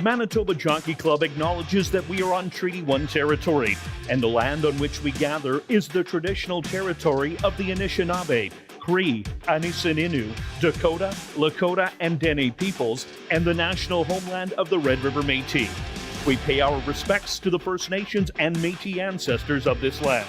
Manitoba Jockey Club acknowledges that we are on Treaty 1 territory, and the land on which we gather is the traditional territory of the Anishinaabe, Cree, Anisininew, Dakota, Lakota, and Dene peoples, and the national homeland of the Red River Métis. We pay our respects to the First Nations and Métis ancestors of this land.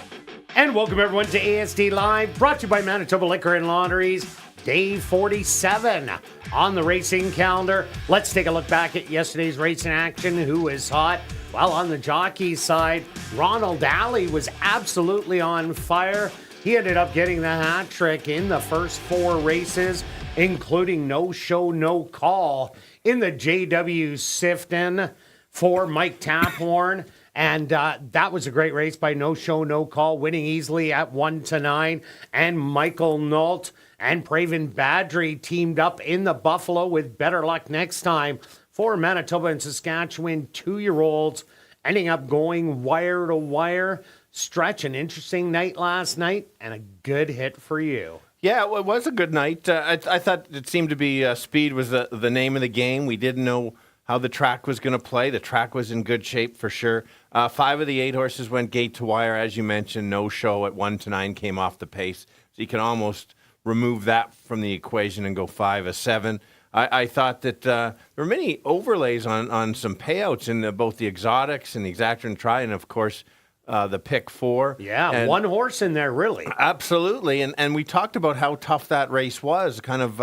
And welcome everyone to ASD Live, brought to you by Manitoba Liquor and Lotteries. Day 47 on the racing calendar. Let's take a look back at yesterday's racing action. Who is hot? Well, on the jockey side, Ronald Alley was absolutely on fire. He ended up getting the hat trick in the first 4 races, including no show, no call in the JW Sifton for Mike Taphorn. And that was a great race by no show, no call, winning easily at 1-9. And Michael Nault and Praven Badri teamed up in the Buffalo with better luck next time for Manitoba and Saskatchewan 2-year-olds, ending up going wire to wire. Stretch, an interesting night last night and a good hit for you. Yeah, well, it was a good night. I thought it seemed to be speed was the name of the game. We didn't know how the track was going to play. The track was in good shape for sure. 5 of the 8 horses went gate to wire, as you mentioned. No show at 1-9 came off the pace. So you can almost remove that from the equation and go 5 of 7. I thought that there were many overlays on some payouts in both the exotics and the exactor and try, and of course the pick 4. Yeah, and one horse in there, really. Absolutely. And we talked about how tough that race was. Kind of,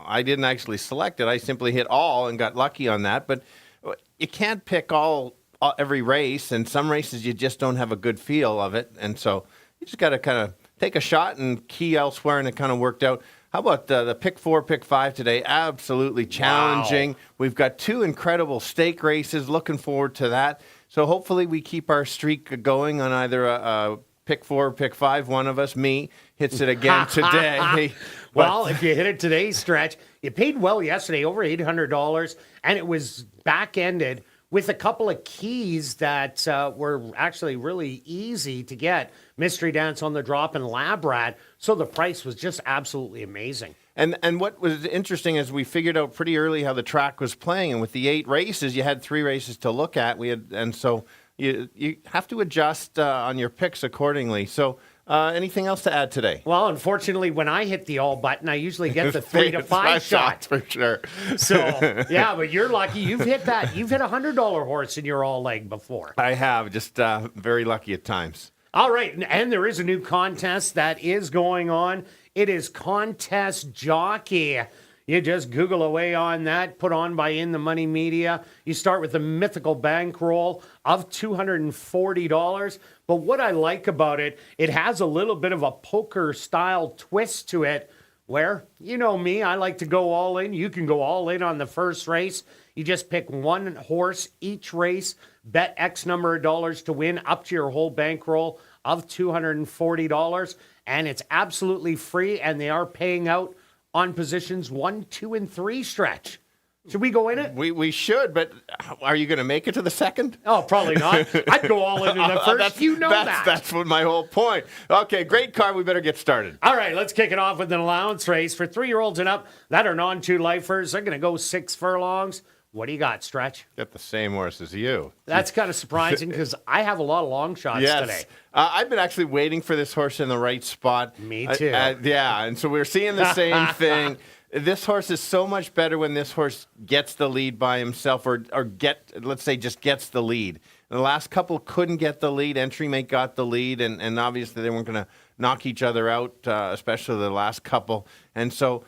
I didn't actually select it. I simply hit all and got lucky on that. But you can't pick every race, and some races you just don't have a good feel of it. And so you just got to kind of take a shot and key elsewhere, and it kind of worked out. How about the pick 4, pick 5 today? Absolutely challenging. Wow. We've got 2 incredible stake races. Looking forward to that. So hopefully we keep our streak going on either a pick 4 or pick 5. One of us, me, hits it again today. Well, if you hit it today, Stretch, you paid well yesterday, over $800, and it was back-ended with a couple of keys that were actually really easy to get. Mystery Dance on the Drop and Lab Rat. So the price was just absolutely amazing. And what was interesting is we figured out pretty early how the track was playing. And with the 8 races, you had 3 races to look at. So you have to adjust on your picks accordingly. So anything else to add today? Well, unfortunately, when I hit the all button, I usually get the 3 to 5 shot. For sure. So, yeah, but you're lucky. You've hit that. You've hit a $100 horse in your all leg before. I have. Just very lucky at times. All right. And there is a new contest that is going on. It is Contest Jockey. You just Google away on that, put on by In the Money Media. You start with a mythical bankroll of $240. But what I like about it, it has a little bit of a poker-style twist to it where, you know me, I like to go all in. You can go all in on the first race. You just pick one horse each race, bet X number of dollars to win up to your whole bankroll of $240. And it's absolutely free, and they are paying out on positions 1, 2, and 3, Stretch. Should we go in it? We should, but are you going to make it to the second? Oh, probably not. I'd go all into the first. That's what my whole point. Okay, great card. We better get started. All right, let's kick it off with an allowance race for 3-year-olds and up that are non-2-lifers. They're going to go 6 furlongs. What do you got, Stretch? Got the same horse as you. That's kind of surprising because I have a lot of long shots today. I've been actually waiting for this horse in the right spot. Me too. Yeah, and so we're seeing the same thing. This horse is so much better when this horse gets the lead by himself or just gets the lead. And the last couple couldn't get the lead. Entry Mate got the lead, and obviously they weren't going to knock each other out, especially the last couple. And so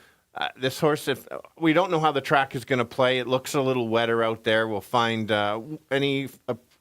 this horse, if we don't know how the track is going to play, it looks a little wetter out there. We'll find any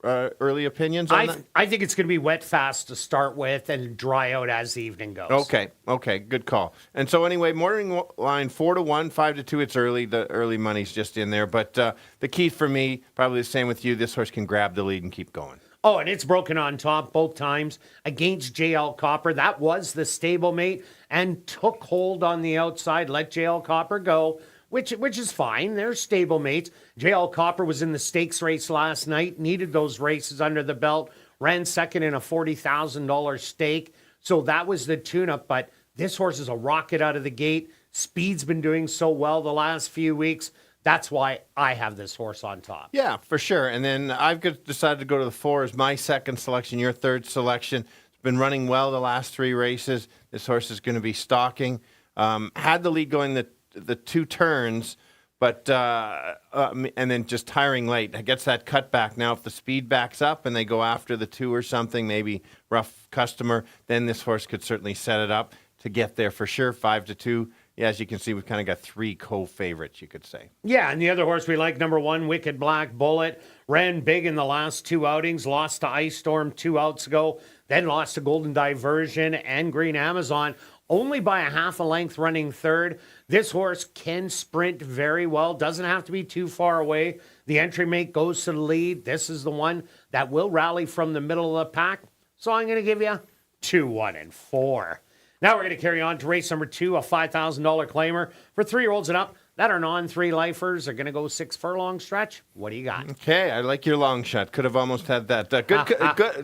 early opinions on that? I think it's going to be wet fast to start with and dry out as the evening goes. Okay, good call. And so anyway, morning line 4-1, 5-2. It's early. The early money's just in there. But the key for me, probably the same with you, this horse can grab the lead and keep going. Oh, and it's broken on top both times against JL Copper. That was the stablemate and took hold on the outside, let JL Copper go, which is fine. They're stablemates. JL Copper was in the stakes race last night, needed those races under the belt, ran second in a $40,000 stake. So that was the tune-up, but this horse is a rocket out of the gate. Speed's been doing so well the last few weeks. That's why I have this horse on top. Yeah, for sure. And then I've decided to go to the 4 as my second selection, your third selection. It's been running well the last 3 races. This horse is going to be stalking. Had the lead going the 2 turns, but and then just tiring late. It gets that cutback. Now, if the speed backs up and they go after the 2 or something, maybe rough customer, then this horse could certainly set it up to get there for sure. 5-2. Yeah, as you can see, we've kind of got 3 co-favorites, you could say. Yeah, and the other horse we like, number 1, Wicked Black Bullet, ran big in the last 2 outings, lost to Ice Storm 2 outs ago, then lost to Golden Diversion and Green Amazon, only by a half a length running third. This horse can sprint very well, doesn't have to be too far away. The entry mate goes to the lead. This is the one that will rally from the middle of the pack. So I'm going to give you 2, 1, and 4. Now we're going to carry on to race number 2, a $5,000 claimer for 3-year-olds and up that are non-3 lifers. Are going to go 6 furlong stretch. What do you got? Okay, I like your long shot. Could have almost had that.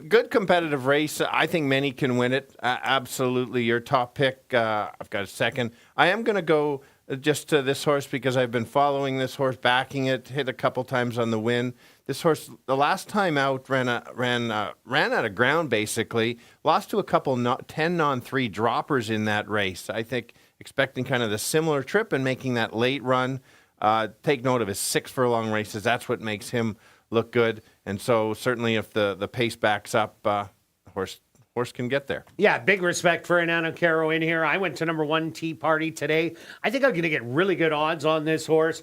Good competitive race. I think many can win it. Absolutely. Your top pick. I've got a second. I am going to go just to this horse because I've been following this horse, backing it, hit a couple times on the win. This horse, the last time out, ran out of ground, basically. Lost to a couple 10 non-3 droppers in that race. I think expecting kind of the similar trip and making that late run. Take note of his 6 furlong races. That's what makes him look good. And so certainly if the pace backs up, horse can get there. Yeah, big respect for Anano Caro in here. I went to number 1, Tea Party today. I think I'm going to get really good odds on this horse.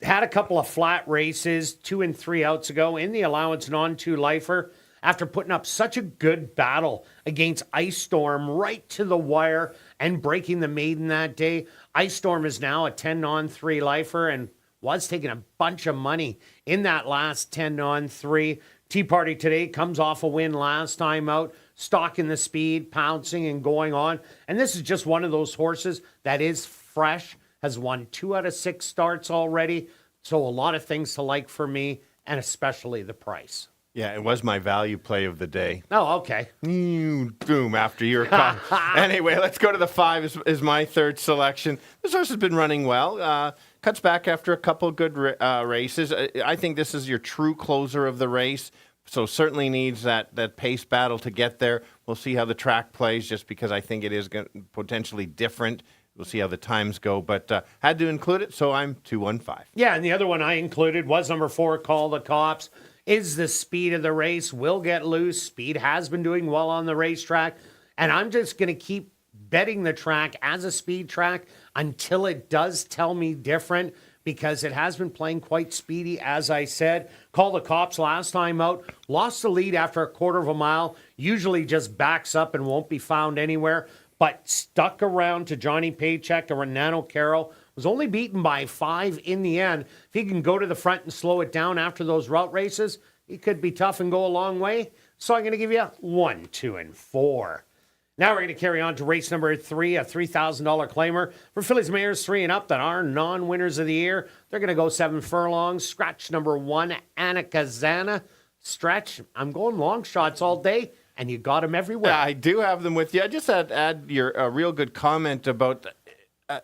Had a couple of flat races 2 and 3 outs ago in the allowance non-2 lifer after putting up such a good battle against Ice Storm right to the wire and breaking the maiden that day. Ice Storm is now a 10 non-3 lifer and was taking a bunch of money in that last 10 non-3. Tea Party today comes off a win last time out, stalking the speed, pouncing and going on. And this is just one of those horses that is fresh, has won 2 out of 6 starts already. So a lot of things to like for me, and especially the price. Yeah, it was my value play of the day. Oh, okay. Boom, after your call. Anyway, let's go to the 5 is my third selection. This horse has been running well. Cuts back after a couple good races. I think this is your true closer of the race. So certainly needs that pace battle to get there. We'll see how the track plays just because I think it is potentially different. We'll see how the times go, but had to include it, so I'm 2-1-5. Yeah, and the other one I included was number 4, Call the Cops. Is the speed of the race, will get loose. Speed has been doing well on the racetrack, and I'm just going to keep betting the track as a speed track until it does tell me different, because it has been playing quite speedy, as I said. Call the Cops last time out, lost the lead after a quarter of a mile, usually just backs up and won't be found anywhere, but stuck around to Johnny Paycheck to Renano Caro, was only beaten by 5 in the end. If he can go to the front and slow it down after those route races, he could be tough and go a long way. So I'm going to give you 1, 2, and 4. Now we're going to carry on to race number 3, a $3,000 claimer for fillies, mares 3 and up that are non-winners of the year. They're going to go 7 furlongs. Scratch number 1, Anakazana. Stretch, I'm going long shots all day, and you got them everywhere. Yeah, I do have them with you. I just add your real good comment about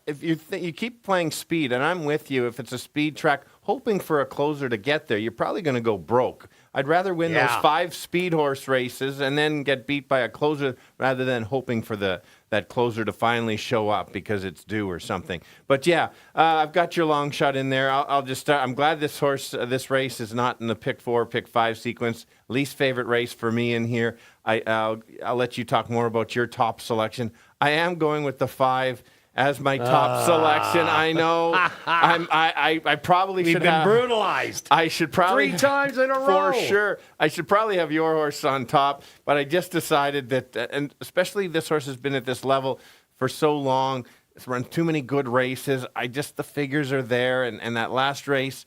if you keep playing speed, and I'm with you, if it's a speed track, hoping for a closer to get there, you're probably going to go broke. I'd rather win those 5 speed horse races and then get beat by a closer rather than hoping for that closer to finally show up because it's due or something. But yeah, I've got your long shot in there. I'll just start. I'm glad this this race is not in the pick 4, pick 5 sequence. Least favorite race for me in here. I'll let you talk more about your top selection. I am going with the 5 as my top selection. I know. I probably should have. We've been brutalized. I should probably 3 times in a row. For sure. I should probably have your horse on top, but I just decided that, and especially this horse has been at this level for so long. It's run too many good races. The figures are there, and that last race,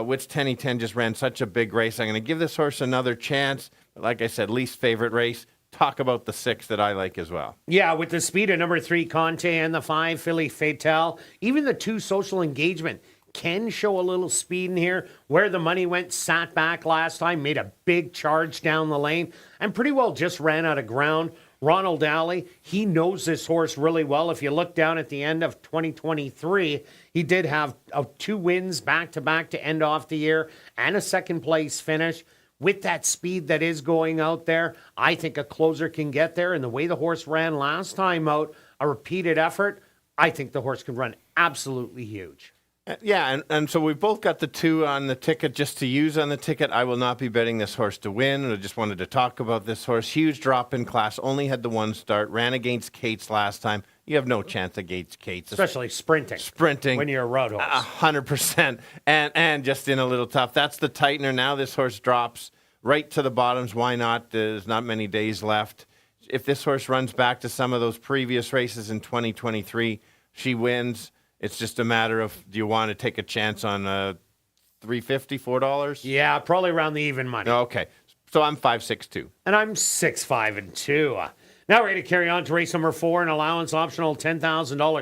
which 10 just ran such a big race. I'm going to give this horse another chance. But like I said, least favorite race. Talk about the 6 that I like as well. Yeah, with the speed of number 3, Conte, and the 5, Philly Fatale, even the 2, Social Engagement, can show a little speed in here. Where the money went, sat back last time, made a big charge down the lane, and pretty well just ran out of ground. Ronald Alley, he knows this horse really well. If you look down at the end of 2023, he did have 2 wins back-to-back to end off the year and a second-place finish. With that speed that is going out there, I think a closer can get there. And the way the horse ran last time out, a repeated effort, I think the horse can run absolutely huge. Yeah, and so we've both got the 2 on the ticket just to use on the ticket. I will not be betting this horse to win. I just wanted to talk about this horse. Huge drop in class, only had the 1 start, ran against Cates last time. You have no chance against Cates. Especially sprinting. Sprinting. When you're a road horse. 100%. And just in a little tough. That's the tightener. Now this horse drops right to the bottoms. Why not? There's not many days left. If this horse runs back to some of those previous races in 2023, she wins. It's just a matter of, do you want to take a chance on $3.50, $4? Yeah, probably around the even money. Okay. So I'm 5-6-2. And I'm 6-5-2. Now we're going to carry on to race number 4, an allowance optional $10,000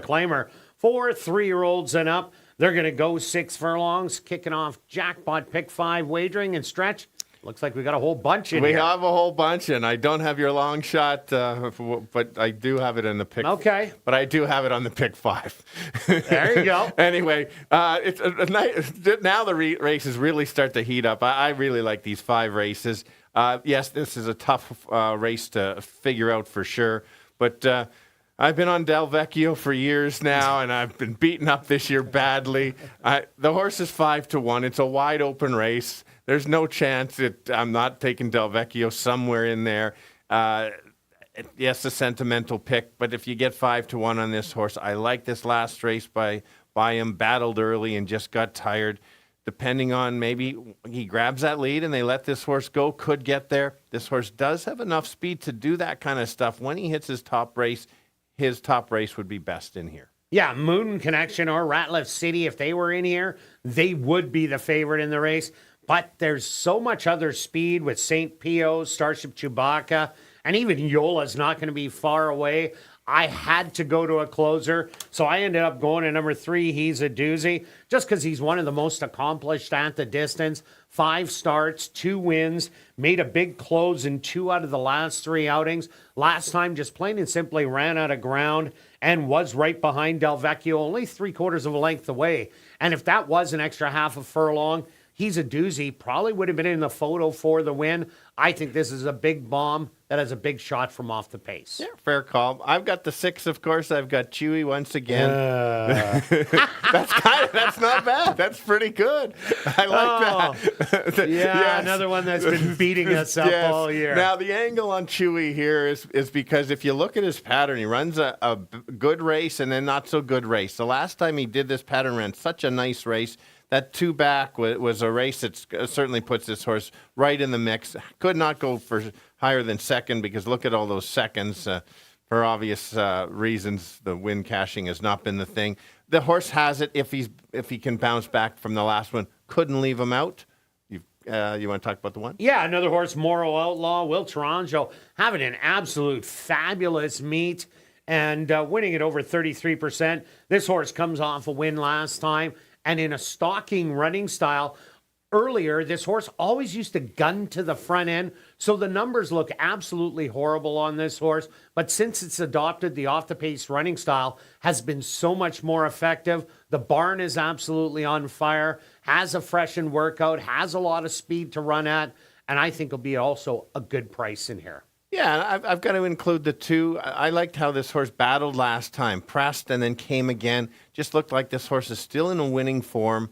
claimer for 3-year-olds and up. They're going to go 6 furlongs, kicking off jackpot pick 5 wagering and stretch. Looks like we got a whole bunch in here. We have a whole bunch, and I don't have your long shot, but I do have it in the pick. Okay. But I do have it on the pick 5. There you go. Anyway, it's a nice, now the races really start to heat up. I really like these 5 races. Yes, this is a tough race to figure out for sure, but I've been on Del Vecchio for years now, and I've been beaten up this year badly. The horse is 5-1. It's a wide open race. There's no chance that I'm not taking Del Vecchio somewhere in there. Yes, a sentimental pick, but if you get 5-1 on this horse, I like this last race by him. Battled early and just got tired. Depending on maybe he grabs that lead and they let this horse go, could get there. This horse does have enough speed to do that kind of stuff. When he hits his top race would be best in here. Yeah, Moon Connection or Ratliff City, if they were in here, they would be the favorite in the race. But there's so much other speed with St. Pio, Starship Chewbacca, and even Yola's not going to be far away. I had to go to a closer, so I ended up going to number 3, He's a Doozy, just because he's one of the most accomplished at the distance. 5 starts, 2 wins, made a big close in 2 out of the last 3 outings. Last time, just plain and simply ran out of ground and was right behind Del Vecchio, only 3/4 of a length away. And if that was an extra half a furlong, He's a Doozy, probably would have been in the photo for the win. I think this is a big bomb that has a big shot from off the pace. Yeah, fair call. I've got the 6, of course. I've got Chewy once again. That's not bad. That's pretty good. I like that. Yeah, yes. Another one that's been beating us up all year. Now, the angle on Chewy here is because if you look at his pattern, he runs a good race and then not so good race. The last time he did this pattern, ran such a nice race. That 2 back was a race that certainly puts this horse right in the mix. Could not go for higher than second because look at all those seconds. For obvious reasons, the win cashing has not been the thing. The horse has it if he can bounce back from the last one. Couldn't leave him out. You want to talk about the one? Yeah, another horse, Moro Outlaw, Will Taranjo, having an absolute fabulous meet and winning it over 33%. This horse comes off a win last time. And in a stalking running style, earlier, this horse always used to gun to the front end. So the numbers look absolutely horrible on this horse. But since it's adopted the off-the-pace running style, has been so much more effective. The barn is absolutely on fire, has a freshened workout, has a lot of speed to run at. And I think it'll be also a good price in here. Yeah, I've got to include the 2. I liked how this horse battled last time, pressed and then came again. Just looked like this horse is still in a winning form.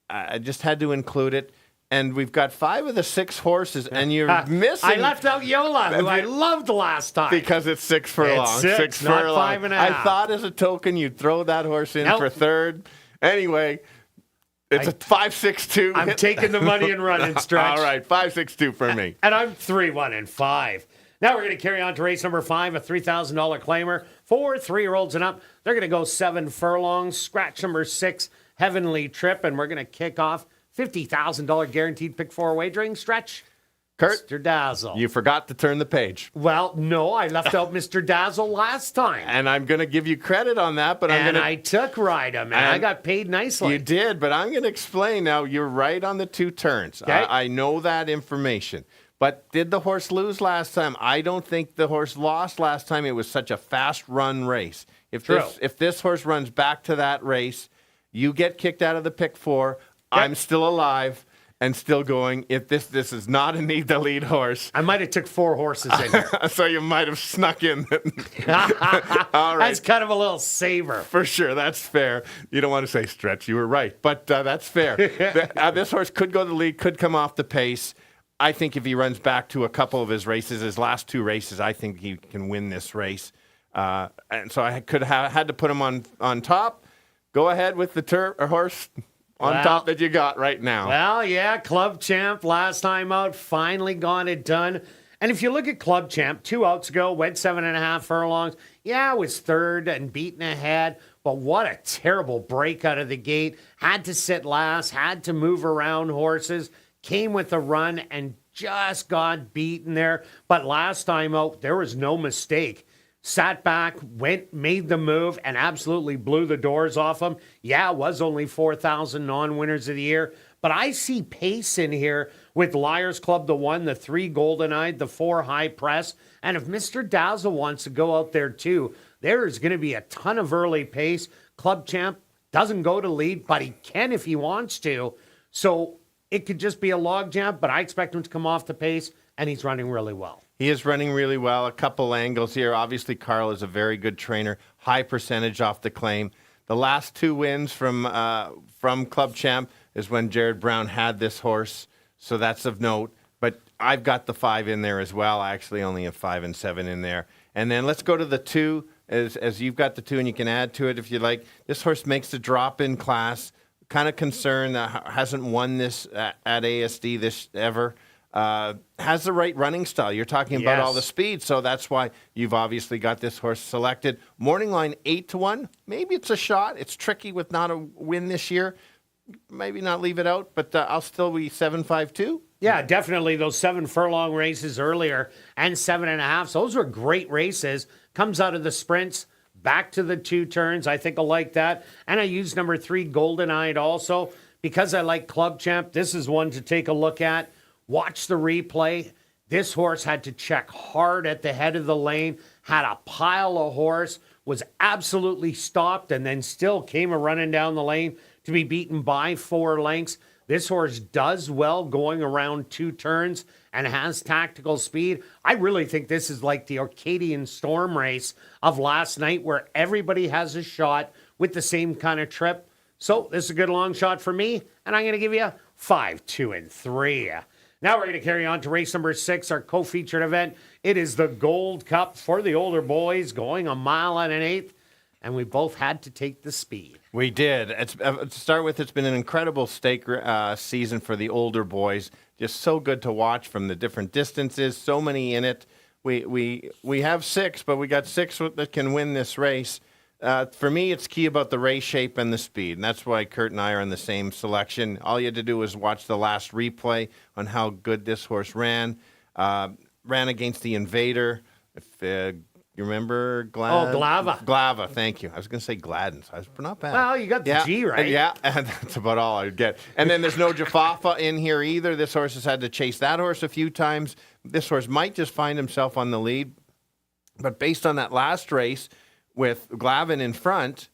I just had to include it. And we've got 5 of the 6 horses, and you're missing. I left out Yola, who I loved last time. Because it's 6 furlongs. It's 6 not furlong. 5.5. I thought as a token you'd throw that horse in for third. Anyway, it's a 5-6-2. I'm taking the money and running, Stretch. All right, 5-6-2 for me. And I'm 3-1-5. Now we're going to carry on to race number 5, a $3,000 claimer for 3-year-olds and up. They're going to go 7 furlongs. Scratch number 6, Heavenly Trip, and we're going to kick off $50,000 guaranteed pick 4 wagering. Stretch. Kirt, Mr. Dazzle. You forgot to turn the page. Well, no, I left out Mr. Dazzle last time. And I'm going to give you credit on that, but I took Rida, man. I got paid nicely. You did, but I'm going to explain now. You're right on the 2 turns. Okay. I know that information. But did the horse lose last time? I don't think the horse lost last time. It was such a fast run race. If this horse runs back to that race, you get kicked out of the pick 4. Yep. I'm still alive and still going. If this is not a need the lead horse. I might have took 4 horses in here. So you might have snuck in. All right. That's kind of a little saver. For sure. That's fair. You don't want to say stretch. You were right. But that's fair. This horse could go to the lead, could come off the pace. I think if he runs back to a couple of his races, his last 2 races, I think he can win this race. And so I could have had to put him on top. Go ahead with the horse on top that you got right now. Well, yeah, Club Champ last time out, finally got it done. And if you look at Club Champ, 2 outs ago, went 7.5 furlongs. Yeah, was third and beaten ahead, but what a terrible break out of the gate. Had to sit last, had to move around horses, came with a run and just got beaten there. But last time out, there was no mistake. Sat back, made the move, and absolutely blew the doors off him. Yeah, it was only 4,000 non-winners of the year. But I see pace in here with Liars Club, the 1, the 3 Golden Eyed, the 4 High Press. And if Mr. Dazzle wants to go out there too, there is going to be a ton of early pace. Club Champ doesn't go to lead, but he can if he wants to. So it could just be a logjam, but I expect him to come off the pace, and he's running really well. He is running really well. A couple angles here. Obviously, Carl is a very good trainer. High percentage off the claim. The last 2 wins from Club Champ is when Jared Brown had this horse, so that's of note. But I've got the 5 in there as well. I actually only have 5 and 7 in there. And then let's go to the 2, as you've got the 2, and you can add to it if you like. This horse makes the drop in class. Kind of concerned that hasn't won this at ASD this ever. Has the right running style. You're talking about all the speed, so that's why you've obviously got this horse selected. Morning line 8-1. Maybe it's a shot. It's tricky with not a win this year. Maybe not leave it out, but I'll still be 7-5-2. Yeah, definitely. Those 7 furlong races earlier and 7.5. Those were great races. Comes out of the sprints, back to the 2 turns. I think I like that. And I use number 3 Golden Eyed also because I like Club Champ. This is one to take a look at. Watch the replay. This horse had to check hard at the head of the lane, had a pile of horse, was absolutely stopped, and then still came running down the lane to be beaten by 4 lengths. This horse does well going around 2 turns and has tactical speed. I really think this is like the Arcadian Storm race of last night where everybody has a shot with the same kind of trip. So this is a good long shot for me, and I'm going to give you 5, 2, and 3. Now we're going to carry on to race number 6, our co-featured event. It is the Gold Cup for the older boys, going 1 mile and 1/8, and we both had to take the speed. We did. To start with, it's been an incredible stake season for the older boys. Just so good to watch from the different distances. So many in it. We have 6, but we got 6 that can win this race. For me, it's key about the race shape and the speed, and that's why Kirt and I are in the same selection. All you had to do was watch the last replay on how good this horse ran. Ran against the Invader. If you remember Glava. Glava, thank you. I was going to say Gladden, so I was not bad. Well, you got the G right. Yeah, and that's about all I would get. And then there's no Jafafa in here either. This horse has had to chase that horse a few times. This horse might just find himself on the lead. But based on that last race, with Glavin in front,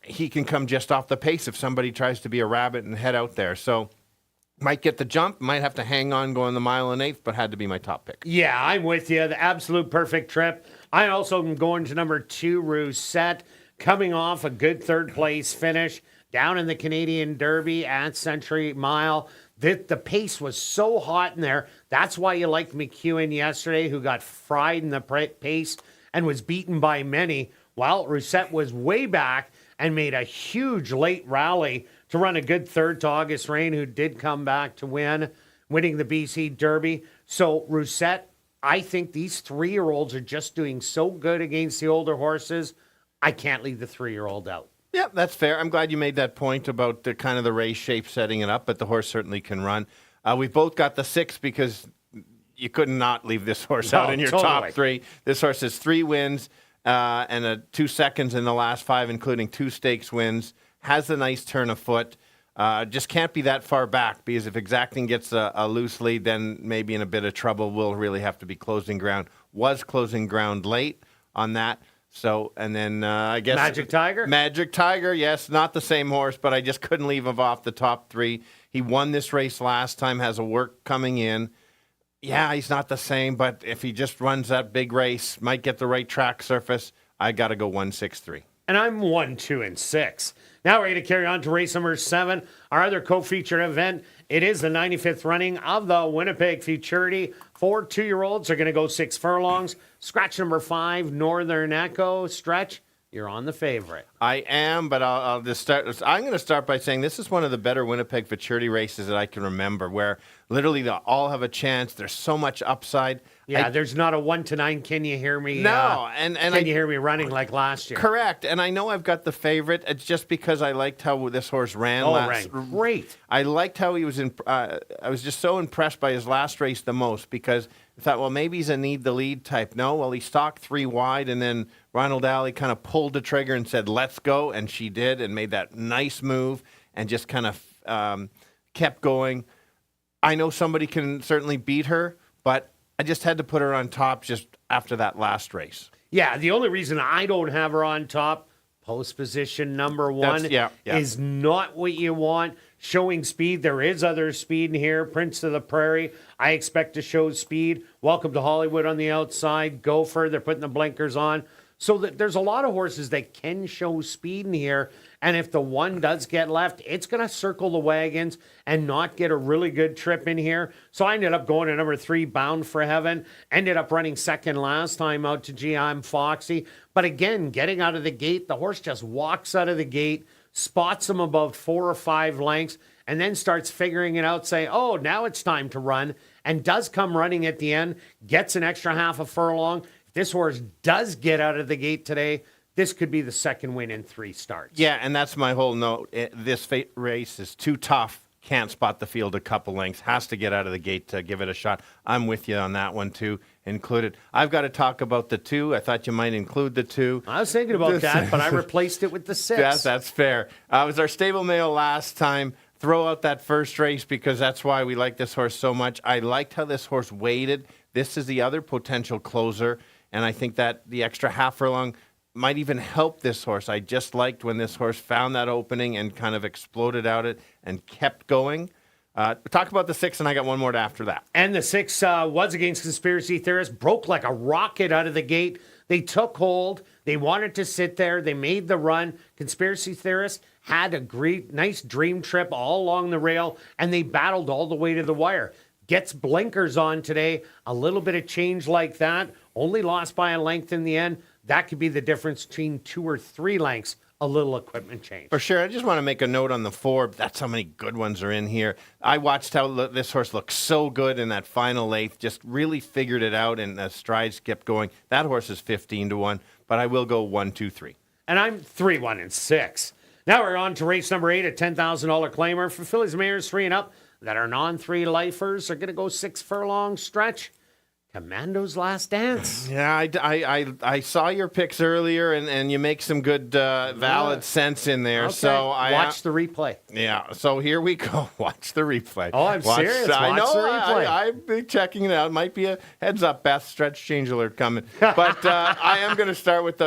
he can come just off the pace if somebody tries to be a rabbit and head out there. So might get the jump, might have to hang on going the 1 mile and 1/8, but had to be my top pick. Yeah, I'm with you. The absolute perfect trip. I also am going to number 2, Rousset, coming off a good 3rd place finish down in the Canadian Derby at Century Mile. The pace was so hot in there. That's why you liked McEwen yesterday, who got fried in the pace and was beaten by many, while Rousset was way back and made a huge late rally to run a good 3rd to August Rain, who did come back to winning the BC Derby. So Rousset, I think these 3-year-olds are just doing so good against the older horses. I can't leave the 3-year-old out. Yeah, that's fair. I'm glad you made that point about the kind of the race shape setting it up, but the horse certainly can run. We both got the 6 because you could not leave this horse out in your top 3. This horse has 3 wins and 2 seconds in the last 5, including 2 stakes wins. Has a nice turn of foot. Just can't be that far back, because if Exacting gets a loose lead, then maybe in a bit of trouble. We'll really have to be closing ground. Was closing ground late on that. So, and then I guess... Magic Tiger? Magic Tiger, yes. Not the same horse, but I just couldn't leave him off the top three. He won this race last time, has a work coming in. Yeah, he's not the same, but if he just runs that big race, might get the right track surface, I got to go 1-6-3. And I'm 1, 2, and 6. Now we're going to carry on to race number 7, our other co-featured event. It is the 95th running of the Winnipeg Futurity. 4 2-year-olds are going to go 6 furlongs. Scratch number 5, Northern Echo. Stretch, you're on the favorite. I am, but I'll just start. I'm going to start by saying this is one of the better Winnipeg Futurity races that I can remember, where literally they all have a chance. There's so much upside. Yeah, there's not a 1-9. Can you hear me? No, can you hear me running like last year? Correct, and I know I've got the favorite. It's just because I liked how this horse ran last. Ran great. I liked how he was in. I was just so impressed by his last race the most, because I thought, well, maybe he's a need the lead type. No, well, he stalked 3 wide, and then Ronald Alley kind of pulled the trigger and said, "Let's go," and she did, and made that nice move, and just kind of kept going. I know somebody can certainly beat her, but I just had to put her on top just after that last race. Yeah, the only reason I don't have her on top, post position number 1, is not what you want. Showing speed, there is other speed in here. Prince of the Prairie, I expect to show speed. Welcome to Hollywood on the outside. Gopher, they're putting the blinkers on. So there's a lot of horses that can show speed in here. And if the one does get left, it's going to circle the wagons and not get a really good trip in here. So I ended up going to number 3, Bound for Heaven. Ended up running second last time out to Gee, I'm Foxy. But again, getting out of the gate, the horse just walks out of the gate, spots him about 4 or 5 lengths, and then starts figuring it out, saying, oh, now it's time to run, and does come running at the end, gets an extra half a furlong. This horse does get out of the gate today. This could be the second win in 3 starts. Yeah, and that's my whole note. This race is too tough. Can't spot the field a couple lengths. Has to get out of the gate to give it a shot. I'm with you on that one, too. Included. I've got to talk about the 2. I thought you might include the 2. I was thinking about that, but I replaced it with the 6. Yes, that's fair. It was our stable mail last time. Throw out that first race because that's why we like this horse so much. I liked how this horse waited. This is the other potential closer. And I think that the extra half furlong might even help this horse. I just liked when this horse found that opening and kind of exploded out it and kept going. Talk about the 6, and I got one more after that. And the 6 was against Conspiracy Theorist. Broke like a rocket out of the gate. They took hold. They wanted to sit there. They made the run. Conspiracy Theorist had a great, nice dream trip all along the rail, and they battled all the way to the wire. Gets blinkers on today. A little bit of change like that. Only lost by a length in the end. That could be the difference between 2 or 3 lengths. A little equipment change. For sure. I just want to make a note on the 4. That's how many good ones are in here. I watched how this horse looked so good in that final 8th. Just really figured it out, and the strides kept going. That horse is 15-1, but I will go 1, 2, 3. And I'm 3, 1, and 6. Now we're on to race number 8, a $10,000 claimer for fillies, mares 3 and up that are non-3 lifers. Are going to go 6 furlong stretch. Commando's Last Dance. Yeah, I saw your picks earlier, and you make some good, valid sense in there. Okay. So watch the replay. Yeah, so here we go. Watch the replay. Oh, I'm serious. I know. The replay. I've been checking it out. Might be a heads up, Beth. Stretch change alert coming. But I am going to start with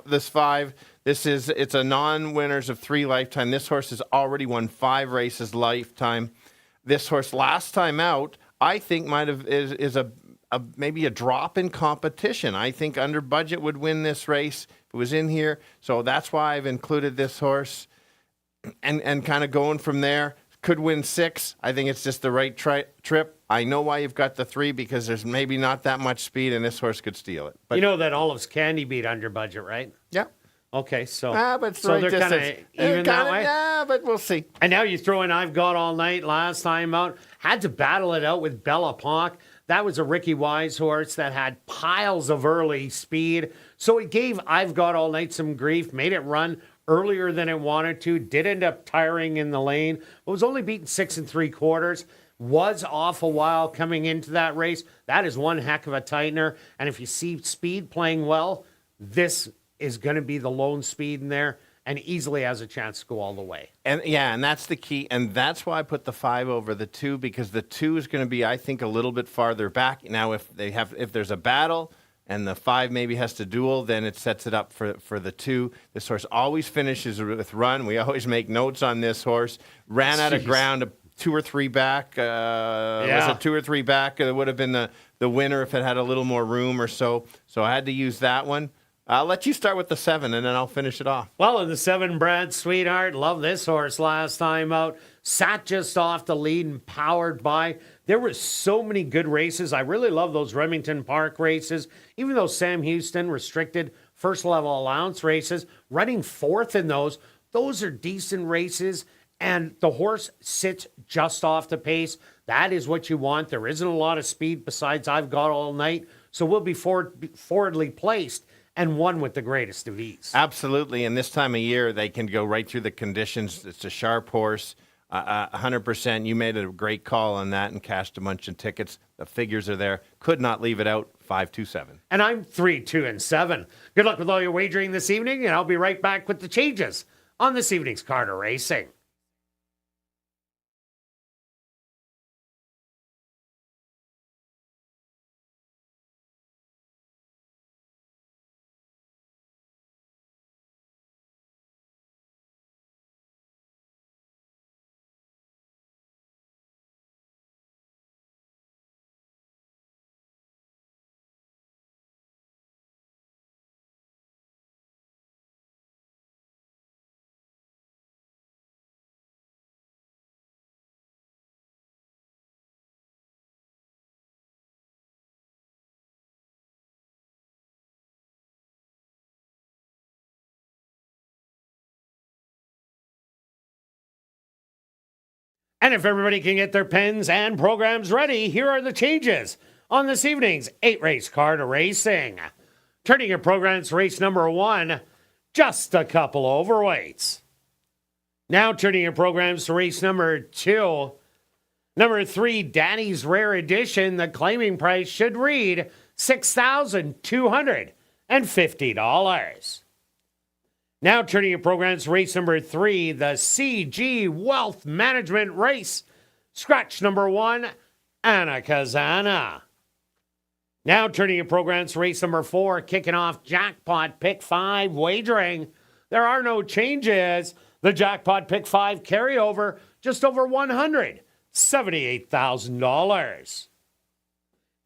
this 5. It's a non-winners of 3 lifetime. This horse has already won 5 races lifetime. This horse last time out, I think is maybe a drop in competition. I think under budget would win this race if it was in here. So that's why I've included this horse and kind of going from there. Could win 6. I think it's just the right trip. I know why you've got the 3 because there's maybe not that much speed and this horse could steal it. But you know that Olive's Candy beat under budget, right? Yeah. Okay, so but so they're kind of even that way? Yeah, but we'll see. And now you throw in I've Got All Night last time out. Had to battle it out with Bella Ponk. That was a Ricky Wise horse that had piles of early speed. So it gave I've Got All Night some grief, made it run earlier than it wanted to, did end up tiring in the lane, but was only beaten 6 3/4. Was off a while coming into that race. That is one heck of a tightener. And if you see speed playing well, this is going to be the lone speed in there. and easily has a chance to go all the way. And that's the key. And that's why I put the 5 over the 2, because the 2 is going to be, I think, a little bit farther back. Now, if there's a battle and the 5 maybe has to duel, then it sets it up for the 2. This horse always finishes with run. We always make notes on this horse. Ran out of ground 2 or 3 back. Was it 2 or 3 back? It would have been the winner if it had a little more room or so. So I had to use that one. I'll let you start with the 7, and then I'll finish it off. Well, in the 7, Brad Sweetheart, love this horse last time out. Sat just off the lead and powered by. There were so many good races. I really love those Remington Park races. Even though Sam Houston restricted first level allowance races, running 4th in those are decent races. And the horse sits just off the pace. That is what you want. There isn't a lot of speed besides I've Got All Night. So we'll be forwardly placed and won with the greatest of ease. Absolutely. And this time of year, they can go right through the conditions. It's a sharp horse. 100%. You made a great call on that and cashed a bunch of tickets. The figures are there. Could not leave it out. 5-2-7. And I'm 3-2-7. Good luck with all your wagering this evening, and I'll be right back with the changes on this evening's Carter Racing. And if everybody can get their pens and programs ready, here are the changes on this evening's 8-race Carter Racing. Turning your programs to race number 1, just a couple overweights. Now turning your programs to race number 2. Number 3, Danny's Rare Edition. The claiming price should read $6,250. Now turning your programs to race number 3, the CG Wealth Management Race. Scratch number 1, Anna Kazana. Now turning your programs to race number 4, kicking off Jackpot Pick 5 wagering. There are no changes. The Jackpot Pick 5 carryover, just over $178,000.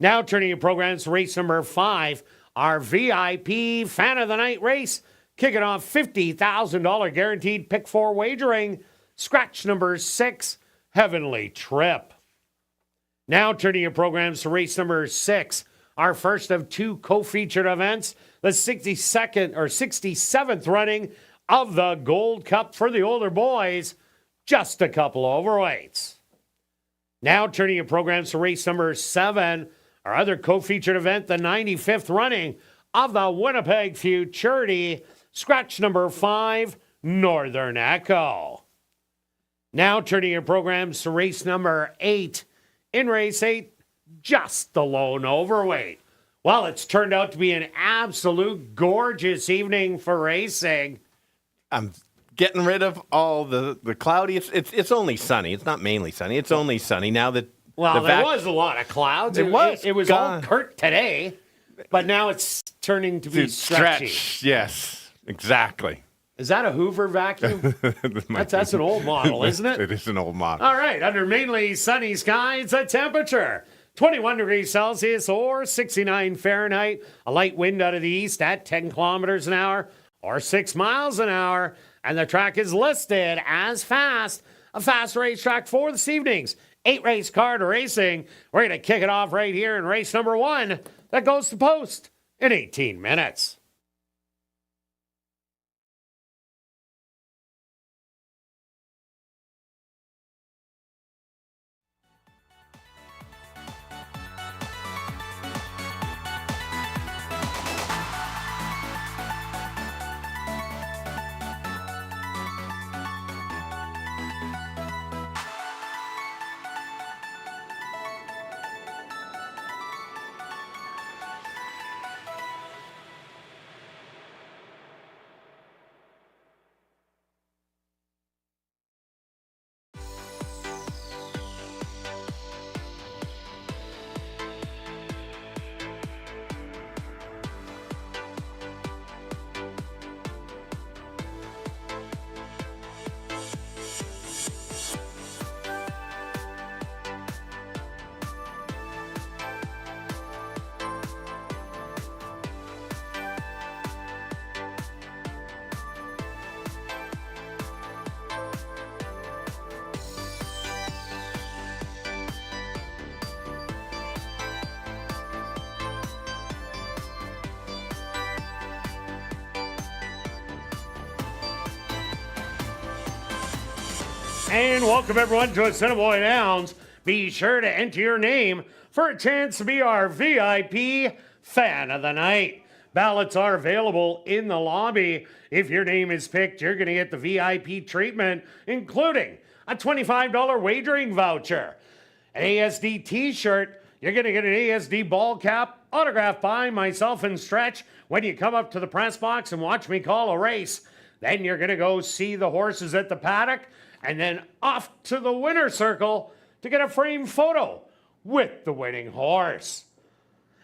Now turning your programs to race number 5, our VIP Fan of the Night race. Kicking off $50,000 guaranteed pick 4 wagering. Scratch number 6, Heavenly Trip. Now turning your programs to race number 6, our first of 2 co-featured events, the 67th running of the Gold Cup for the older boys. Just a couple overweights. Now turning your programs to race number 7, our other co-featured event, the 95th running of the Winnipeg Futurity. Scratch number 5, Northern Echo. Now turning your programs to race number 8. In race 8, just the lone overweight. Well, it's turned out to be an absolute gorgeous evening for racing. I'm getting rid of all the cloudy. It's only sunny. It's not mainly sunny. It's only sunny. Now that there was a lot of clouds. It was all Kirt today, but now it's turning to be stretchy. Yes. Exactly. Is that a Hoover vacuum? That's an old model, isn't it? It is an old model. All right. Under mainly sunny skies, a temperature 21 degrees Celsius or 69 Fahrenheit. A light wind out of the east at 10 kilometers an hour or 6 miles an hour. And the track is listed as fast. A fast racetrack for this evening's 8-race Carter Racing. We're going to kick it off right here in race number 1 that goes to post in 18 minutes. And welcome everyone to Assiniboia Downs. Be sure to enter your name for a chance to be our VIP Fan of the Night. Ballots are available in the lobby. If your name is picked, you're going to get the VIP treatment, including a $25 wagering voucher, an ASD t-shirt. You're going to get an ASD ball cap autographed by myself and Stretch when you come up to the press box and watch me call a race. Then you're going to go see the horses at the paddock and then off to the winner's circle to get a framed photo with the winning horse.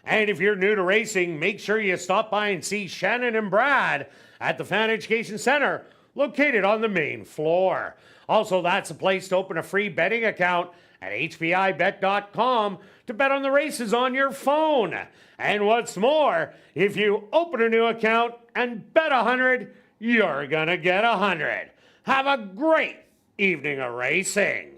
And if you're new to racing, make sure you stop by and see Shannon and Brad at the Fan Education Center, located on the main floor. Also, that's a place to open a free betting account at hpibet.com to bet on the races on your phone. And what's more, if you open a new account and bet 100, you're gonna get 100. Have a great evening of racing.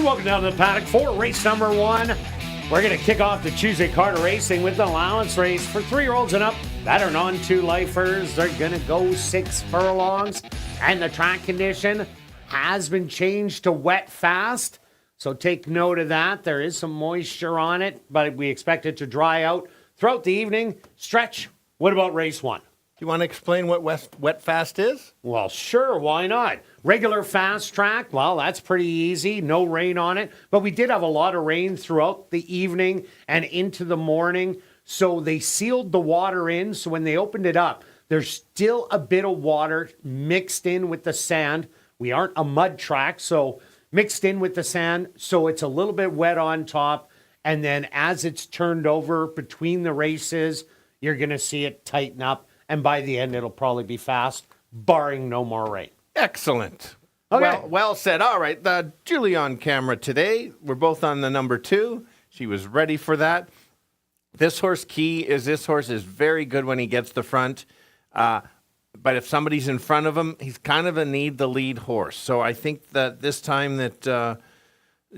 And welcome down to the paddock for race number 1. We're going to kick off the Tuesday card of racing with the allowance race for 3-year-olds and up that are non-2-lifers. They're going to go 6 furlongs. And the track condition has been changed to wet fast. So take note of that. There is some moisture on it, but we expect it to dry out throughout the evening. Stretch, what about race 1? Do you want to explain what wet fast is? Well, sure, why not? Regular fast track, well, that's pretty easy. No rain on it. But we did have a lot of rain throughout the evening and into the morning. So they sealed the water in. So when they opened it up, there's still a bit of water mixed in with the sand. We aren't a mud track, so mixed in with the sand. So it's a little bit wet on top. And then as it's turned over between the races, you're going to see it tighten up. And by the end, it'll probably be fast, barring no more rain. Excellent. Okay. Well said. All right. Julie on camera today. We're both on the number 2. She was ready for that. This horse is very good when he gets the front. But if somebody's in front of him, he's kind of a need the lead horse. So I think that this time that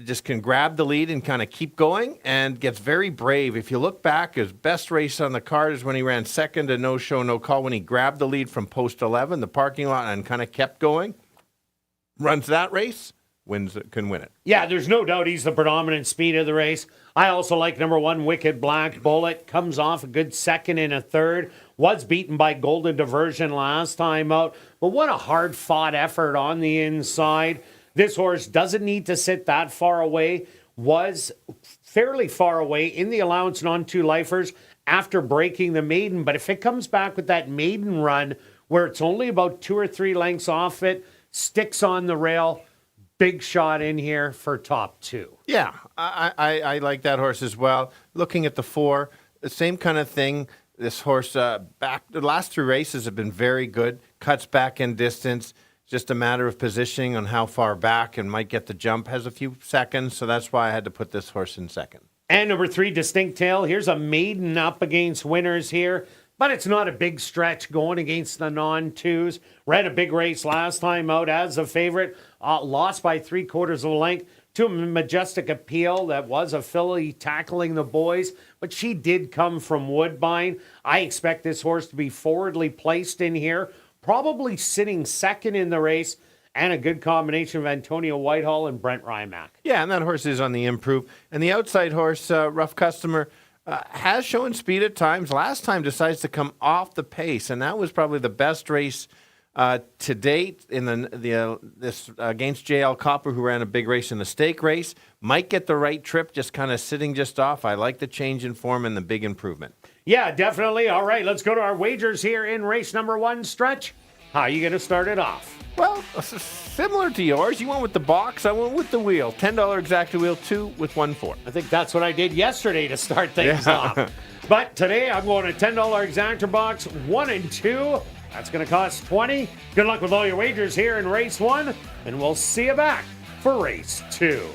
just can grab the lead and kind of keep going and gets very brave. If you look back, his best race on the card is when he ran second to No Show, No Call, when he grabbed the lead from post 11, the parking lot, and kind of kept going. Runs that race, can win it. Yeah, there's no doubt he's the predominant speed of the race. I also like number 1, Wicked Black Bullet. Comes off a good second and a third. Was beaten by Golden Diversion last time out. But what a hard-fought effort on the inside. This horse doesn't need to sit that far away. Was fairly far away in the allowance non-2-lifers after breaking the maiden. But if it comes back with that maiden run where it's only about 2 or 3 lengths off it, sticks on the rail, big shot in here for top 2. Yeah, I like that horse as well. Looking at the 4, the same kind of thing. This horse, the last 3 races have been very good. Cuts back in distance. Just a matter of positioning on how far back and might get the jump. Has a few seconds, so that's why I had to put this horse in second. And number 3, Distinct Tail. Here's a maiden up against winners here, but it's not a big stretch going against the non-2s. Ran a big race last time out as a favorite. Lost by 3/4 of a length to a Majestic Appeal that was a filly tackling the boys, but she did come from Woodbine. I expect this horse to be forwardly placed in here, probably sitting second in the race, and a good combination of Antonio Whitehall and Brent Rymack. Yeah, and that horse is on the improve. And the outside horse, Rough Customer, has shown speed at times. Last time decides to come off the pace, and that was probably the best race to date in this against JL Copper, who ran a big race in the stake race. Might get the right trip, just kind of sitting just off. I like the change in form and the big improvement. Yeah, definitely. All right, let's go to our wagers here in race number 1. Stretch, how are you going to start it off? Well, similar to yours. You went with the box. I went with the wheel. $10 exacta wheel, 2 with 1/4. I think that's what I did yesterday to start things off. But today I'm going to $10 exacta box, 1 and 2. That's going to cost $20. Good luck with all your wagers here in race 1, and we'll see you back for race 2.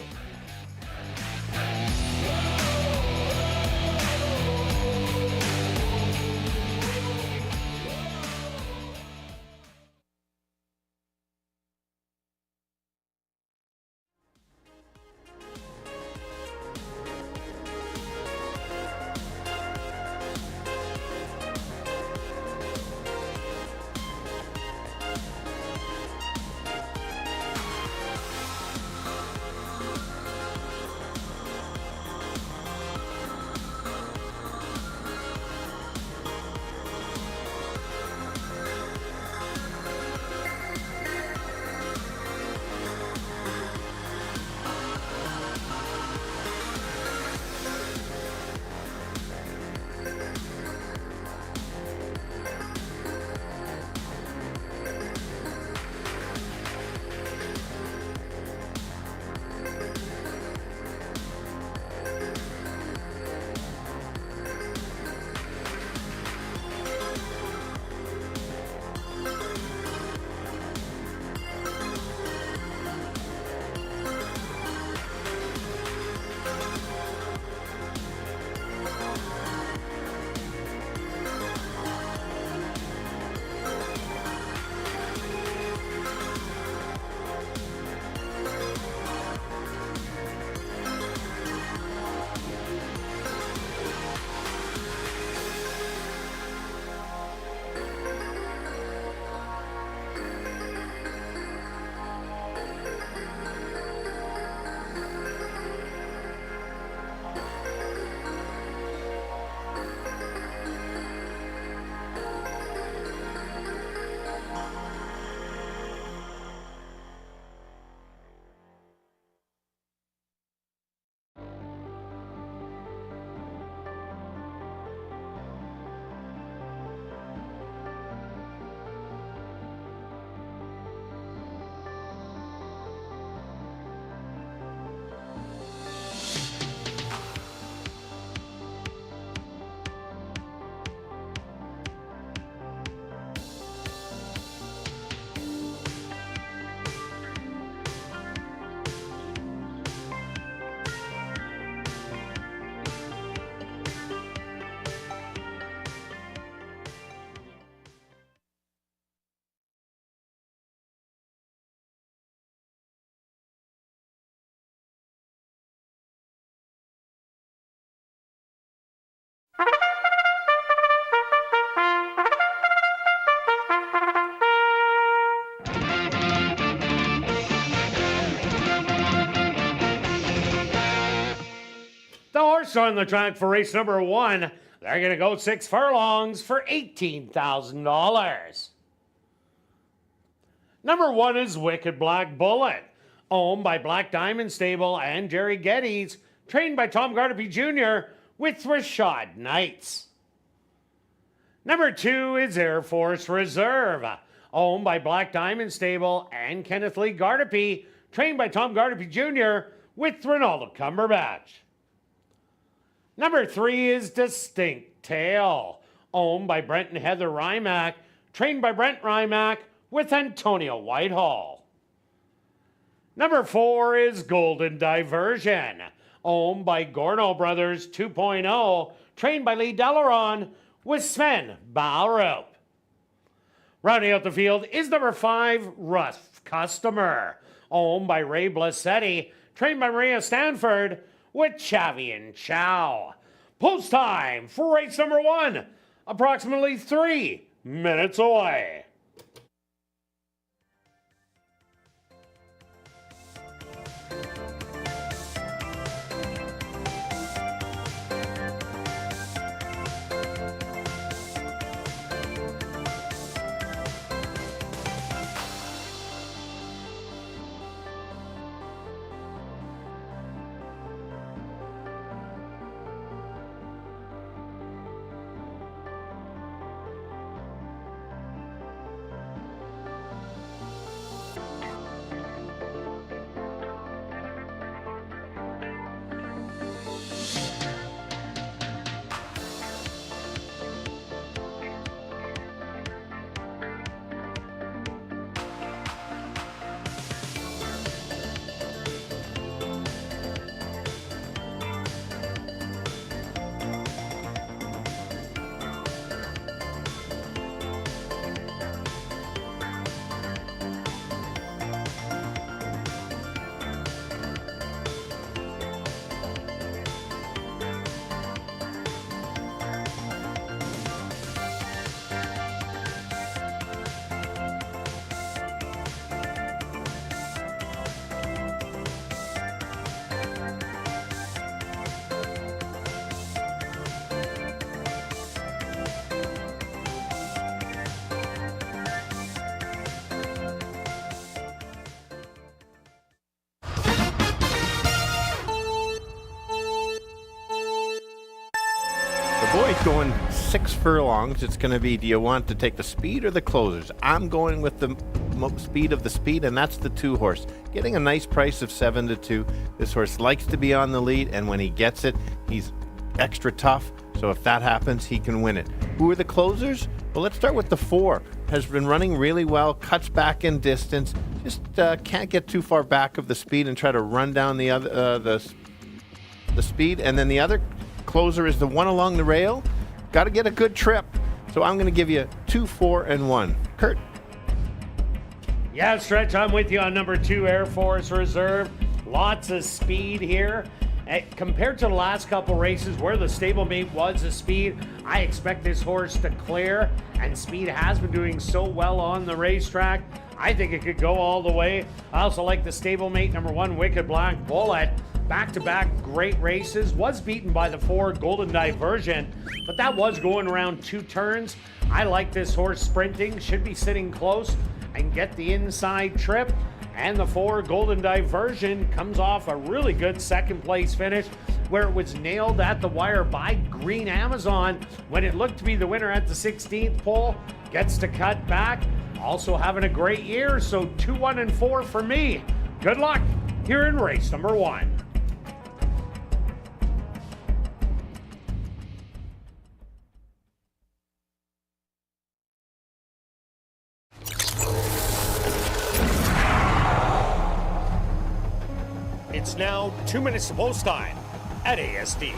on the track for race number 1. They're going to go 6 furlongs for $18,000. Number 1 is Wicked Black Bullet, owned by Black Diamond Stable and Jerry Geddes, trained by Tom Gardapi Jr. with Rashad Knights. Number 2 is Air Force Reserve, owned by Black Diamond Stable and Kenneth Lee Gardapi, trained by Tom Gardapi Jr. with Ronaldo Cumberbatch. Number 3 is Distinct Tale, owned by Brent and Heather Rymack, trained by Brent Rymack with Antonio Whitehall. Number 4 is Golden Diversion, owned by Gorno Brothers 2.0, trained by Lee Delaron with Sven Balrup. Rounding out the field is number 5, Rough Customer, owned by Ray Blassetti, trained by Maria Stanford with Chavi and Chow. Post time for race number 1, approximately 3 minutes away. Boy's going 6 furlongs. It's going to be, do you want to take the speed or the closers? I'm going with the speed of the speed, and that's the 2 horse. Getting a nice price of 7-2. This horse likes to be on the lead, and when he gets it, he's extra tough. So if that happens, he can win it. Who are the closers? Well, let's start with the 4. Has been running really well, cuts back in distance, just can't get too far back of the speed and try to run down the other the speed. And then the other closer is the one along the rail. Got to get a good trip. So I'm going to give you 2, 4, and 1. Kirt. Yeah, Stretch, I'm with you on number 2, Air Force Reserve. Lots of speed here. Compared to the last couple races where the stablemate was a speed, I expect this horse to clear, and speed has been doing so well on the racetrack. I think it could go all the way. I also like the stablemate number 1, Wicked Black Bullet. Back-to-back great races. Was beaten by the 4, Golden Diversion, but that was going around 2 turns. I like this horse sprinting. Should be sitting close and get the inside trip. And the 4, Golden Diversion, comes off a really good second-place finish where it was nailed at the wire by Green Amazon when it looked to be the winner at the 16th pole. Gets to cut back. Also having a great year, so 2, 1, and 4 for me. Good luck here in race number 1. It's now 2 minutes to post time at ASD.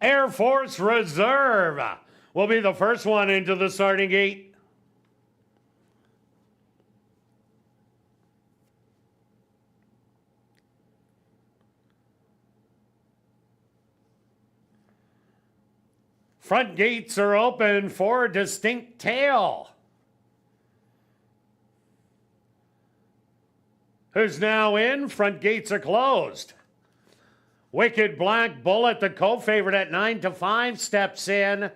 Air Force Reserve will be the first one into the starting gate. Front gates are open for Distinct Tail, who's now in. Front gates are closed. Wicked Black Bullet, the co-favorite at 9-5, steps in.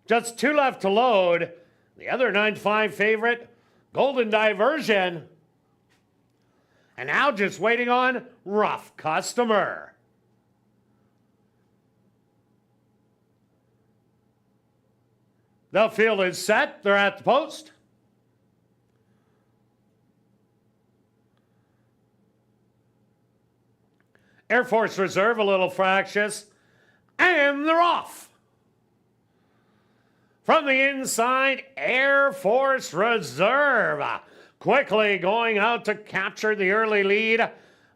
Just 2 left to load. The other 9-5 favorite, Golden Diversion. And now just waiting on Rough Customer. The field is set. They're at the post. Air Force Reserve, a little fractious. And they're off. From the inside, Air Force Reserve quickly going out to capture the early lead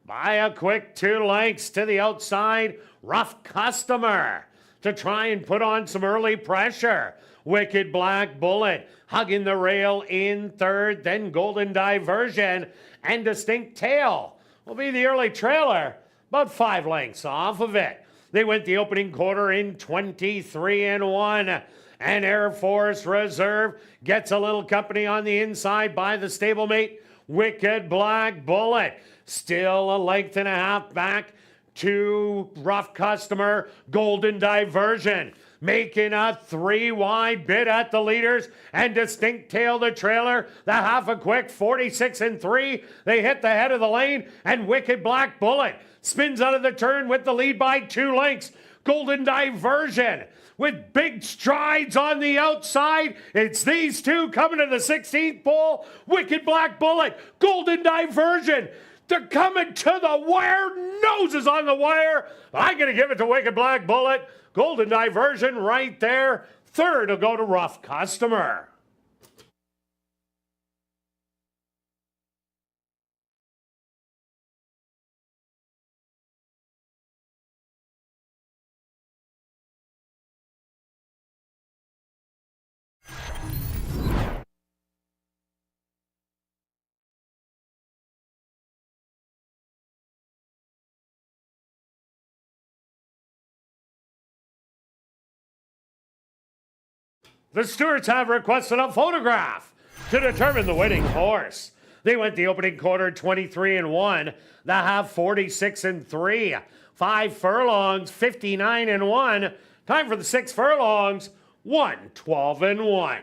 by a quick 2 lengths to the outside. Rough Customer to try and put on some early pressure. Wicked Black Bullet hugging the rail in third, then Golden Diversion and Distinct Tail will be the early trailer, about 5 lengths off of it. They went the opening quarter in 23-1. And Air Force Reserve gets a little company on the inside by the stablemate, Wicked Black Bullet. Still 1.5 lengths back to Rough Customer, Golden Diversion. Making a 3-wide bid at the leaders, and Distinct Tail the trailer. The half a quick 46-3. They hit the head of the lane, and Wicked Black Bullet spins out of the turn with the lead by 2 lengths. Golden Diversion with big strides on the outside. It's these two coming to the 16th pole. Wicked Black Bullet, Golden Diversion. They're coming to the wire. Noses on the wire. I'm going to give it to Wicked Black Bullet. Golden Diversion right there. Third will go to Rough Customer. The stewards have requested a photograph to determine the winning horse. They went the opening quarter 23-1, the half 46-3, 5 furlongs 59-1. Time for the 6 furlongs 112-1.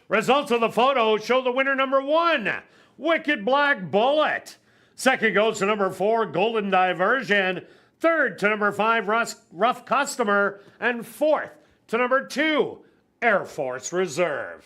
Results of the photo show the winner number 1, Wicked Black Bullet. Second goes to number 4, Golden Diversion. Third to number 5, Rough Customer. And fourth to number 2, Air Force Reserve.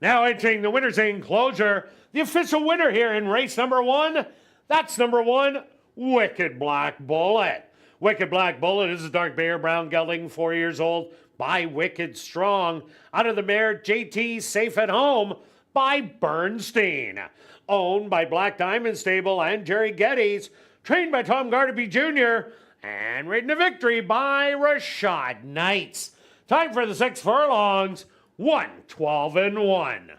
Now entering the winner's enclosure, the official winner here in race number 1, that's number 1, Wicked Black Bullet. Wicked Black Bullet is a dark bear brown gelding, 4 years old, by Wicked Strong. Out of the mare, JT Safe at Home by Bernstein. Owned by Black Diamond Stable and Jerry Geddes. Trained by Tom Gardaby Jr. And ridden to victory by Rashad Knights. Time for the 6 furlongs. 112-1.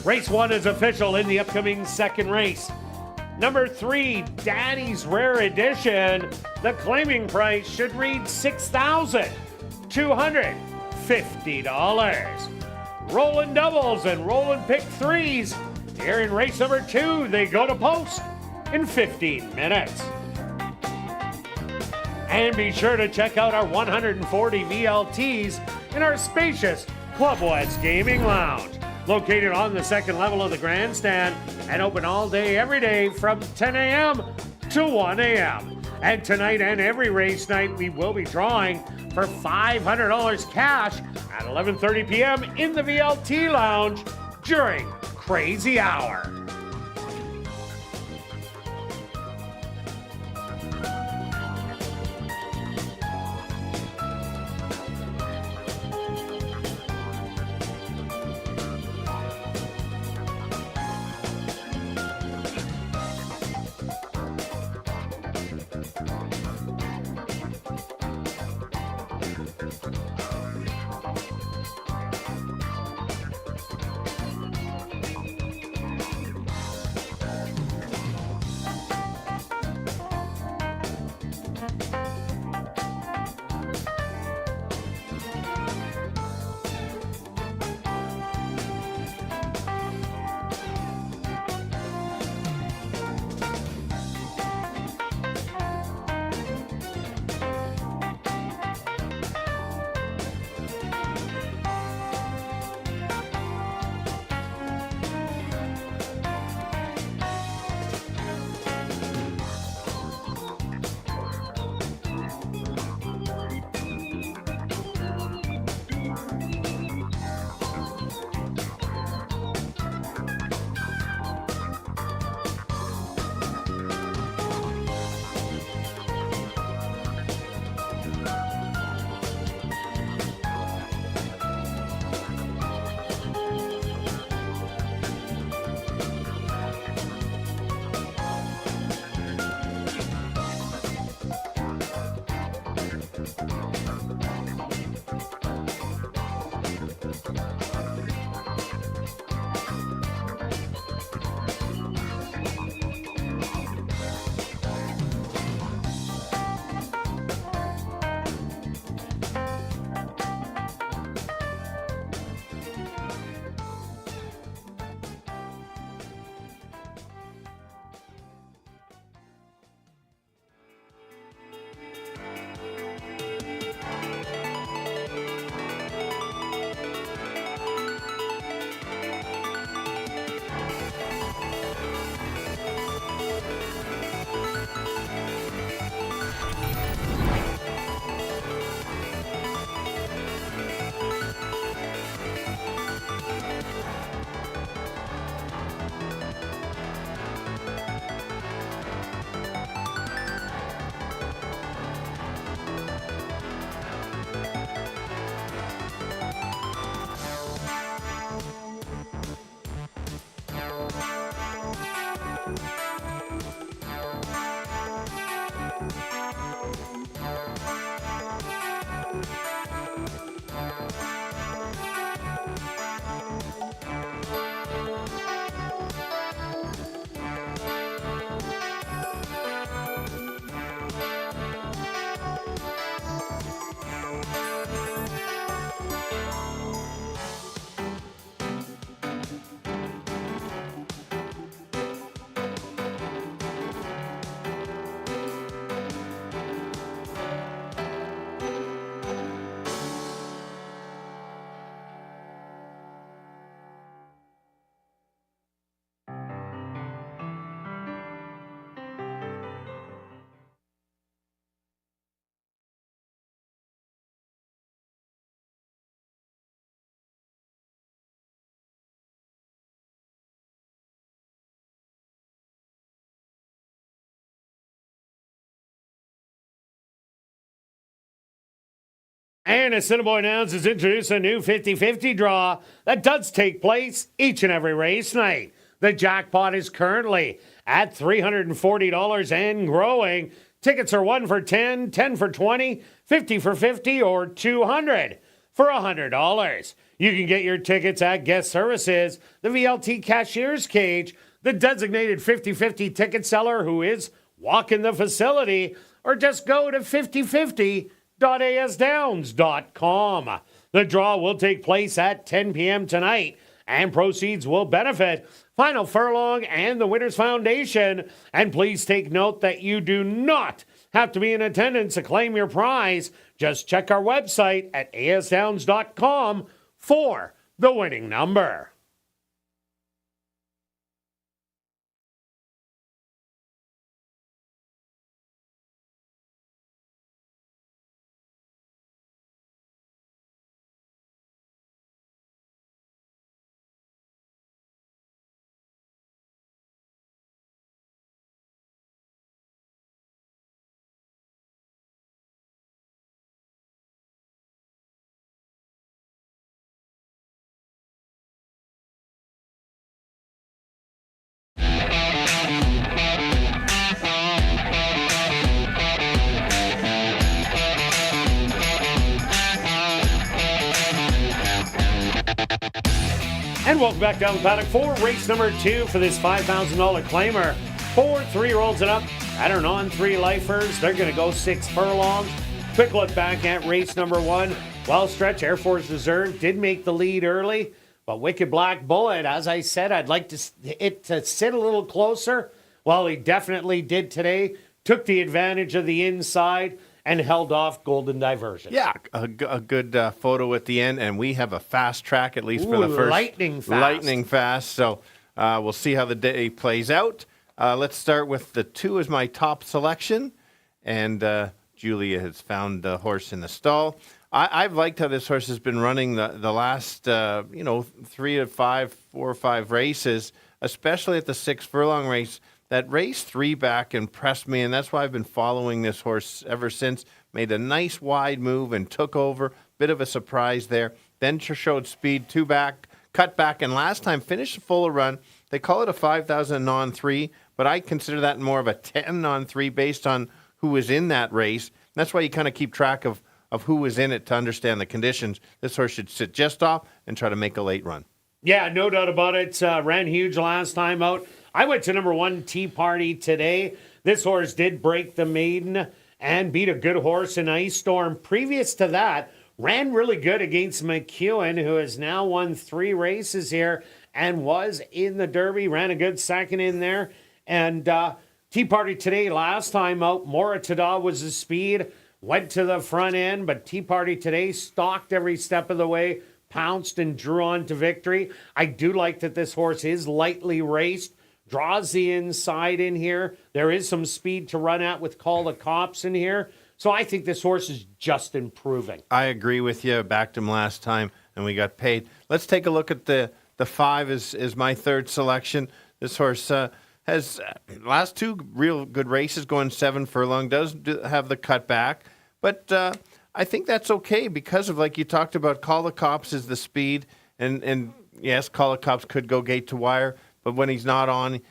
Race 1 is official in the upcoming second race. Number 3, Daddy's Rare Edition. The claiming price should read $6,250. Rolling doubles and rolling pick threes. Here in race number 2, they go to post in 15 minutes. And be sure to check out our 140 VLTs in our spacious Club West Gaming Lounge, located on the second level of the grandstand and open all day, every day from 10 a.m. to 1 a.m. And tonight and every race night, we will be drawing for $500 cash at 11:30 p.m. in the VLT Lounge during Crazy Hour. And Assiniboia Nouns has introduced a new 50-50 draw that does take place each and every race night. The jackpot is currently at $340 and growing. Tickets are 1 for 10, 10 for 20, 50 for 50, or 200 for $100. You can get your tickets at Guest Services, the VLT Cashier's Cage, the designated 50/50 ticket seller who is walking the facility, or just go to 5050.asdowns.com. The draw will take place at 10 p.m. tonight, and proceeds will benefit Final Furlong and the Winners Foundation. And please take note that you do not have to be in attendance to claim your prize. Just check our website at asdowns.com for the winning number. And welcome back down the paddock for race number 2 for this $5,000 claimer. 4 3-year-olds and up that are non-3 lifers. They're going to go 6 furlongs. Quick look back at race number 1. Well stretch, Air Force Reserve did make the lead early, but Wicked Black Bullet, as I said, I'd like it to sit a little closer. Well, he definitely did today. Took the advantage of the inside and held off Golden Diversion. Yeah, a good photo at the end, and we have a fast track, at least for the first. Lightning fast. Lightning fast, so we'll see how the day plays out. Let's start with the 2 as my top selection, and Julia has found the horse in the stall. I've liked how this horse has been running the last, 4 or 5 races, especially at the 6 furlong race. That race 3 back impressed me, and that's why I've been following this horse ever since. Made a nice wide move and took over. Bit of a surprise there. Then showed speed, 2 back, cut back, and last time finished a fuller run. They call it a 5,000 non-3, but I consider that more of a 10 non-3 based on who was in that race. And that's why you kind of keep track of who was in it to understand the conditions. This horse should sit just off and try to make a late run. Yeah, no doubt about it. Ran huge last time out. I went to number 1 Tea Party today. This horse did break the maiden and beat a good horse in Ice Storm. Previous to that, ran really good against McEwen, who has now won 3 races here and was in the Derby. Ran a good second in there. And Tea Party today, last time out, Moritada was the speed. Went to the front end, but Tea Party today stalked every step of the way, pounced and drew on to victory. I do like that this horse is lightly raced. Draws the inside in here. There is some speed to run at with Call the Cops in here. So I think this horse is just improving. I agree with you. Backed him last time, and we got paid. Let's take a look at the 5 is my 3rd selection. This horse has last 2 real good races, going 7 furlong. Does have the cutback, but I think that's okay because of, like you talked about, Call the Cops is the speed, and yes, Call the Cops could go gate to wire. But when he's not on,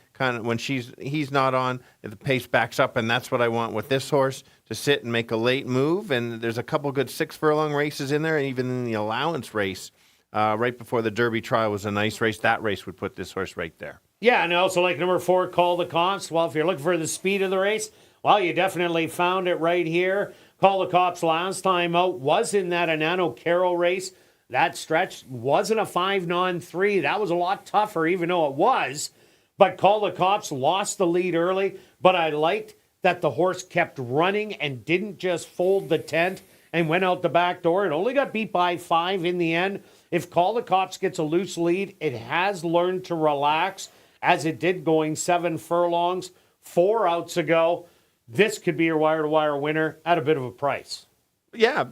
he's not on, the pace backs up, and that's what I want with this horse, to sit and make a late move. And there's a couple good 6 furlong races in there, and even in the allowance race, right before the Derby trial was a nice race. That race would put this horse right there. Yeah, and also like number 4, Call the Cops. Well, if you're looking for the speed of the race, well, you definitely found it right here. Call the Cops last time out was in that Anano Carroll race. That stretch wasn't a 5 non-3. That was a lot tougher, even though it was. But Call the Cops lost the lead early. But I liked that the horse kept running and didn't just fold the tent and went out the back door. It only got beat by 5 in the end. If Call the Cops gets a loose lead, it has learned to relax, as it did going 7 furlongs 4 outs ago. This could be your wire-to-wire winner at a bit of a price. Yeah.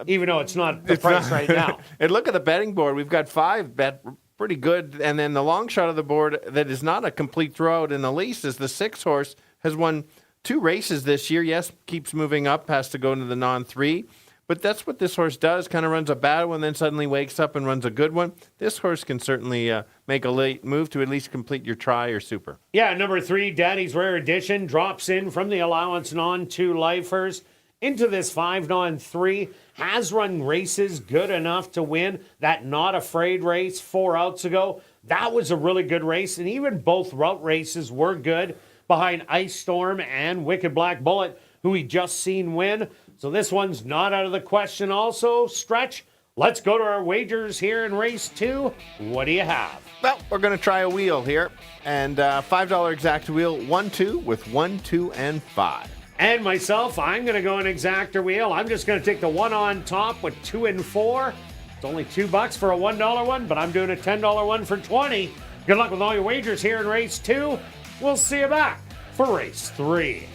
Even though it's not the price right now. And look at the betting board. We've got 5 bet pretty good. And then the long shot of the board that is not a complete throwout in the least is the 6 horse has won 2 races this year. Yes, keeps moving up, has to go into the non-3. But that's what this horse does, kind of runs a bad one, then suddenly wakes up and runs a good one. This horse can certainly make a late move to at least complete your try or super. Yeah, number 3, Daddy's Rare Edition, drops in from the allowance and on 2 lifers into this 5-3. Has run races good enough to win that Not Afraid race 4 outs ago. That was a really good race, and even both route races were good behind Ice Storm and Wicked Black Bullet, who we just seen win. So this one's not out of the question also. Stretch, let's go to our wagers here in race 2. What do you have? Well, we're going to try a wheel here. And $5 exact wheel, 1-2 with 1, 2, and 5. And myself, I'm going to go an exactor wheel. I'm just going to take the one on top with 2 and 4. It's only $2 for a $1 one, but I'm doing a $10 one for 20. Good luck with all your wagers here in race 2. We'll see you back for race 3.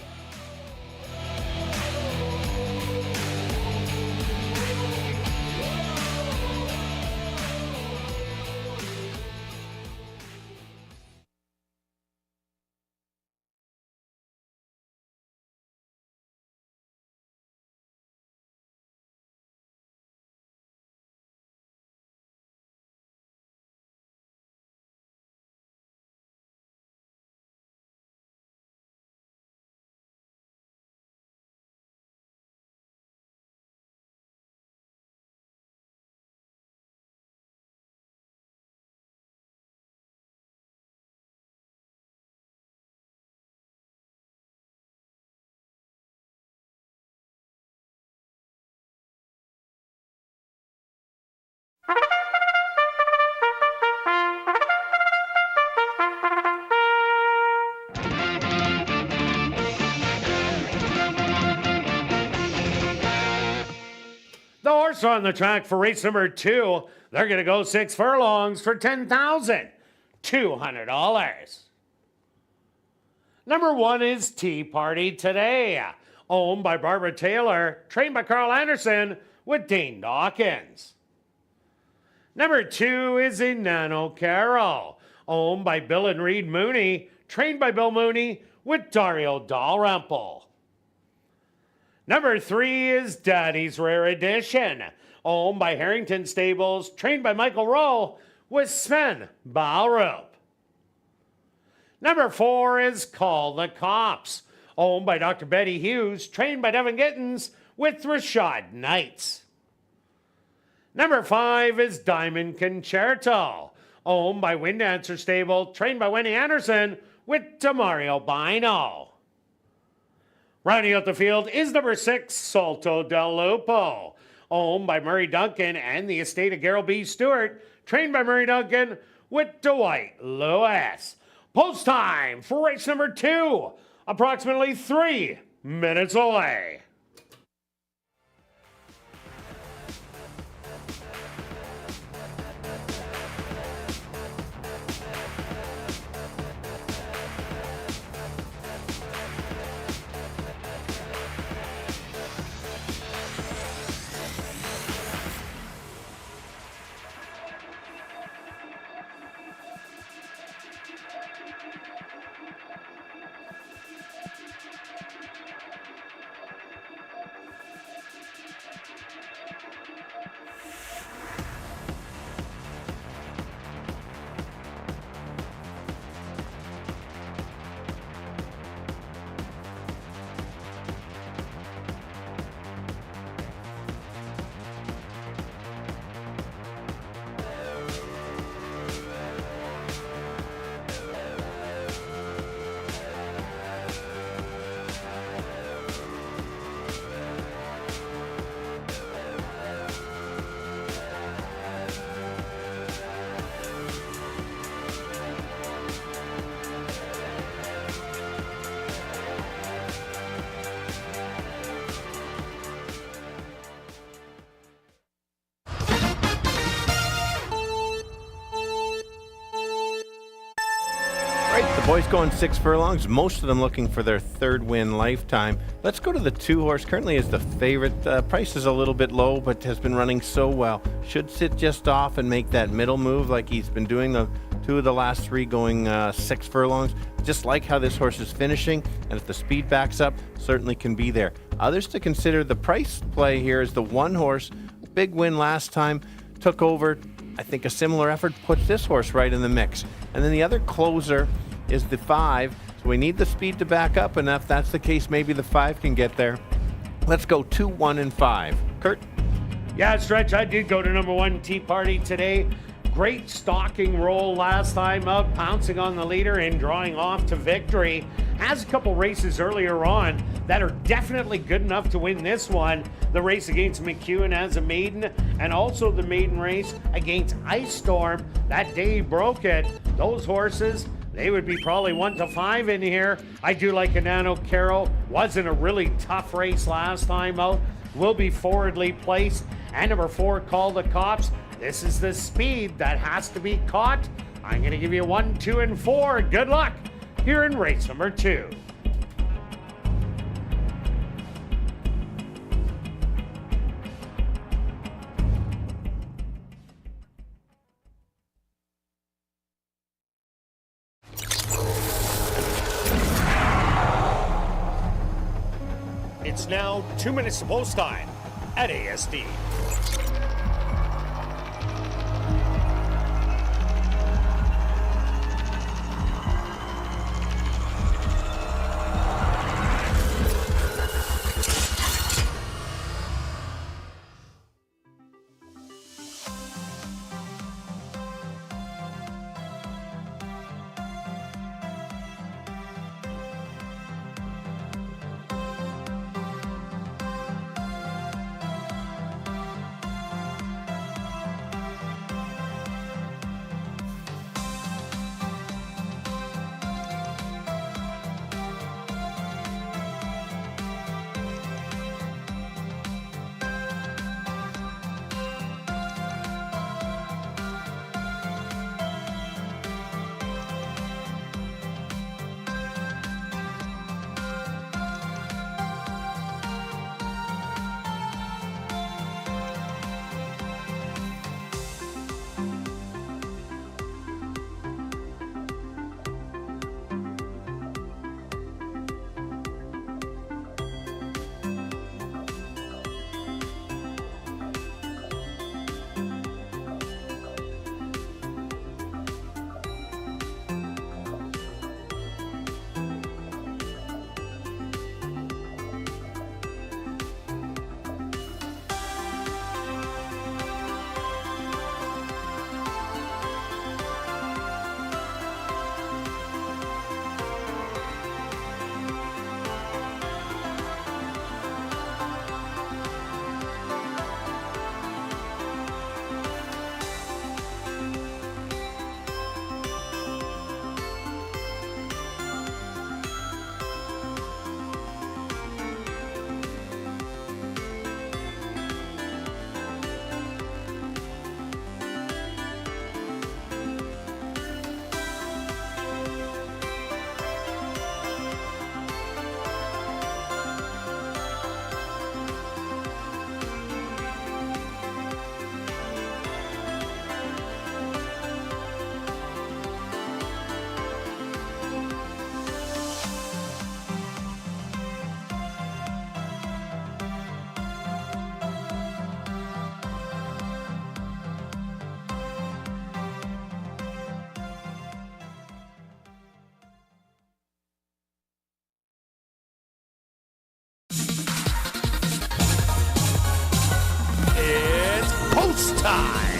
The horse on the track for race number 2, they're going to go 6 furlongs for $10,200. Number 1 is Tea Party Today, owned by Barbara Taylor, trained by Carl Anderson with Dane Dawkins. Number 2 is Inano Carol, owned by Bill and Reed Mooney, trained by Bill Mooney with Dario Dalrymple. Number 3 is Daddy's Rare Edition, owned by Harrington Stables, trained by Michael Rowe with Sven Balrup. Number 4 is Call the Cops, owned by Dr. Betty Hughes, trained by Devin Gittins with Rashad Knights. Number 5 is Diamond Concerto, owned by Windancer Stable, trained by Wendy Anderson with Demario Bino. Rounding out the field is number 6, Salto del Lupo, owned by Murray Duncan and the estate of Gerald B. Stewart, trained by Murray Duncan with Dwight Lewis. Post time for race number 2, approximately 3 minutes away. The boys going 6 furlongs, most of them looking for their 3rd win lifetime. Let's go to the 2 horse. Currently is the favorite. Price is a little bit low, but has been running so well. Should sit just off and make that middle move like he's been doing the 2 of the last 3 going 6 furlongs. Just like how this horse is finishing, and if the speed backs up, certainly can be there. Others to consider, the price play here is the 1 horse, big win last time, took over. I think a similar effort puts this horse right in the mix. And then the other closer is the 5. So we need the speed to back up, and if that's the case, maybe the 5 can get there. Let's go 2, 1, and 5. Kirt? Yeah, Stretch, I did go to number 1 Tea Party today. Great stalking roll last time out, pouncing on the leader and drawing off to victory. Has a couple races earlier on that are definitely good enough to win this one. The race against McEwen as a maiden, and also the maiden race against Ice Storm. That day he broke it. Those horses, they would be probably 1 to 5 in here. I do like Anano Caro. Wasn't a really tough race last time out. Will be forwardly placed. And number 4, Call the Cops. This is the speed that has to be caught. I'm going to give you 1, 2, and 4. Good luck here in race number 2. It's now 2 minutes to post time at ASD. time.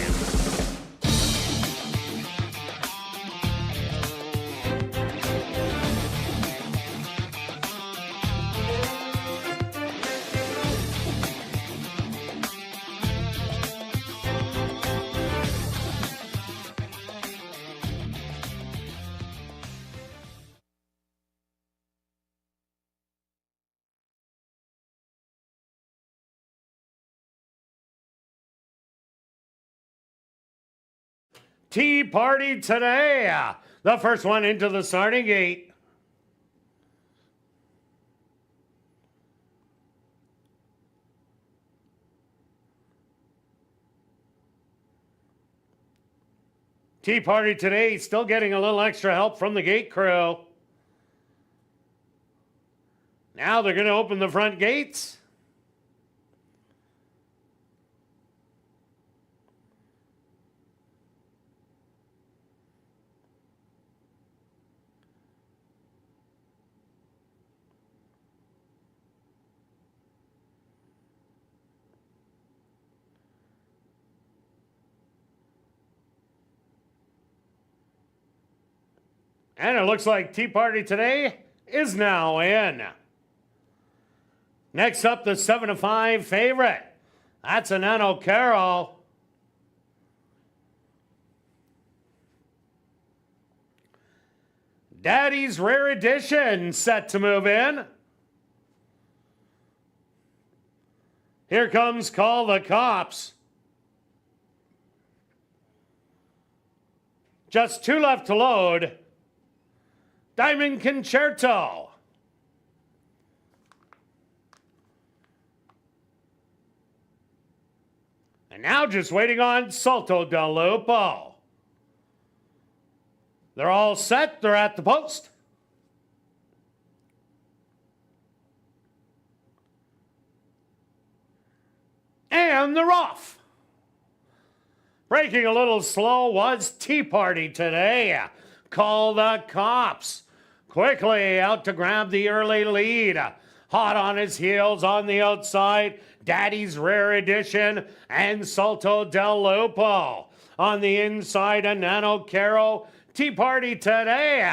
Tea party today. The first one into the starting gate. Tea Party today still getting a little extra help from the gate crew. Now they're going to open the front gates. And it looks like Tea Party today is now in. Next up, the 7-5 favorite. That's a Nano Carroll. Daddy's Rare Edition set to move in. Here comes Call the Cops. Just 2 left to load. Diamond Concerto. And now just waiting on Salto del Lupo. They're all set. They're at the post. And they're off. Breaking a little slow was Tea Party today. Call the Cops. Quickly out to grab the early lead. Hot on his heels on the outside. Daddy's Rare Edition and Salto del Lupo. On the inside, a Nano Carroll. Tea Party today.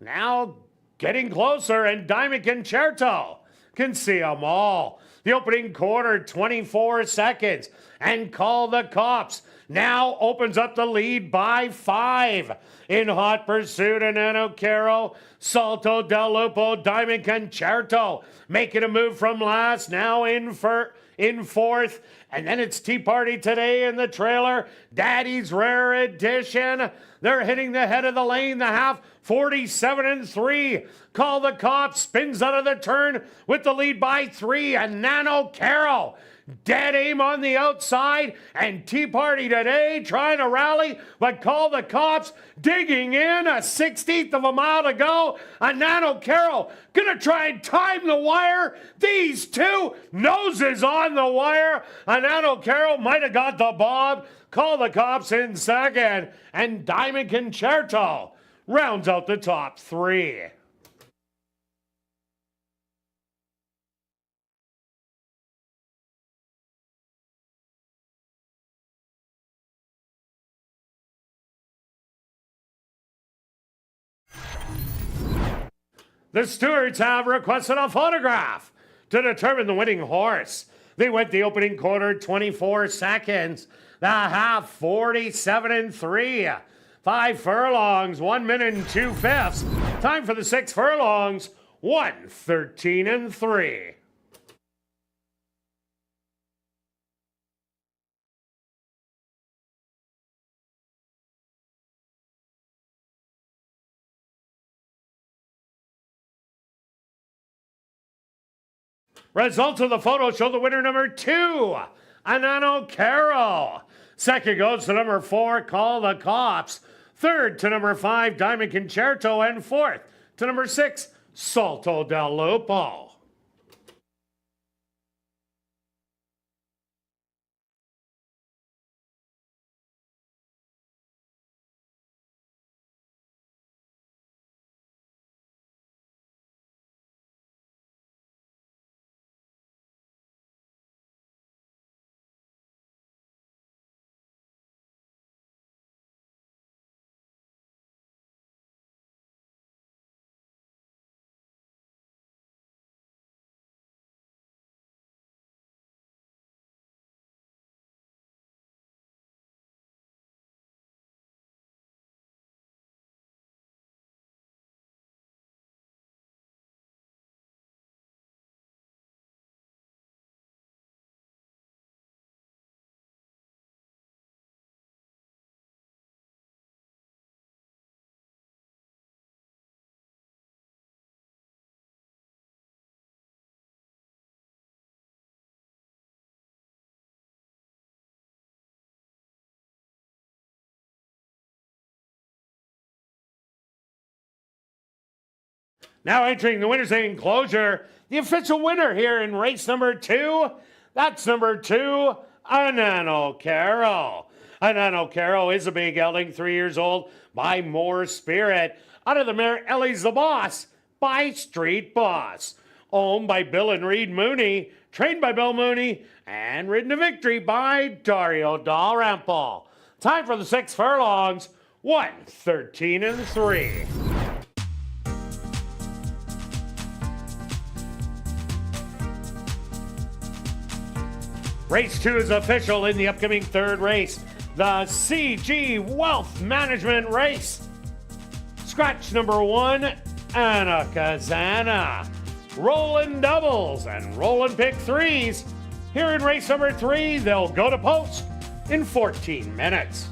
Now getting closer, and Diamond Concerto can see them all. The opening quarter, 24 seconds. And Call the Cops now opens up the lead by 5. In hot pursuit, a Nano Carroll, Salto del Lupo, Diamond Concerto making a move from last, now in fourth. And then it's Tea Party today in the trailer. Daddy's Rare Edition. They're hitting the head of the lane, the half, 47-3. Call the Cops, spins out of the turn with the lead by 3. And Nano Carroll, dead aim on the outside. And Tea Party today trying to rally, but Call the Cops digging in, a 16th of a mile to go. A Nano Carroll gonna try and time the wire. These two noses on the wire. A Nano Carroll might have got the bob. Call the Cops in second. And Diamond Concerto rounds out the top 3. The stewards have requested a photograph to determine the winning horse. They went the opening quarter, 24 seconds. The half, 47-3. 5 furlongs, 1 minute and 2/5. Time for the 6 furlongs, 1:13-3. Results of the photo show the winner number 2, a Nano Carroll. Second goes to number 4, Call the Cops. Third to number 5, Diamond Concerto. And fourth to number 6, Salto del Lupo. Now entering the winner's enclosure, the official winner here in race number 2. That's number 2, Anano Carroll. Anano Carroll is a big gelding, 3 years old, by More Spirit. Out of the mare, Ellie's the Boss by Street Boss. Owned by Bill and Reed Mooney, trained by Bill Mooney, and ridden to victory by Dario Dalrymple. Time for the 6 furlongs, 1:13 and 3. Race 2 is official in the upcoming 3rd race, the CG Wealth Management Race. Scratch number 1, Anna Kazana. Rollin' doubles and rollin' pick 3s. Here in race number 3, they'll go to post in 14 minutes.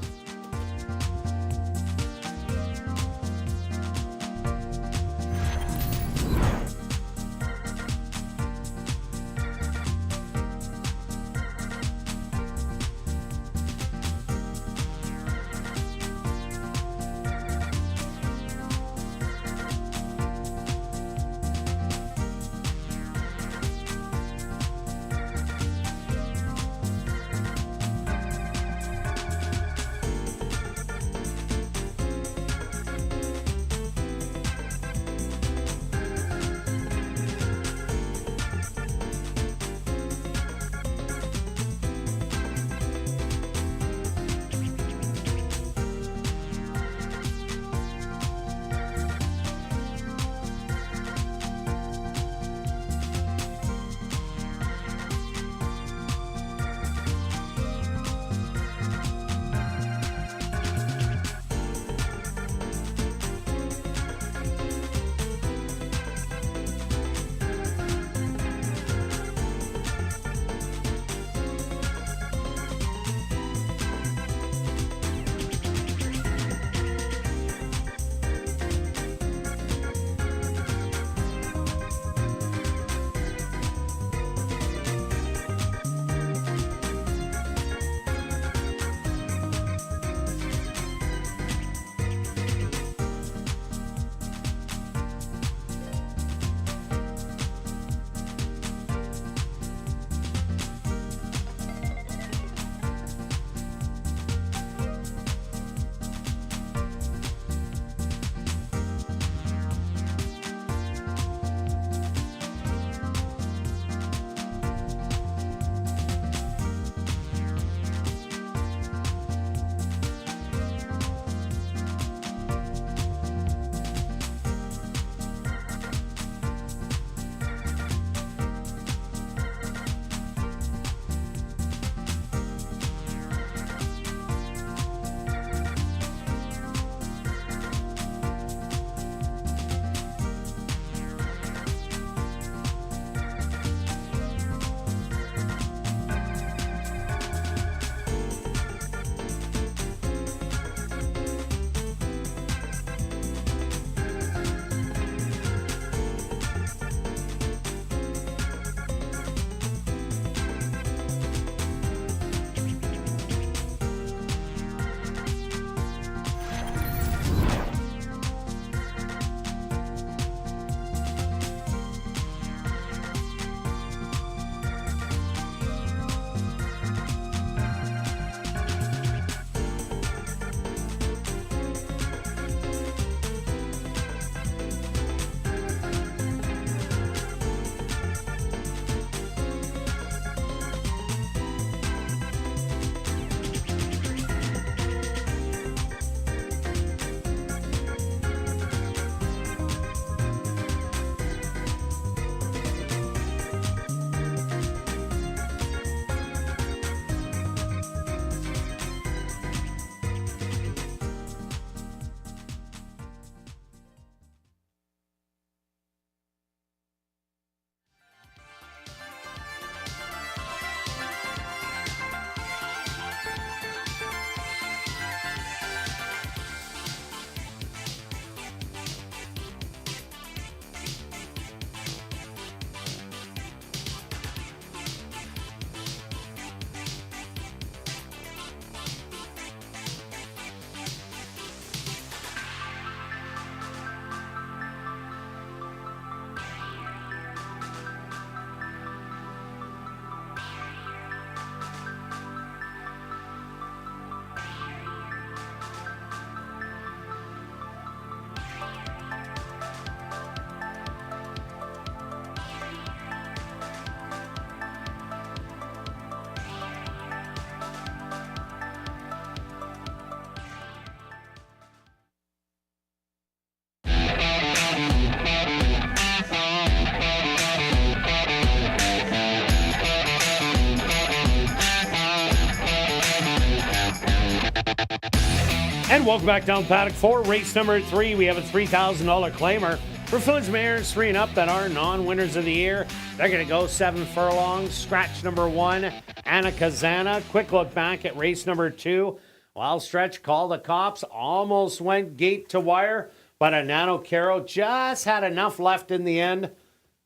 And welcome back down paddock 4, race number 3. We have a $3,000 claimer for Phillies mares 3 and up that are non-winners of the year. They're going to go 7 furlongs. Scratch number 1, Anna Kazana. Quick look back at race number 2. Wild Stretch called the cops, almost went gate to wire, but Anano Caro just had enough left in the end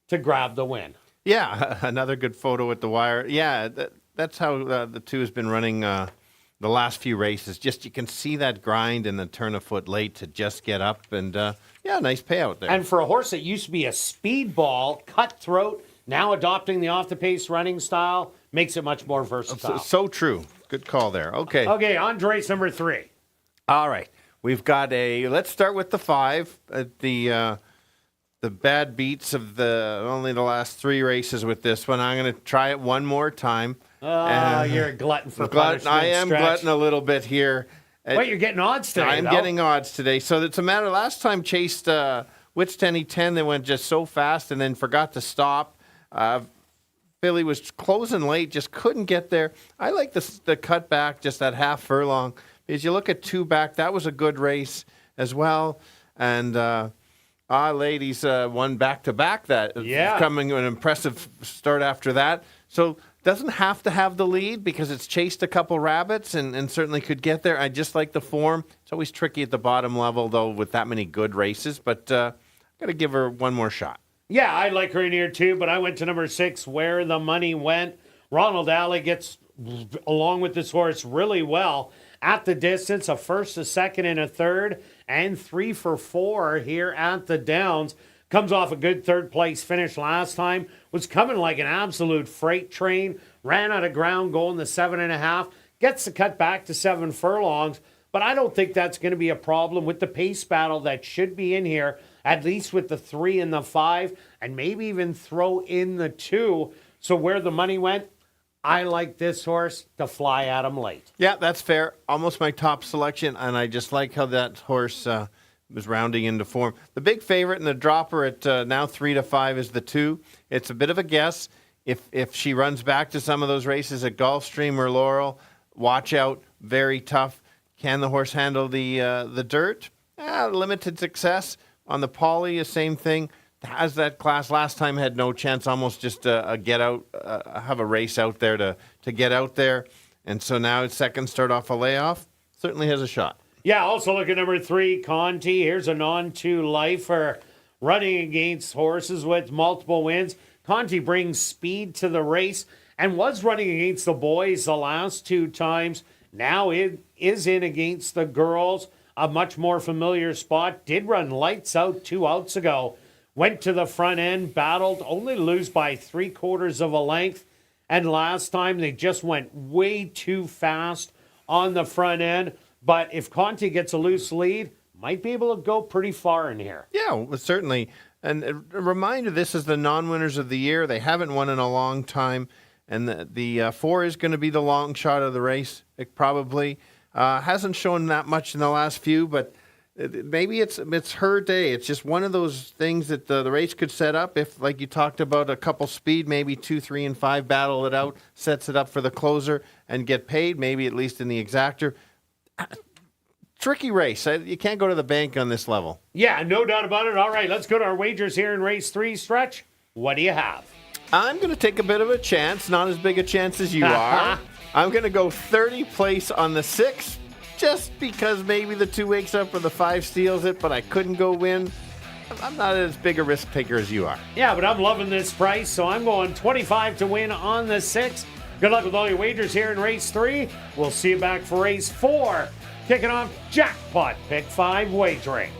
to grab the win. Yeah, another good photo at the wire. Yeah, that's how the 2 has been running the last few races. Just you can see that grind and the turn a foot late to just get up. And, yeah, nice payout there. And for a horse that used to be a speedball, cutthroat, now adopting the off-the-pace running style, makes it much more versatile. So true. Good call there. Okay. Okay, on to race number 3. All right. We've got let's start with the 5. The bad beats of only the last 3 races with this one. I'm going to try it one more time. Oh, you're a glutton for punishment. I am Stretch. glutton a little bit here. Wait, you're getting odds today, I'm getting odds today. So it's a matter, last time chased Wittstenny 10, they went just so fast and then forgot to stop. Philly was closing late, just couldn't get there. I like the cut back, just that half furlong. As you look at 2 back, that was a good race as well. And ladies won back-to-back that. Yeah. Coming an impressive start after that. So doesn't have to have the lead because it's chased a couple rabbits and certainly could get there. I just like the form. It's always tricky at the bottom level, though, with that many good races. But got to give her one more shot. Yeah, I like her in here too, but I went to number 6, Where the Money Went. Ronald Alley gets along with this horse really well at the distance, a first, a second, and a third, and 3 for 4 here at the Downs. Comes off a good third-place finish last time. Was coming like an absolute freight train. Ran out of ground going the 7.5. Gets the cut back to 7 furlongs. But I don't think that's going to be a problem with the pace battle that should be in here, at least with the 3 and the 5, and maybe even throw in the 2. So Where the Money Went, I like this horse to fly at him late. Yeah, that's fair. Almost my top selection, and I just like how that horse was rounding into form. The big favorite and the dropper at now 3 to 5 is the 2. It's a bit of a guess. If she runs back to some of those races at Gulfstream or Laurel, watch out. Very tough. Can the horse handle the dirt? Limited success. On the Poly, the same thing. Has that class. Last time had no chance. Almost just a get out, have a race out there to get out there. And so now it's second start off a layoff. Certainly has a shot. Yeah, also look at number 3, Conti. Here's a non-2 lifer running against horses with multiple wins. Conti brings speed to the race and was running against the boys the last 2 times. Now it is in against the girls, a much more familiar spot. Did run lights out 2 outs ago. Went to the front end, battled, only to lose by 3/4 of a length. And last time they just went way too fast on the front end. But if Conti gets a loose lead, might be able to go pretty far in here. Yeah, well, certainly. And a reminder, this is the non-winners of the year. They haven't won in a long time. And the 4 is going to be the long shot of the race. It probably hasn't shown that much in the last few, but maybe it's her day. It's just one of those things that the race could set up. If, like you talked about, a couple speed, maybe 2, 3, and 5 battle it out, sets it up for the closer and get paid, maybe at least in the exactor. Tricky race. You can't go to the bank on this level. Yeah, no doubt about it. All right, let's go to our wagers here in race 3. Stretch, what do you have? I'm going to take a bit of a chance, not as big a chance as you are. I'm going to go 30 place on the 6, just because maybe the 2 wakes up or the 5 steals it, but I couldn't go win. I'm not as big a risk taker as you are. Yeah, but I'm loving this price, so I'm going 25 to win on the 6. Good luck with all your wagers here in race 3. We'll see you back for race 4. Kicking off Jackpot Pick 5 wagering.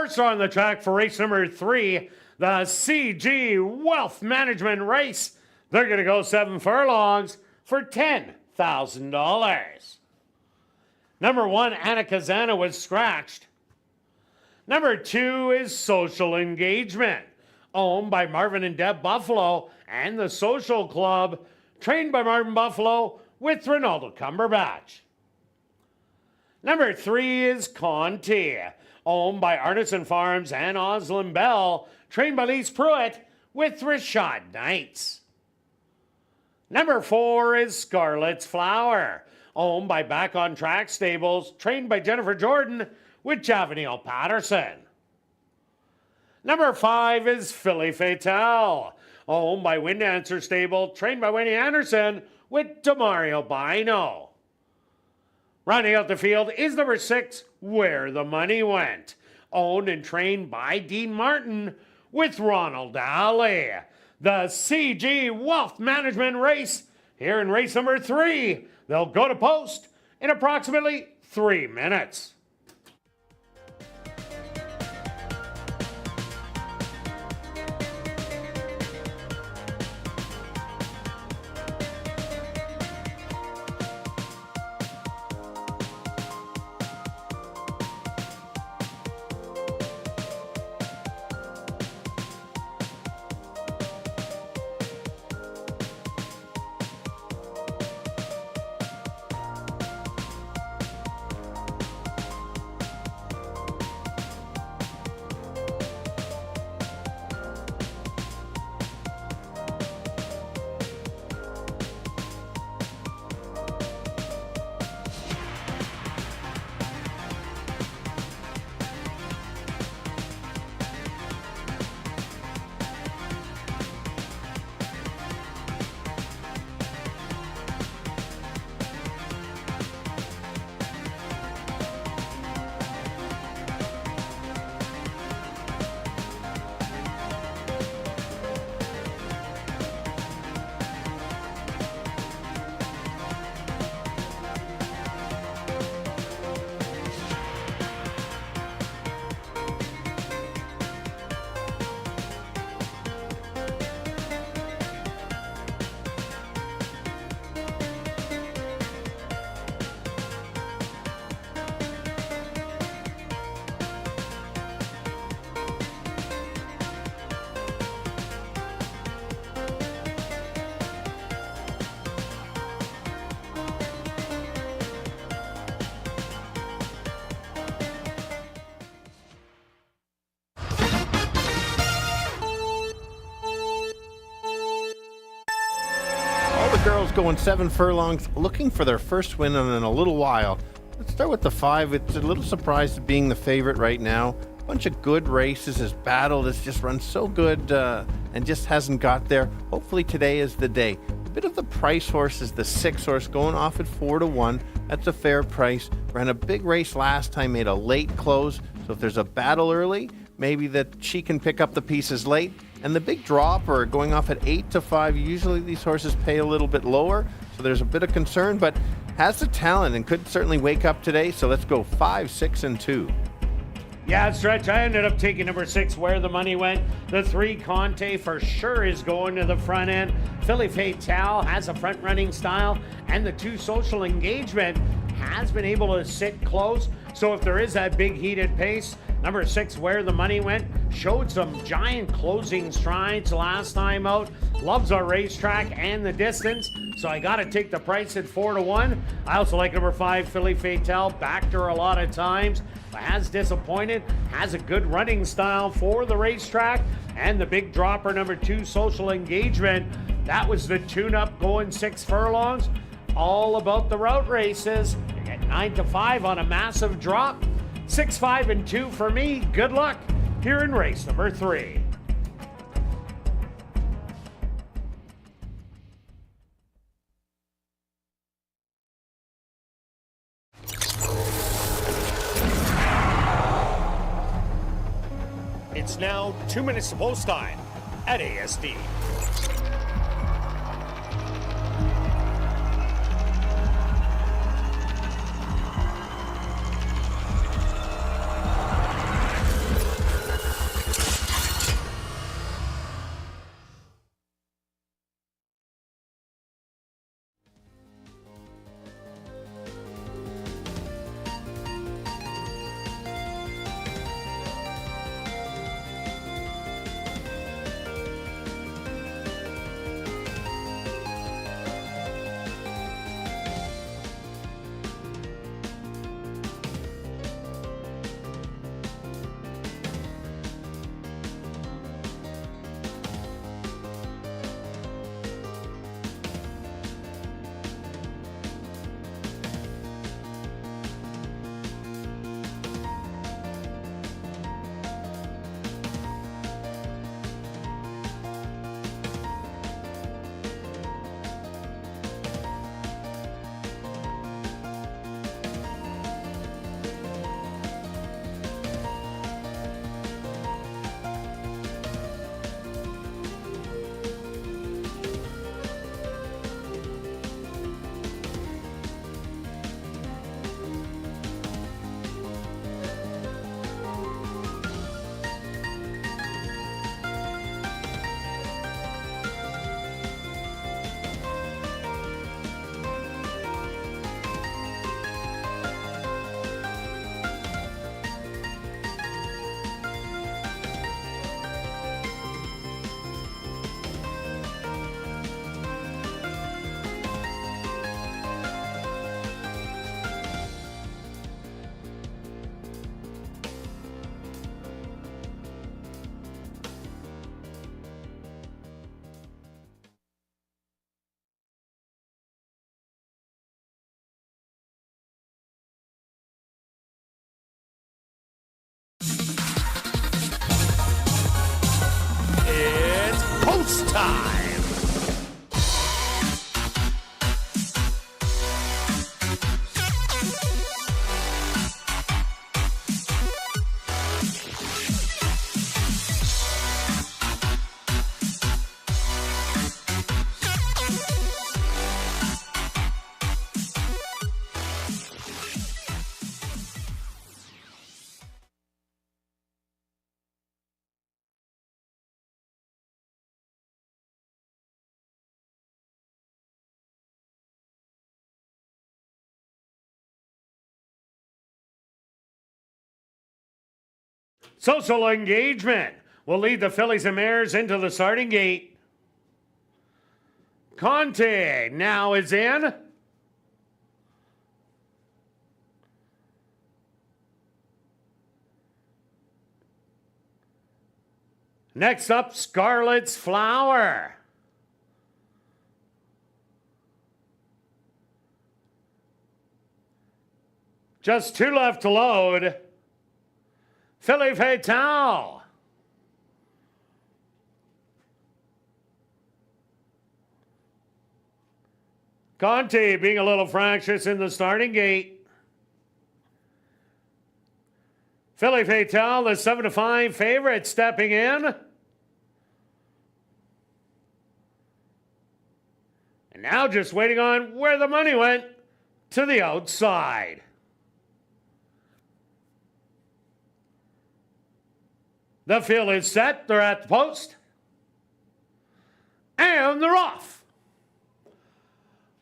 horse on the track for race number 3, the CG Wealth Management Race. They're going to go 7 furlongs for $10,000. Number 1, Anna Kazana, was scratched. Number 2 is Social Engagement, owned by Marvin and Deb Buffalo and the Social Club, trained by Marvin Buffalo with Ronaldo Cumberbatch. Number 3 is Conti, owned by Artisan Farms and Oslin Bell, trained by Lise Pruitt with Rashad Knights. Number 4 is Scarlet's Flower, owned by Back on Track Stables, trained by Jennifer Jordan with Javaniel Patterson. Number 5 is Philly Fatale, owned by Wind Dancer Stable, trained by Winnie Anderson with Demario Bino. Rounding out the field is number 6, Where the Money Went, owned and trained by Dean Martin with Ronald Alley. The CG Wealth Management Race, here in race number 3. They'll go to post in approximately 3 minutes. Girls going 7 furlongs, looking for their first win in a little while. Let's start with the 5. It's a little surprised at being the favorite right now. Bunch of good races, has battled, has just run so good and just hasn't got there. Hopefully today is the day. A bit of the price horse is the 6 horse, going off at 4-1. That's a fair price. Ran a big race last time, made a late close. So if there's a battle early, maybe that she can pick up the pieces late. And the big dropper going off at 8-5. Usually these horses pay a little bit lower, so there's a bit of concern, but has the talent and could certainly wake up today. So let's go 5, 6, and 2. Yeah, Stretch, I ended up taking number 6, Where the Money Went. The 3, Conte, for sure is going to the front end. Philly Fatale has a front-running style, and the 2, Social Engagement, has been able to sit close. So if there is that big heated pace, number 6, Where the Money Went, showed some giant closing strides last time out. Loves our racetrack and the distance, so I got to take the price at 4-1. I also like number 5, Philly Fatale. Backed her a lot of times, but has disappointed. Has a good running style for the racetrack. And the big dropper, number 2, Social Engagement. That was the tune-up going 6 furlongs. All about the route races. You get 9-5 on a massive drop. 6, 5, and 2 for me. Good luck here in race number 3. It's now 2 minutes to post time at ASD. Social Engagement will lead the fillies and mares into the starting gate. Conte now is in. Next up, Scarlet's Flower. Just 2 left to load. Filly Fatale. Conte being a little fractious in the starting gate. Filly Fatale, the 7-5 favorite, stepping in. And now just waiting on where the money went, to the outside. The field is set. They're at the post. And they're off.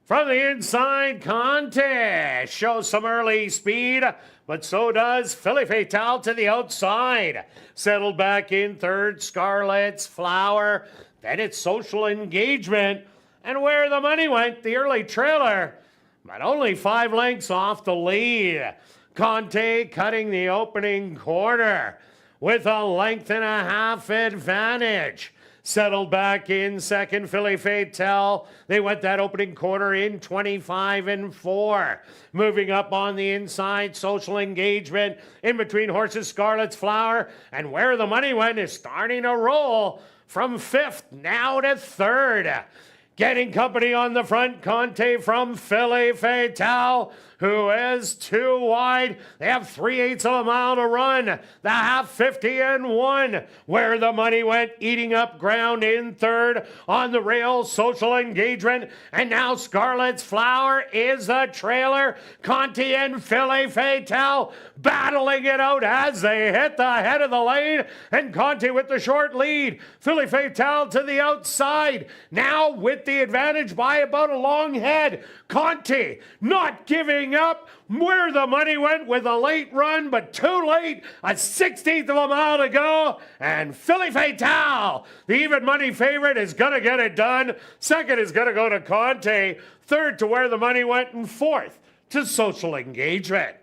From the inside, Conte shows some early speed, but so does Filly Fatale to the outside. Settled back in third, Scarlet's Flower. Then it's Social Engagement. And where the money went, the early trailer, but only 5 lengths off the lead. Conte cutting the opening quarter with a 1.5 length advantage. Settled back in second, Filly Fatale. They went that opening quarter in 25-4. Moving up on the inside, Social Engagement. In between horses, Scarlet's Flower. And where the money went is starting to roll from 5th now to 3rd. Getting company on the front, Conte from Filly Fatale, who is 2 wide. They have 3/8 of a mile to run. The half 50-1. Where the money went, eating up ground in 3rd. On the rail, Social Engagement. And now Scarlet's Flower is the trailer. Conte and Filly Fatale battling it out as they hit the head of the lane. And Conte with the short lead. Filly Fatale to the outside. Now with the advantage by about a long head. Conte not giving up. Where the money went with a late run, but too late. A 1/16 of a mile to go. And Filly Fatale, the even money favorite, is going to get it done. Second is going to go to Conte. Third to where the money went. And fourth to Social Engagement.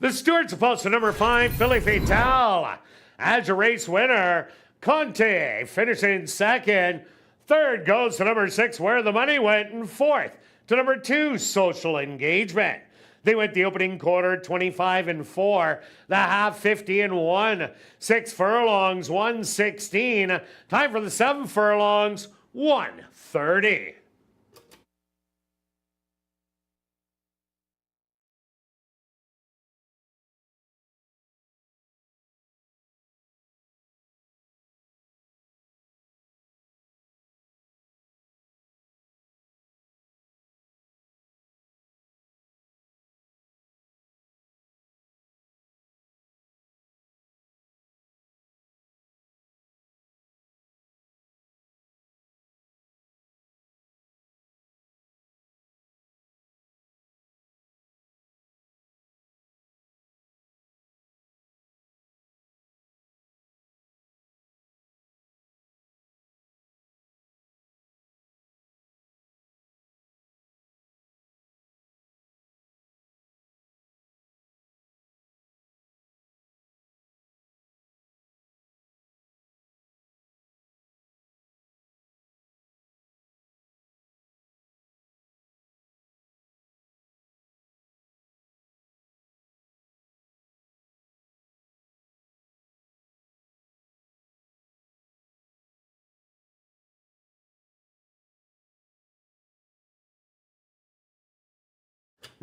The Stewart's opposed to number 5, Filly Fatale. As a race winner, Conte finishing second. Third goes to number 6, Where the Money Went. And fourth to number 2, Social Engagement. They went the opening quarter 25-4, the half 50-1, 6 furlongs, 1:16. Time for the 7 furlongs, 1:30.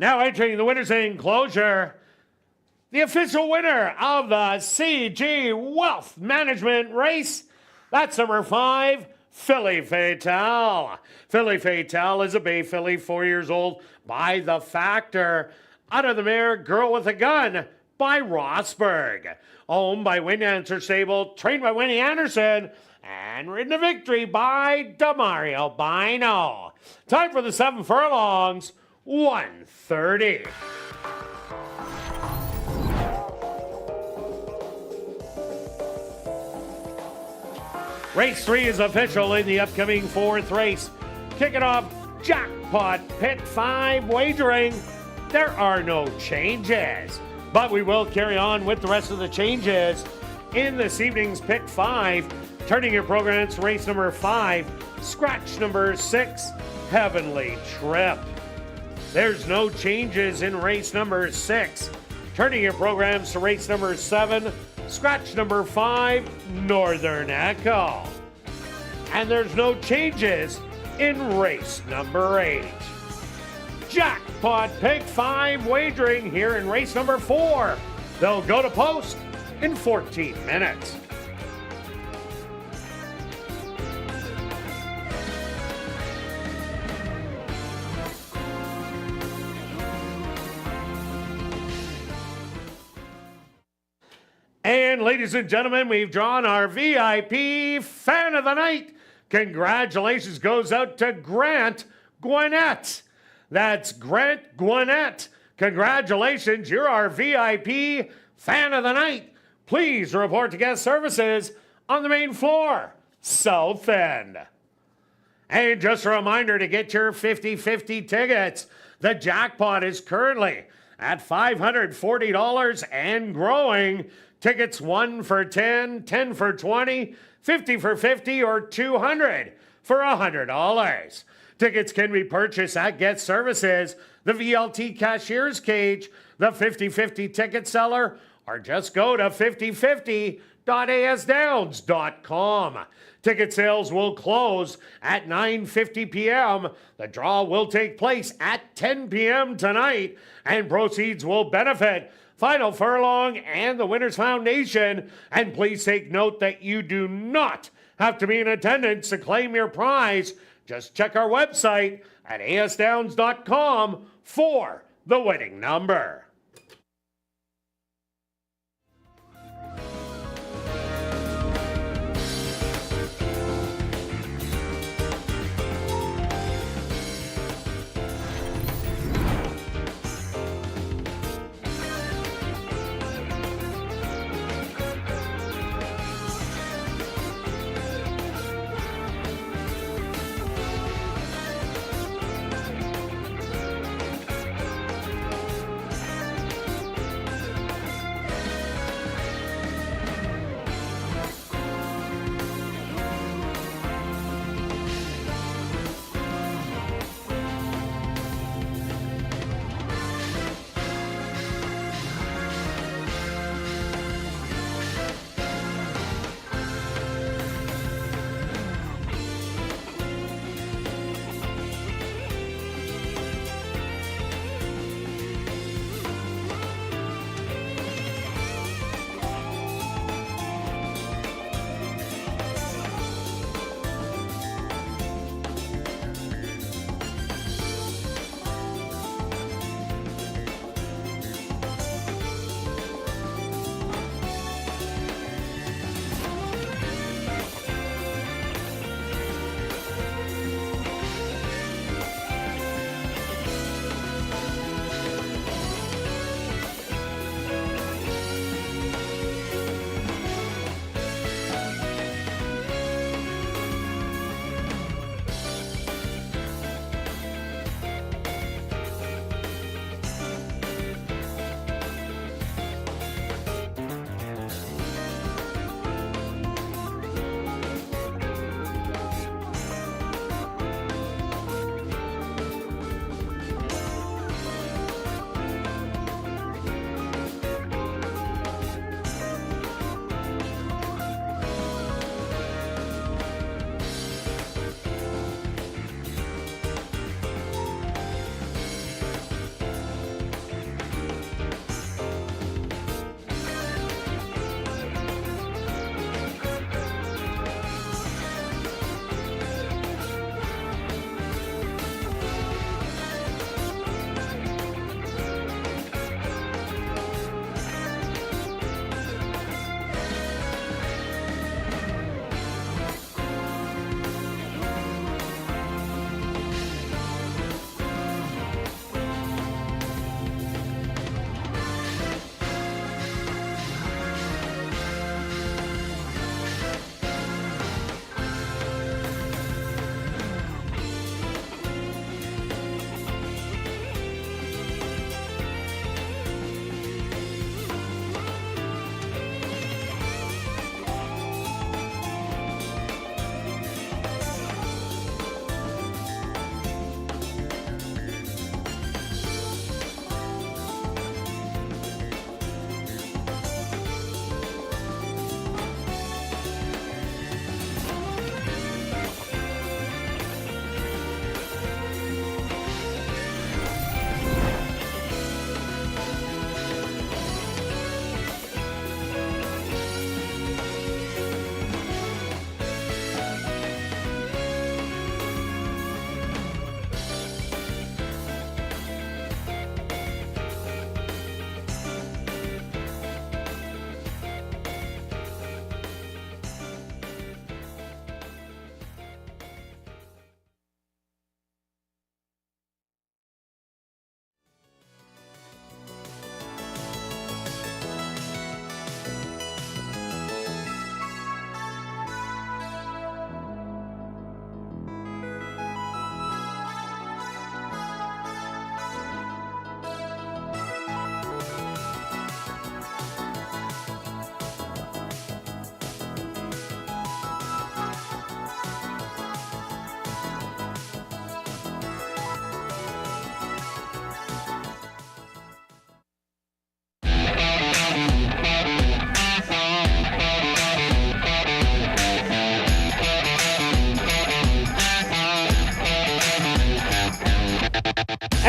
Now entering the winner's enclosure, The official winner of the CG Wealth Management race, that's number 5, Filly Fatale. Filly Fatale is a bay filly, 4 years old, by the Factor. Out of the mare, Girl with a Gun, by Rosberg. Owned by Win Answer Stable, trained by Winnie Anderson, and ridden to victory by Demario Bino. Time for the 7 furlongs, 1:30. Race 3 is official in the upcoming 4th race. Kicking off Jackpot Pit 5 wagering. There are no changes, but we will carry on with the rest of the changes in this evening's Pit 5. Turning your programs to race number 5, scratch number 6, Heavenly Trip. There's no changes in race number 6. Turning your programs to race number 7, scratch number 5, Northern Echo. And there's no changes in race number 8. Jackpot Pick 5 wagering here in race number 4. They'll go to post in 14 minutes. And ladies and gentlemen, we've drawn our VIP Fan of the Night. Congratulations goes out to Grant Gwinnett. That's Grant Gwinnett. Congratulations, you're our VIP Fan of the Night. Please report to guest services on the main floor, South End. And just a reminder to get your 50-50 tickets. The jackpot is currently at $540 and growing. Tickets 1 for 10, 10 for 20, 50 for 50, or 200 for $100. Tickets can be purchased at Get Services, the VLT Cashier's Cage, the 50-50 Ticket Seller, or just go to 5050.asdowns.com. Ticket sales will close at 9:50 p.m. The draw will take place at 10 p.m. tonight, and proceeds will benefit Final Furlong and the Winners Foundation. And please take note that you do not have to be in attendance to claim your prize. Just check our website at asdowns.com for the winning number.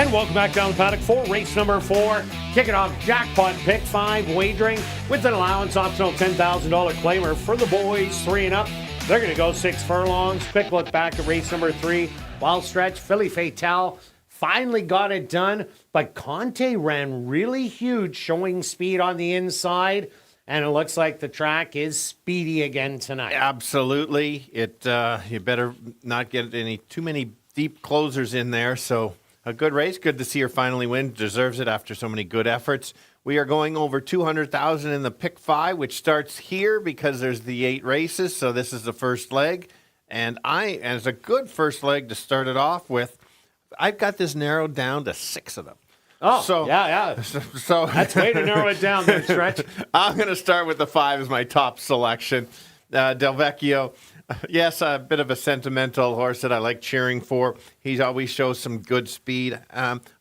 And welcome back down the paddock for race number 4. Kicking off jackpot pick 5 wagering with an allowance optional $10,000 claimer for the boys 3 and up. They're going to go 6 furlongs. Quick look back at race number 3. Wild Stretch, Philly Fatale finally got it done, but Conte ran really huge, showing speed on the inside. And it looks like the track is speedy again tonight. Absolutely. You better not get too many deep closers in there. So a good race. Good to see her finally win. Deserves it after so many good efforts. We are going over 200,000 in the pick 5, which starts here because there's the 8 races. So this is the first leg. And as a good first leg to start it off with, I've got this narrowed down to 6 of them. Oh, so, yeah. So that's way to narrow it down there, Stretch. I'm going to start with the 5 as my top selection. Del Vecchio, yes, a bit of a sentimental horse that I like cheering for. He always shows some good speed.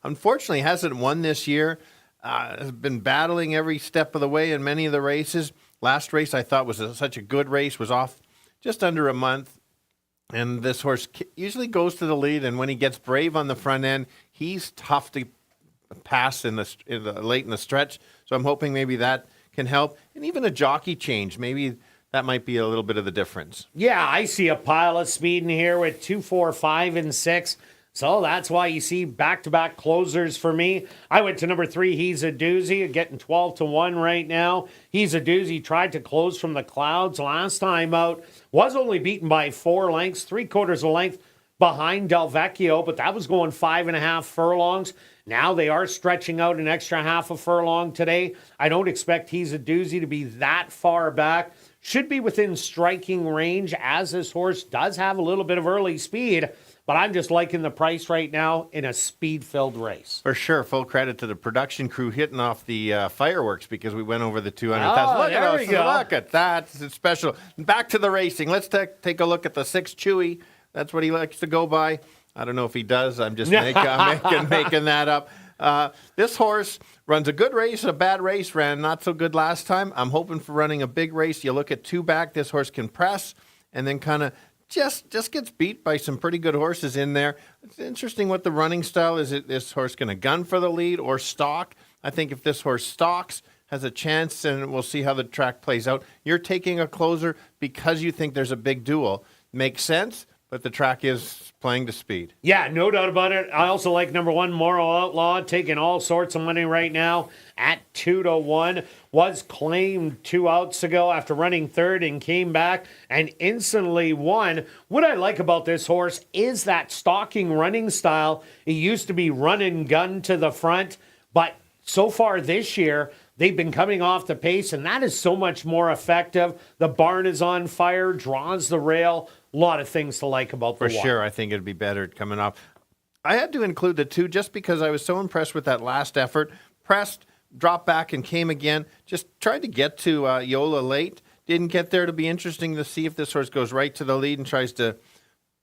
Unfortunately, hasn't won this year. Has been battling every step of the way in many of the races. Last race I thought was such a good race, was off just under a month. And this horse usually goes to the lead, and when he gets brave on the front end, he's tough to pass late in the stretch. So I'm hoping maybe that can help. And even a jockey change, maybe that might be a little bit of the difference. Yeah, I see a pile of speed in here with 2, 4, 5, and 6. So that's why you see back-to-back closers for me. I went to number 3, He's a Doozy, getting 12-1 right now. He's a Doozy tried to close from the clouds last time out. Was only beaten by 4 lengths, 3/4 a length behind Del Vecchio, but that was going 5.5 furlongs. Now they are stretching out an extra half a furlong today. I don't expect He's a Doozy to be that far back. Should be within striking range, as this horse does have a little bit of early speed, but I'm just liking the price right now in a speed-filled race. For sure. Full credit to the production crew hitting off the fireworks because we went over the 200,000. Oh, Look at that. It's special. Back to the racing. Let's take a look at the 6 Chewy. That's what he likes to go by. I don't know if he does. I'm just making that up. This horse runs a good race, a bad race, ran not so good last time. I'm hoping for running a big race. You look at 2 back, this horse can press and then kind of just gets beat by some pretty good horses in there. It's interesting what the running style is. This horse going to gun for the lead or stalk? I think if this horse stalks, has a chance, and we'll see how the track plays out. You're taking a closer because you think there's a big duel. Makes sense. But the track is playing to speed. Yeah, no doubt about it. I also like number 1, Moral Outlaw, taking all sorts of money right now at 2-1. Was claimed 2 outs ago after running third and came back and instantly won. What I like about this horse is that stalking running style. It used to be run and gun to the front, but so far this year, they've been coming off the pace, and that is so much more effective. The barn is on fire, draws the rail. A lot of things to like about the For sure, I think it'd be better coming off. I had to include the 2 just because I was so impressed with that last effort. Pressed, dropped back, and came again. Just tried to get to Yola late. Didn't get there. It'll be interesting to see if this horse goes right to the lead and tries to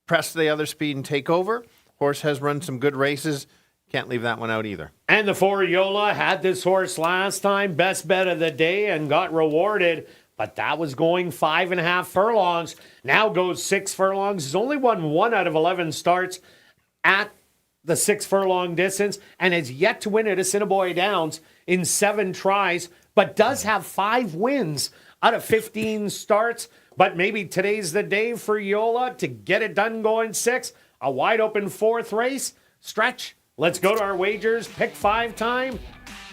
press the other speed and take over. Horse has run some good races. Can't leave that one out either. And the 4 Yola had this horse last time, best bet of the day, and got rewarded. But that was going 5.5 furlongs. Now goes 6 furlongs. He's only won 1 out of 11 starts at the 6 furlong distance and has yet to win at Assiniboia Downs in 7 tries, but does have 5 wins out of 15 starts. But maybe today's the day for Yola to get it done going 6. A wide open 4th race. Stretch. Let's go to our wagers. Pick 5 time.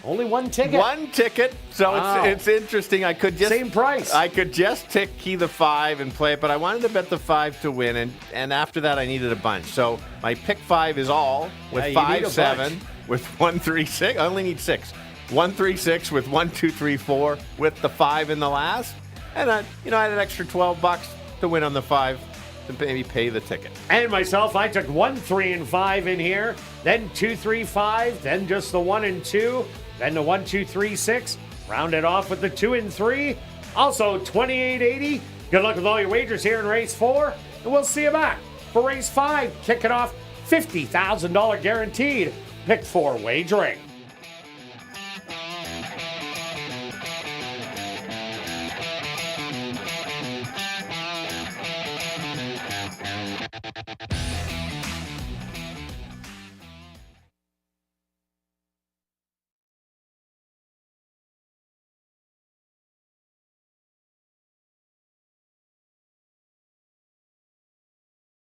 Only 1 ticket. 1 ticket. So Wow. it's interesting. I could just Same price. I could just tick key the 5 and play it, but I wanted to bet the 5 to win, and after that I needed a bunch. So my pick 5 is all with Yeah, you need 5, a 7, bunch. with 1, 3, 6. I only need 6. 1, 3, 6 with 1, 2, 3, 4 with the 5 in the last, and I had an extra $12 to win on the 5 to maybe pay the ticket. And myself, I took 1, 3, and 5 in here, then 2, 3, 5, then just the 1 and 2, then the 1, 2, 3, 6, rounded off with the 2 and 3, also 28.80. Good luck with all your wagers here in race 4, and we'll see you back for race 5, kicking off $50,000 guaranteed pick 4 wagering.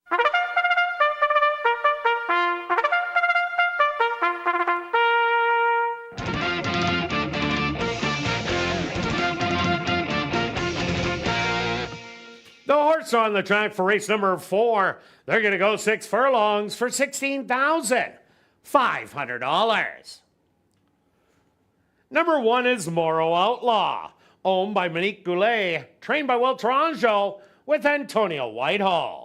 The horse on the track for race number 4. They're going to go 6 furlongs for $16,500. Number 1 is Moro Outlaw, owned by Monique Goulet, trained by Will Taranjo with Antonio Whitehall.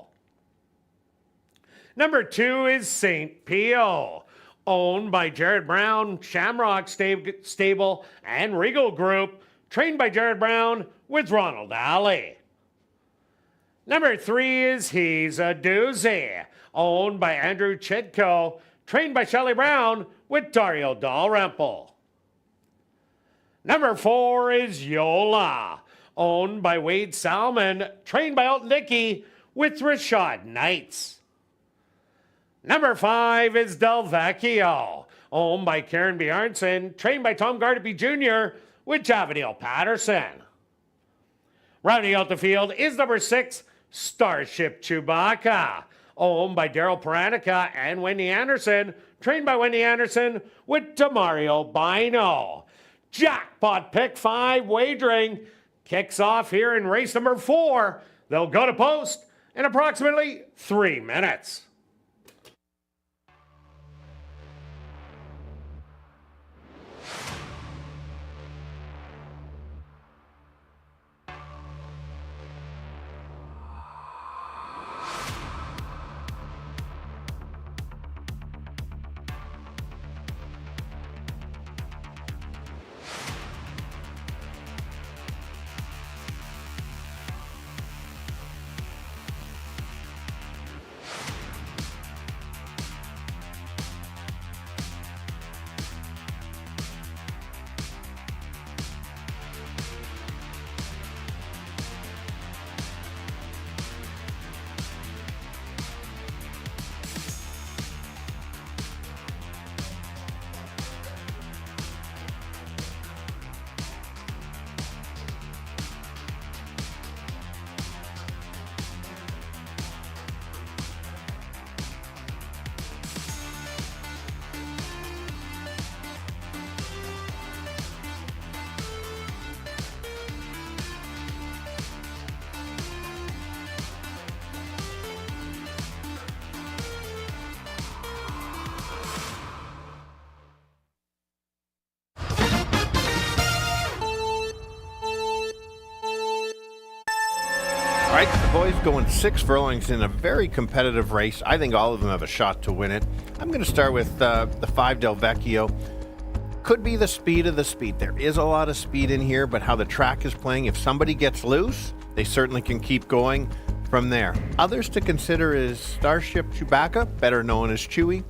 Number 2 is St. Pio, owned by Jared Brown, Shamrock Stable, and Regal Group, trained by Jared Brown with Ronald Alley. Number 3 is He's a Doozy, owned by Andrew Chidko, trained by Shelley Brown with Dario Dalrymple. Number 4 is Yola, owned by Wade Salmon, trained by Elton Dickey with Rashad Knights. Number 5 is Del Vecchio, owned by Karen Bjarnson, trained by Tom Gardaby Jr. with Javadil Patterson. Rounding out the field is number 6, Starship Chewbacca, owned by Daryl Paranica and Wendy Anderson, trained by Wendy Anderson with Demario Bino. Jackpot Pick 5 wagering kicks off here in race number 4. They'll go to post in approximately 3 minutes. All right, the boys going 6 furlongs in a very competitive race. I think all of them have a shot to win it. I'm going to start with the 5 Del Vecchio. Could be the speed of the speed. There is a lot of speed in here, but how the track is playing, if somebody gets loose, they certainly can keep going from there. Others to consider is Starship Chewbacca, better known as Chewy.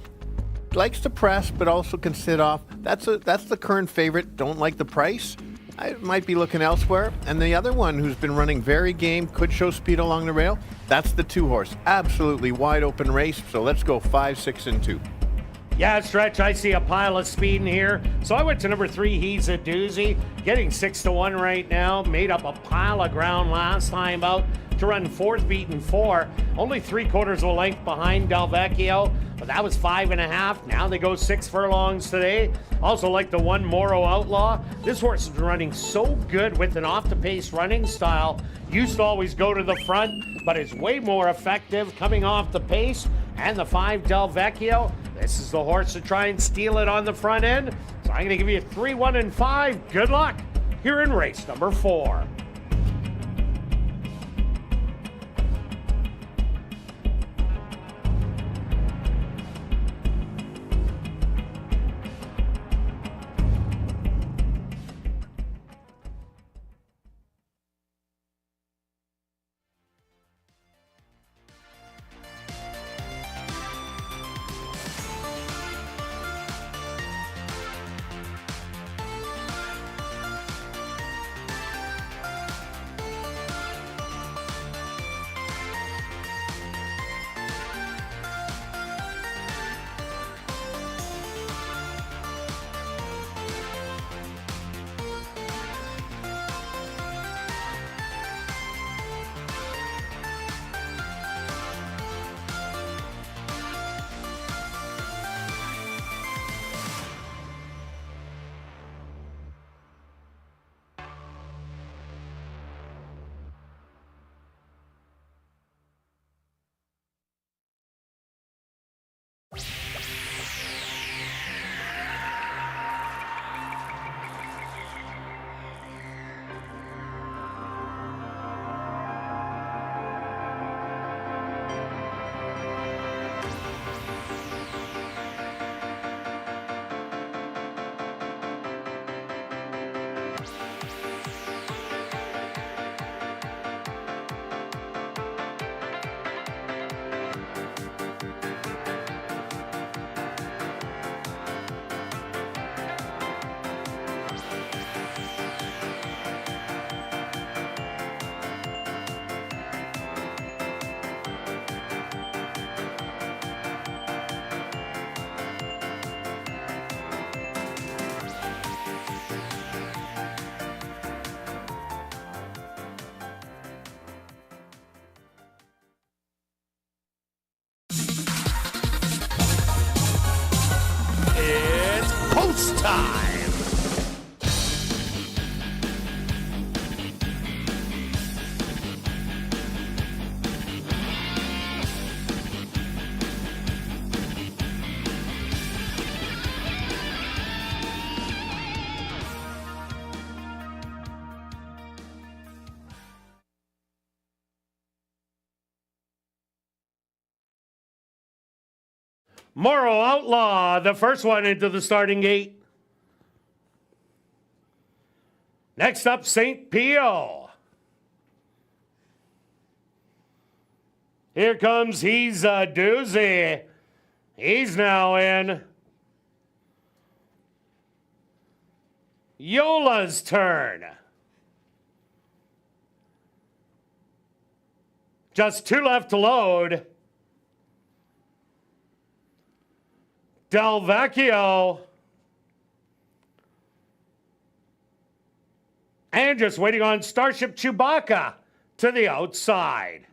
Likes to press, but also can sit off. That's the current favorite. Don't like the price. I might be looking elsewhere. And the other one who's been running very game, could show speed along the rail, that's the 2 horse. Absolutely wide open race. So let's go 5, 6, and 2. Yeah, Stretch, I see a pile of speed in here. So I went to number 3, He's a Doozy, getting 6-1 right now. Made up a pile of ground last time out to run 4th beaten 4. Only 3/4 of a length behind Del Vecchio, but that was 5.5. Now they go 6 furlongs today. Also like the 1 Moro Outlaw. This horse is running so good with an off-the-pace running style. Used to always go to the front, but is way more effective coming off the pace. And the 5 Del Vecchio, this is the horse to try and steal it on the front end. So I'm going to give you 3, 1, and 5. Good luck here in race number 4. post time. Morrow Outlaw, the first one into the starting gate. Next up, St. Pio. Here comes He's a Doozy. He's now in. Yola's turn. Just 2 left to load. Del Vecchio. And just waiting on Starship Chewbacca to the outside.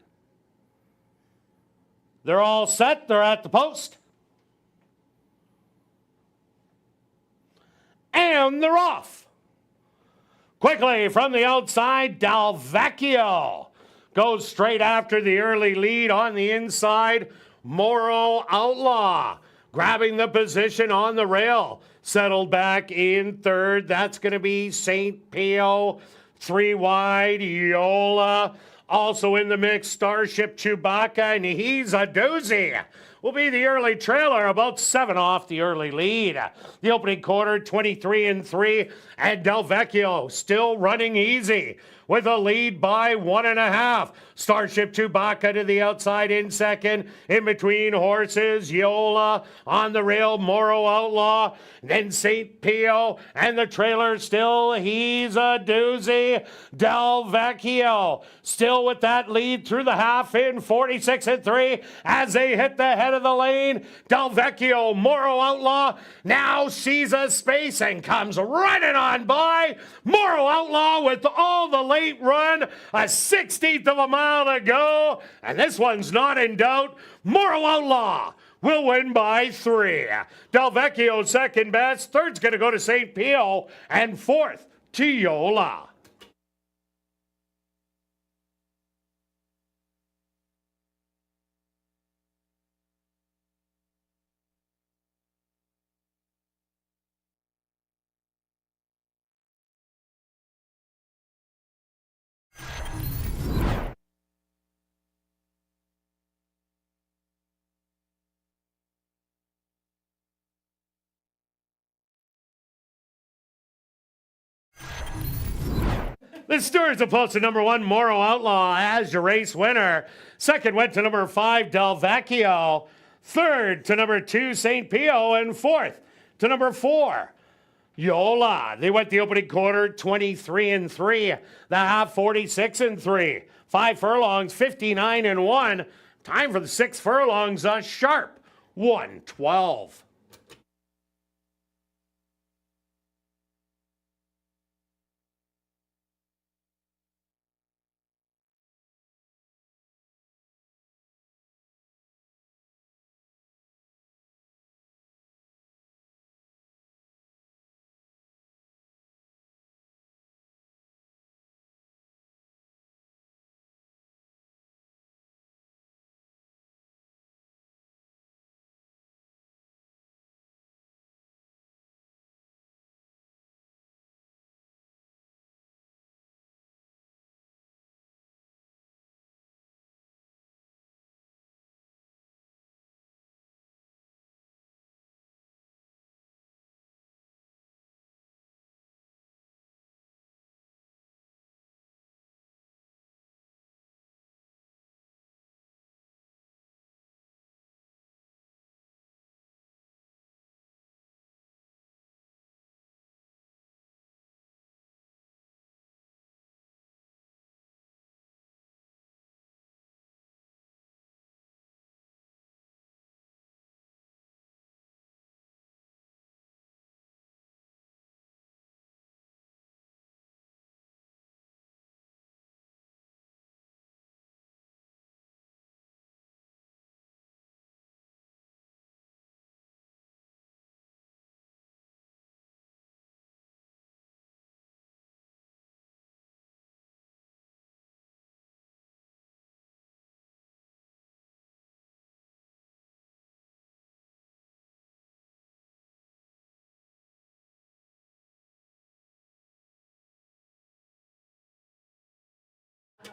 They're all set. They're at the post. And they're off. Quickly from the outside, Del Vecchio goes straight after the early lead on the inside. Morrow Outlaw grabbing the position on the rail. Settled back in third. That's going to be St. Pio. 3 wide, Yola. Also in the mix, Starship Chewbacca, and He's a Doozy will be the early trailer, about 7 off the early lead. The opening quarter, 23-3, and Del Vecchio still running easy with a lead by 1.5. Starship Chewbacca to the outside in second. In between horses, Yola on the rail, Morrow Outlaw, then St. Pio, and the trailer still He's a Doozy. Del Vecchio still with that lead through the half in 46-3 as they hit the head of the lane. Del Vecchio, Morrow Outlaw now sees a space and comes running on by. Morrow Outlaw with all the late run, a 16th of a mile to go, and this one's not in doubt. Morrow Outlaw will win by 3. Del Vecchio second best, third's going to go to St. Pio, and fourth to Yola. The stewards have posted number 1, Morrow Outlaw, as your race winner. Second went to number 5, Del Vecchio. Third to number 2, St. Pio. And fourth to number 4, Yola. They went the opening quarter 23-3. The half 46-3. 5 furlongs, 59-1. Time for the 6 furlongs, a sharp 1:12.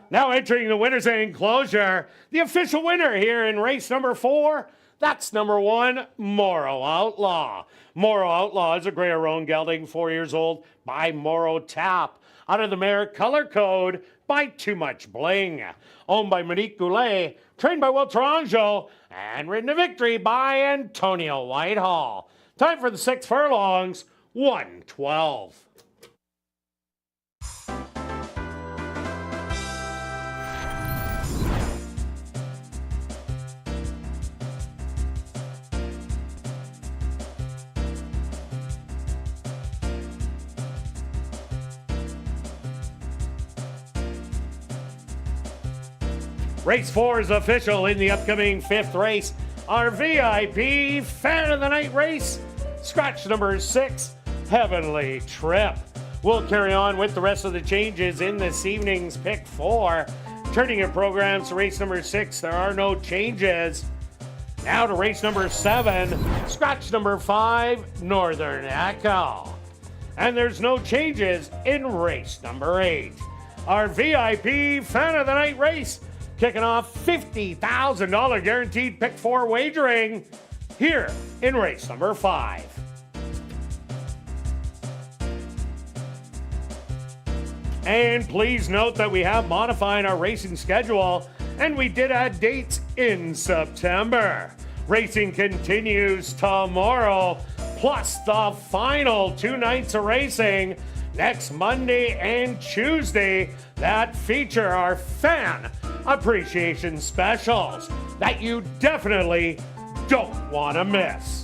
Now entering the winner's enclosure, the official winner here in race number 4, that's number 1, Moro Outlaw. Moro Outlaw is a Grey Roan gelding, 4 years old, by Moro Tap. Out of the mare color code by Too Much Bling. Owned by Monique Goulet, trained by Will Taranjo, and ridden to victory by Antonio Whitehall. Time for the 6 furlongs, 1:12. Race 4 is official in the upcoming 5th race. Our VIP Fan of the Night race, scratch number 6, Heavenly Trip. We'll carry on with the rest of the changes in this evening's Pick 4. Turning your programs to race number 6, there are no changes. Now to race number 7, scratch number 5, Northern Echo. And there's no changes in race number 8. Our VIP Fan of the Night race, kicking off $50,000 guaranteed Pick 4 wagering here in race number 5. And please note that we have modified our racing schedule, and we did add dates in September. Racing continues tomorrow, plus the final 2 nights of racing next Monday and Tuesday that feature our fan appreciation specials that you definitely don't want to miss.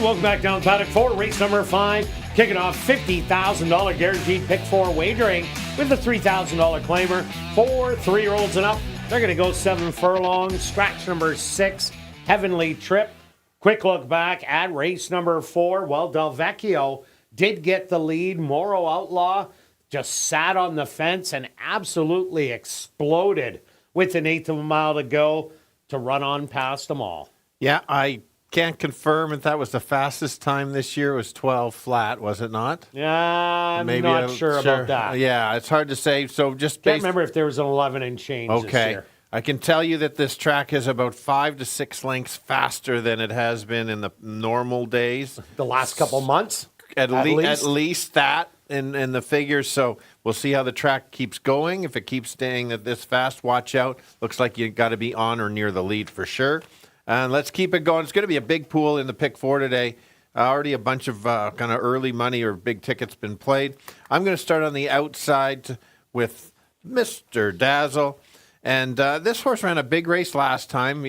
welcome back down paddock 4, race number 5. Kicking off $50,000 guaranteed pick 4 wagering with the $3,000 claimer for 3-year-olds and up. They're going to go 7 furlongs. Scratch number 6, Heavenly Trip. Quick look back at race number 4. Well, Del Vecchio did get the lead. Moro Outlaw just sat on the fence and absolutely exploded with an eighth of a mile to go to run on past them all. Yeah, I can't confirm if that was the fastest time this year. It was 12 flat, was it not? Yeah, I'm not sure about that. Yeah, it's hard to say. So just Can't remember if there was an 11 and change this year. I can tell you that this track is about 5 to 6 lengths faster than it has been in the normal days. The last couple months? At least that in the figures. So we'll see how the track keeps going. If it keeps staying at this fast, watch out. Looks like you got to be on or near the lead for sure. And let's keep it going. It's going to be a big pool in the pick 4 today. Already a bunch of kind of early money or big tickets been played. I'm going to start on the outside with Mr. Dazzle. And this horse ran a big race last time.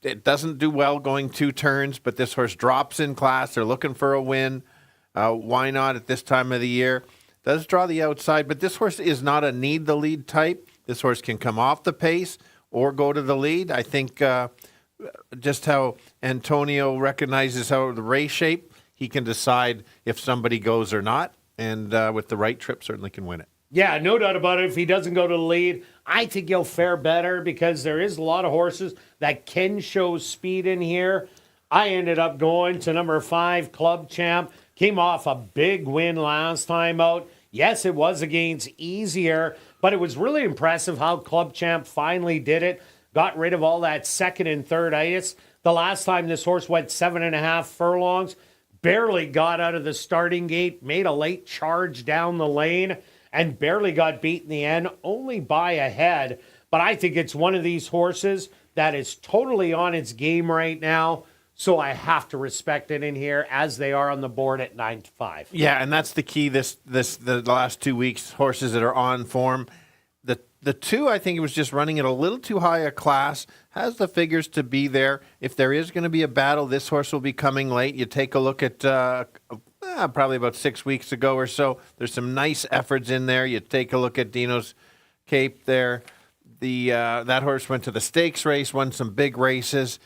It doesn't do well going 2 turns, but this horse drops in class. They're looking for a win. Why not at this time of the year? Does draw the outside, but this horse is not a need the lead type. This horse can come off the pace or go to the lead. I think just how Antonio recognizes how the race shape, he can decide if somebody goes or not. And with the right trip, certainly can win it. Yeah, no doubt about it. If he doesn't go to the lead, I think he'll fare better because there is a lot of horses that can show speed in here. I ended up going to number 5, Club Champ. Came off a big win last time out. Yes, it was against easier, but it was really impressive how Club Champ finally did it. Got rid of all that second and third itis. The last time this horse went 7.5 furlongs, barely got out of the starting gate, made a late charge down the lane, and barely got beat in the end, only by a head. But I think it's one of these horses that is totally on its game right now. So I have to respect it in here as they are on the board at 9-5. Yeah, and that's the key the last 2 weeks, horses that are on form. The 2, I think it was just running it a little too high a class, has the figures to be there. If there is going to be a battle, this horse will be coming late. You take a look at probably about 6 weeks ago or so. There's some nice efforts in there. You take a look at Dino's Cape there. That horse went to the stakes race, won some big races.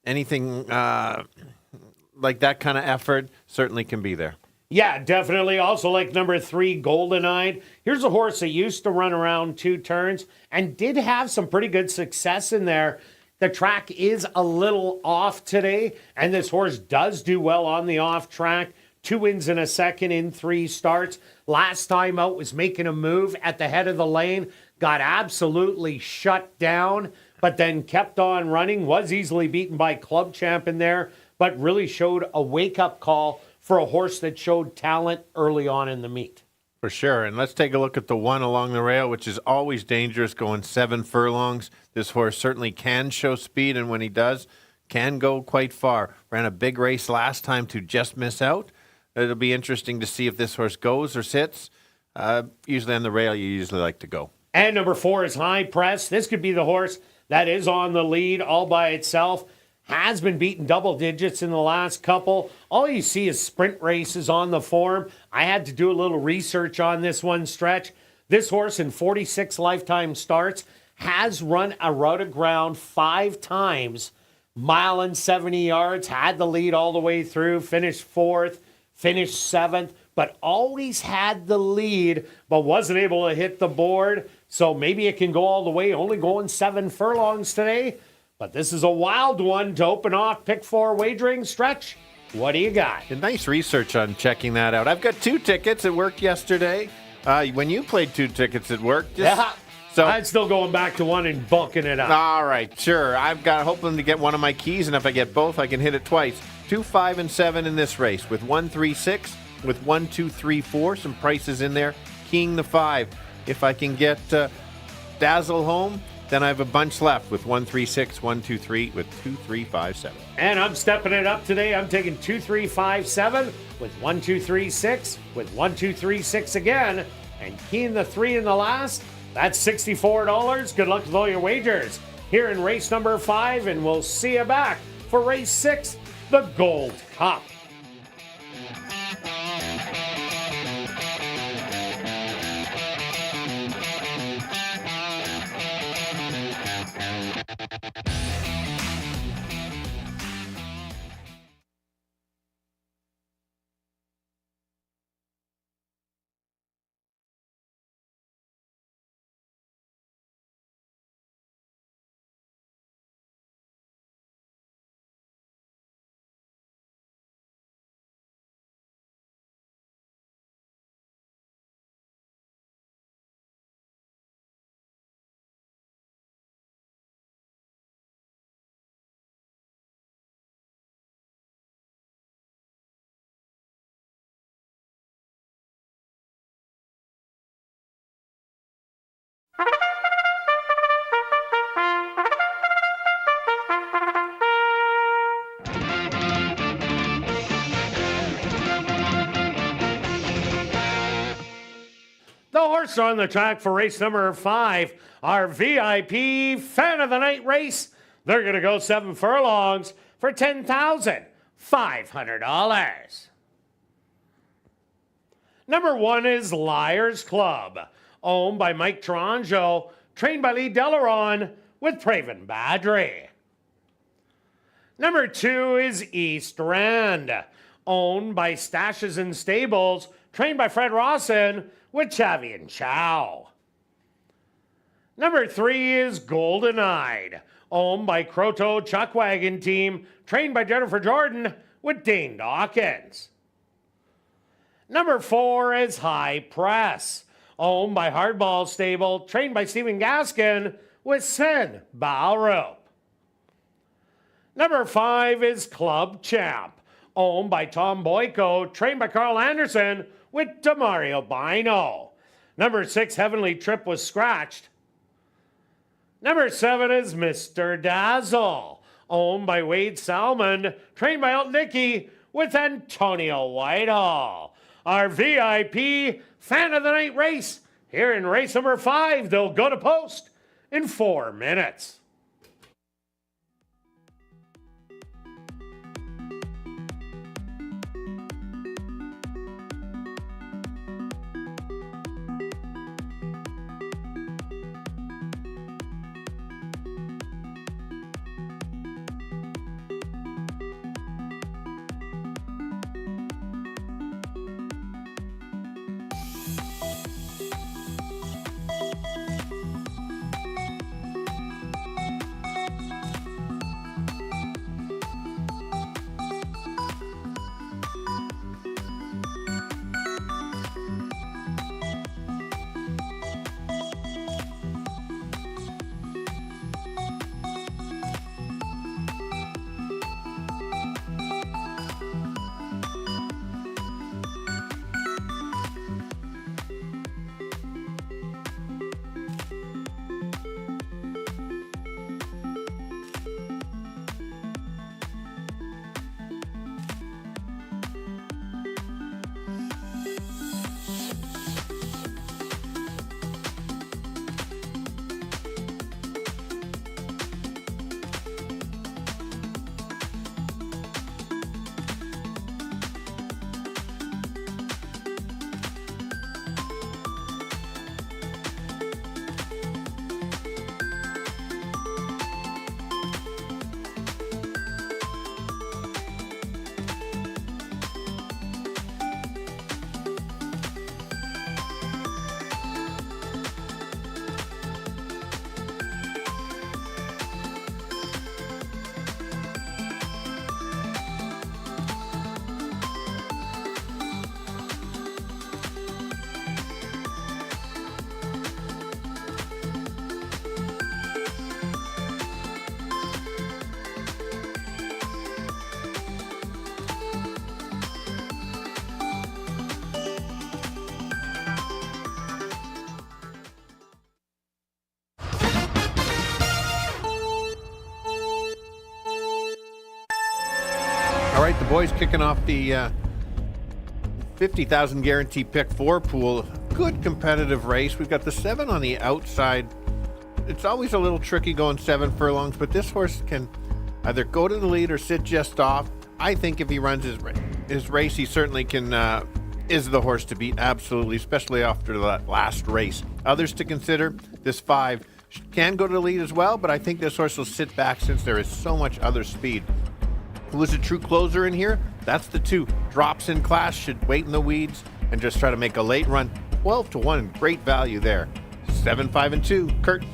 Anything like that kind of effort certainly can be there. Yeah, definitely. Also like number 3, Golden Eyed. Here's a horse that used to run around 2 turns and did have some pretty good success in there. The track is a little off today, and this horse does do well on the off track. 2 wins and a second in 3 starts. Last time out was making a move at the head of the lane. Got absolutely shut down, but then kept on running. Was easily beaten by Club Champ in there, but really showed a wake-up call for a horse that showed talent early on in the meet. For sure. And let's take a look at the 1 along the rail, which is always dangerous going 7 furlongs. This horse certainly can show speed, and when he does, can go quite far. Ran a big race last time to just miss out. It'll be interesting to see if this horse goes or sits. Usually on the rail, you usually like to go. And number 4 is High Press. This could be the horse that is on the lead all by itself. Has been beaten double digits in the last couple. All you see is sprint races on the form. I had to do a little research on this one, Stretch. This horse in 46 lifetime starts has run a route of ground 5 times. 1.70 yards, had the lead all the way through, finished 4th, finished 7th, but always had the lead, but wasn't able to hit the board. So maybe it can go all the way, only going 7 furlongs today. But this is a wild one to open off pick 4 wagering. Stretch, what do you got? Nice research on checking that out. I've got 2 tickets. It worked yesterday. When you played 2 tickets, it worked. Yeah. So I'm still going back to 1 and bulking it up. All right, sure. I've got hoping to get one of my keys, and if I get both, I can hit it twice. 2, 5, and 7 in this race with 1, 3, 6, with 1, 2, 3, 4. Some prices in there. Keying the 5. If I can get Dazzle home, then I have a bunch left with 1, 3, 6, 1, 2, 3, with 2, 3, 5, 7. And I'm stepping it up today. I'm taking 2, 3, 5, 7 with 1, 2, 3, 6 with 1, 2, 3, 6 again. And keying the 3 in the last. That's $64. Good luck with all your wagers here in race number 5. And we'll see you back for race 6, the Gold Cup. The horse on the track for race number 5, our VIP Fan of the Night race. They're going to go 7 furlongs for $10,500. Number 1 is Liars Club, owned by Mike Taranjo, trained by Lee Delaron with Praven Badri. Number 2 is East Rand, owned by Stashes and Stables, trained by Fred Rawson with Chavi and Chow. Number 3 is Golden Eyed, owned by Croto Chuckwagon Team, trained by Jennifer Jordan with Dane Dawkins. Number 4 is High Press, owned by Hardball Stable, trained by Stephen Gaskin with Sen Balrope. Number 5 is Club Champ, owned by Tom Boyko, trained by Carl Anderson with Demario Bino. Number 6, Heavenly Trip, was scratched. Number 7 is Mr. Dazzle, owned by Wade Salmon, trained by Elton Dickey with Antonio Whitehall. Our VIP Fan of the Night race. Here in race number 5, they'll go to post in 4 minutes. All right, the boys kicking off the 50,000 guarantee pick 4 pool. Good competitive race. We've got the 7 on the outside. It's always a little tricky going 7 furlongs, but this horse can either go to the lead or sit just off. I think if he runs his race, he certainly can is the horse to beat, absolutely, especially after that last race. Others to consider, this 5 can go to the lead as well, but I think this horse will sit back since there is so much other speed. Who is a true closer in here? That's the 2. Drops in class, should wait in the weeds and just try to make a late run. 12-1, great value there. 7, 5, and 2. Kirt.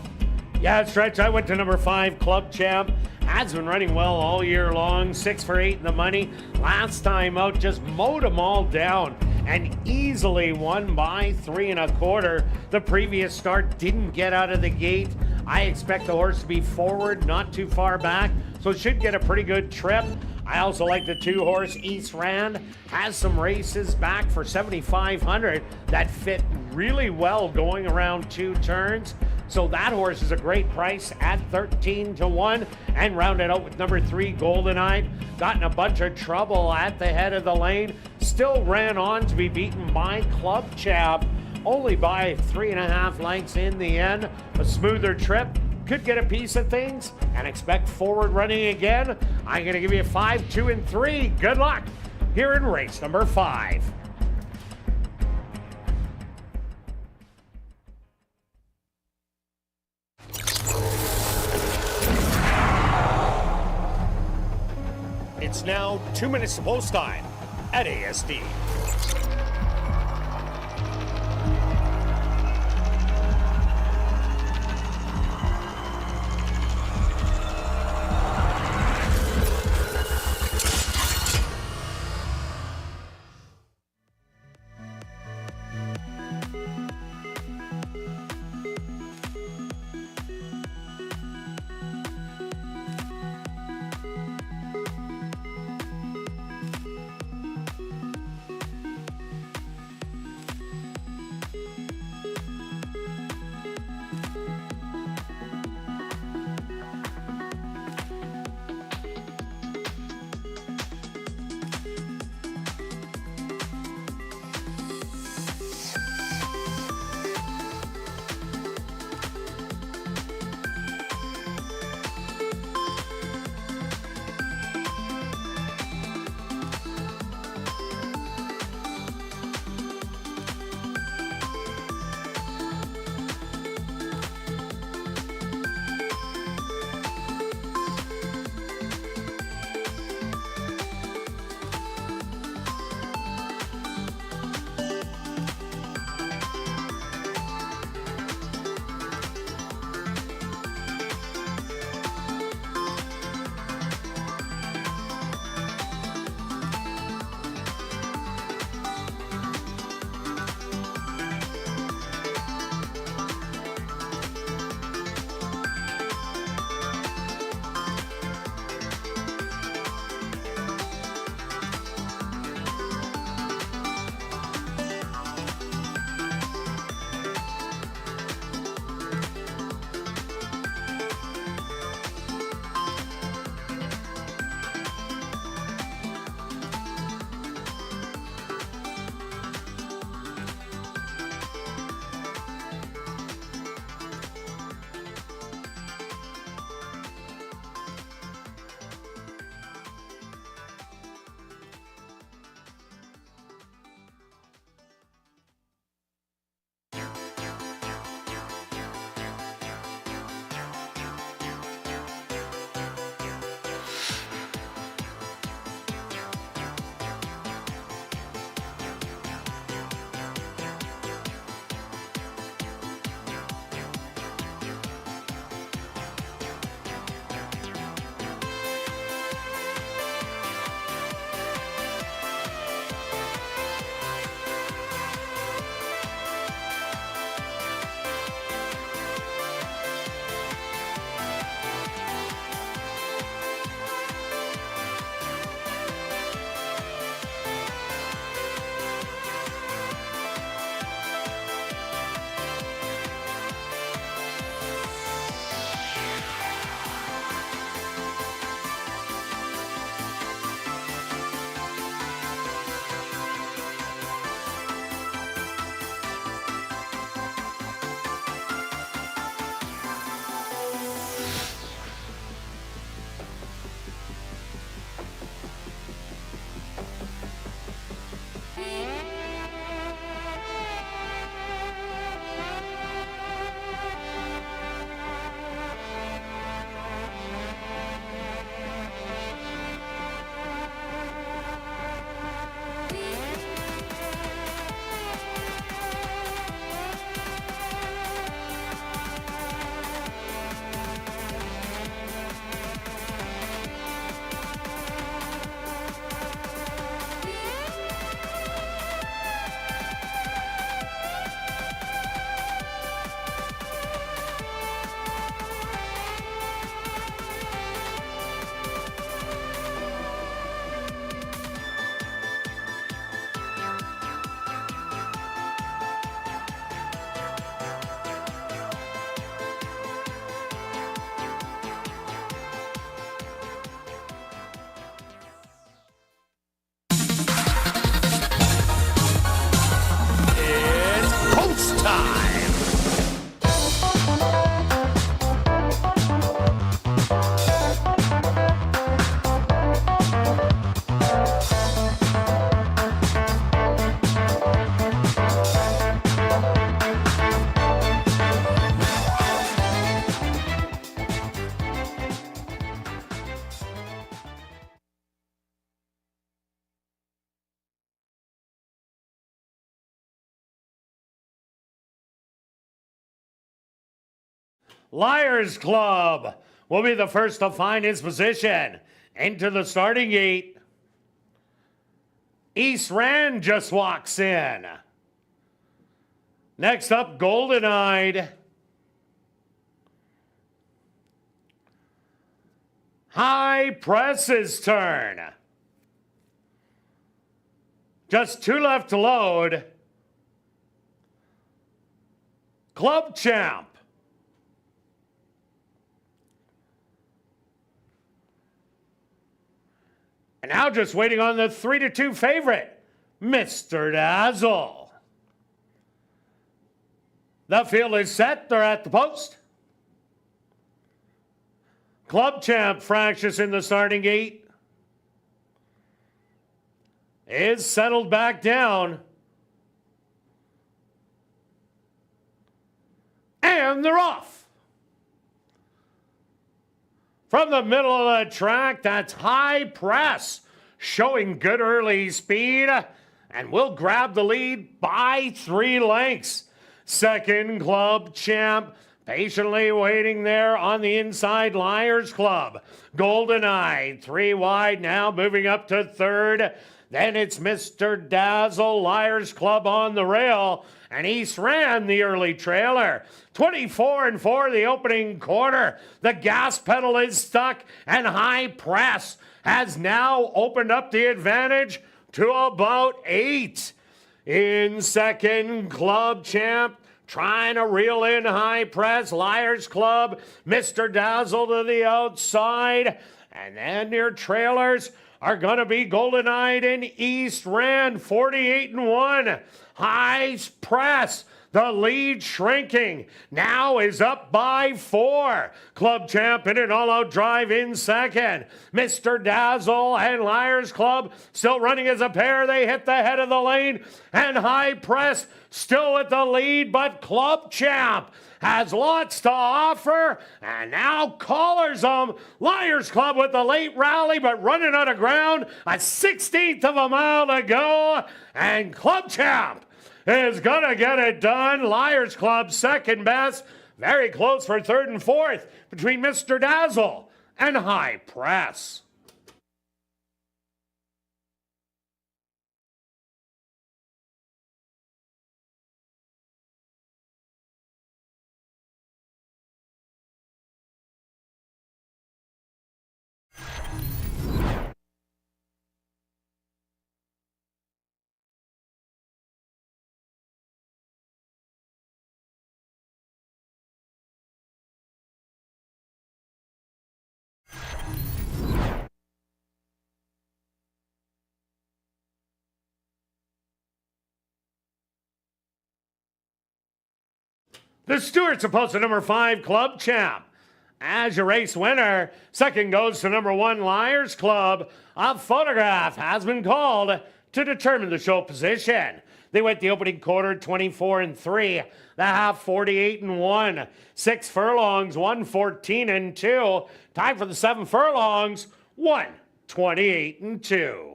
Yeah, Stretch, I went to number 5, Club Champ. Has been running well all year long. 6 for 8 in the money. Last time out, just mowed them all down and easily won by 3 1/4. The previous start didn't get out of the gate. I expect the horse to be forward, not too far back, so should get a pretty good trip. I also like the 2-horse East Rand. Has some races back for $7,500 that fit really well going around 2 turns. So that horse is a great price at 13 to 1. And rounded out with number 3, Golden Eye. Got in a bunch of trouble at the head of the lane. Still ran on to be beaten by Club Chap. Only by 3.5 lengths in the end. A smoother trip. Could get a piece of things and expect forward running again. I'm going to give you 5, 2, and 3. Good luck here in race number 5. It's now 2 minutes to post time at ASD. Liars Club will be the first to find his position. Into the starting gate, East Rand just walks in. Next up, Golden Eyed. High Press's turn. Just 2 left to load. Club Champ. And now just waiting on the 3-2 favorite, Mr. Dazzle. The field is set. They're at the post. Club Champ fractious in the starting gate. Is settled back down. And they're off. From the middle of the track, that's High Press, showing good early speed, and will grab the lead by 3 lengths. Second, Club Champ, patiently waiting there on the inside. Liars Club. Golden Eye, 3 wide now, moving up to third. Then it's Mr. Dazzle, Liars Club on the rail, and East Rand, the early trailer. 24-4 the opening quarter. The gas pedal is stuck, and High Press has now opened up the advantage to about 8. In second, Club Champ trying to reel in High Press. Liars Club, Mr. Dazzle to the outside, and then your trailers are going to be Golden Eyed and East Rand, 48-1. High Press, the lead shrinking, now is up by 4. Club Champ in an all-out drive in second. Mr. Dazzle and Liars Club still running as a pair. They hit the head of the lane, and High Press still with the lead, but Club Champ has lots to offer, and now collars them. Liars Club with the late rally, but running out of ground, a 16th of a mile to go, and Club Champ is gonna get it done. Liars Club second best, very close for third and fourth between Mr. Dazzle and High Press. The Stewart's opposed to number 5, Club Champ. As your race winner, second goes to number 1, Liars Club. A photograph has been called to determine the show position. They went the opening quarter 24-3, the half 48-1, 6 furlongs, 114-2. Time for the 7 furlongs, 128-2.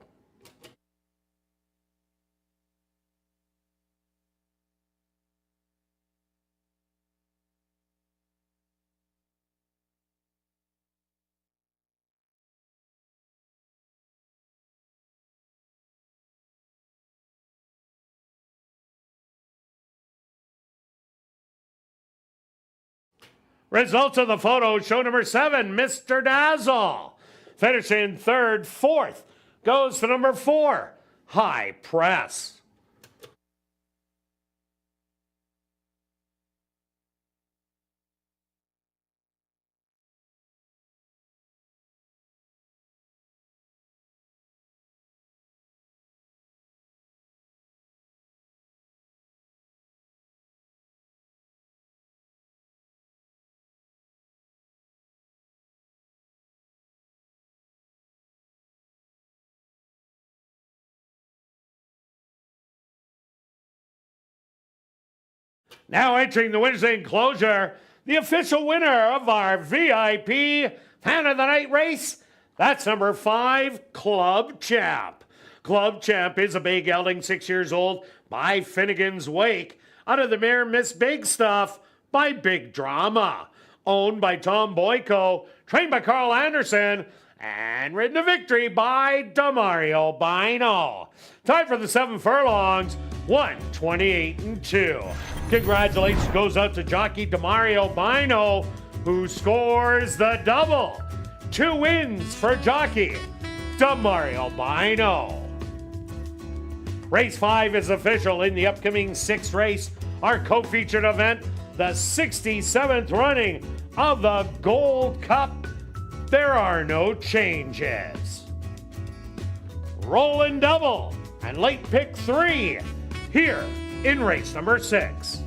Results of the photo show number 7, Mr. Dazzle. Finishing third, fourth goes to number 4, High Press. Now entering the Wednesday enclosure, the official winner of our VIP Fan of the Night race, that's number 5, Club Champ. Club Champ is a bay gelding, 6 years old, by Finnegan's Wake, out of the mare Miss Big Stuff by Big Drama. owned by Tom Boyko, trained by Carl Anderson, and ridden to victory by Demario Bino. Tied for the 7 furlongs, 1:28-2. Congratulations goes out to jockey Demario Bino, who scores the double. 2 wins for jockey Demario Bino. Race 5 is official in the upcoming 6th race, our co-featured event, the 67th running of the Gold Cup. There are no changes. Rolling double and late pick 3 here in race number 6.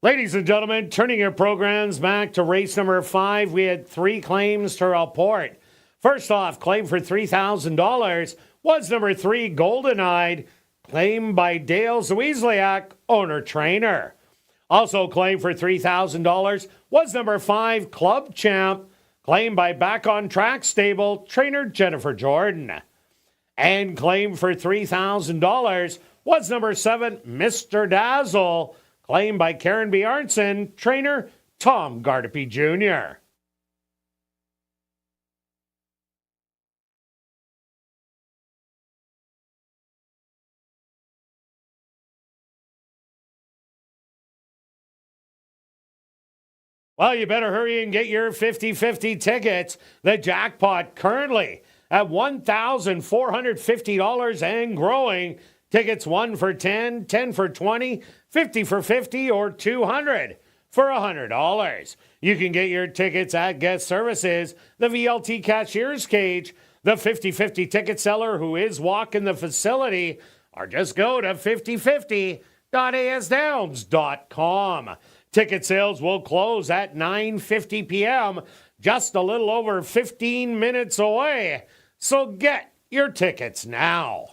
Ladies and gentlemen, turning your programs back to race number 5, we had 3 claims to report. First off, claim for $3,000 was number 3, Golden Eyed, claimed by Dale Zwiesliak, owner-trainer. Also claimed for $3,000 was number 5, Club Champ, claimed by Back on Track stable, trainer Jennifer Jordan. And claimed for $3,000 was number 7, Mr. Dazzle, claimed by Karen Bjarnson, trainer Tom Gardepy Jr. Well, you better hurry and get your 50-50 tickets. The jackpot currently at $1,450 and growing. Tickets 1 for 10, 10 for 20, 50 for 50, or 200 for $100. You can get your tickets at Guest Services, the VLT Cashier's Cage, the 50-50 ticket seller who is walking the facility, or just go to 5050.asdowns.com. Ticket sales will close at 9:50 p.m., just a little over 15 minutes away. So get your tickets now.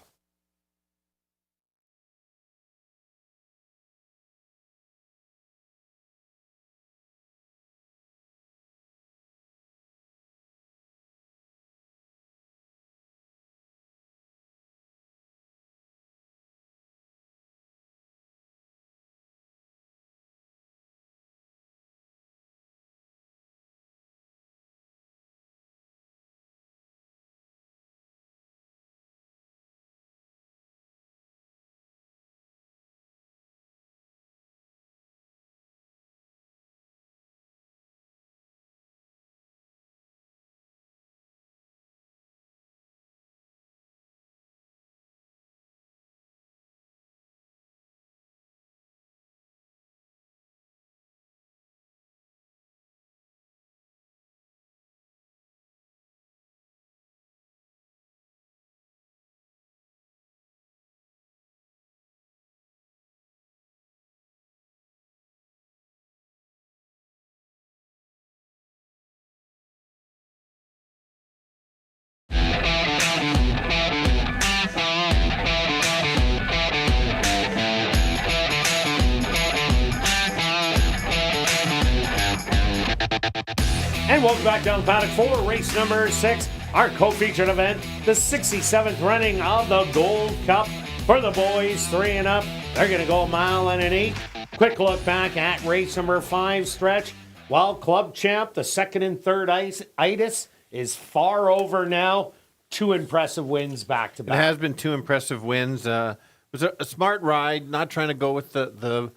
And welcome back down the paddock for race number 6, our co-featured event, the 67th running of the Gold Cup for the boys 3 and up. They're going to go 1 mile and an 8. Quick look back at race number 5 stretch. While Club Champ, the second and third itis, is far over now. 2 impressive wins back to back. It has been 2 impressive wins. It was a smart ride, not trying to go with the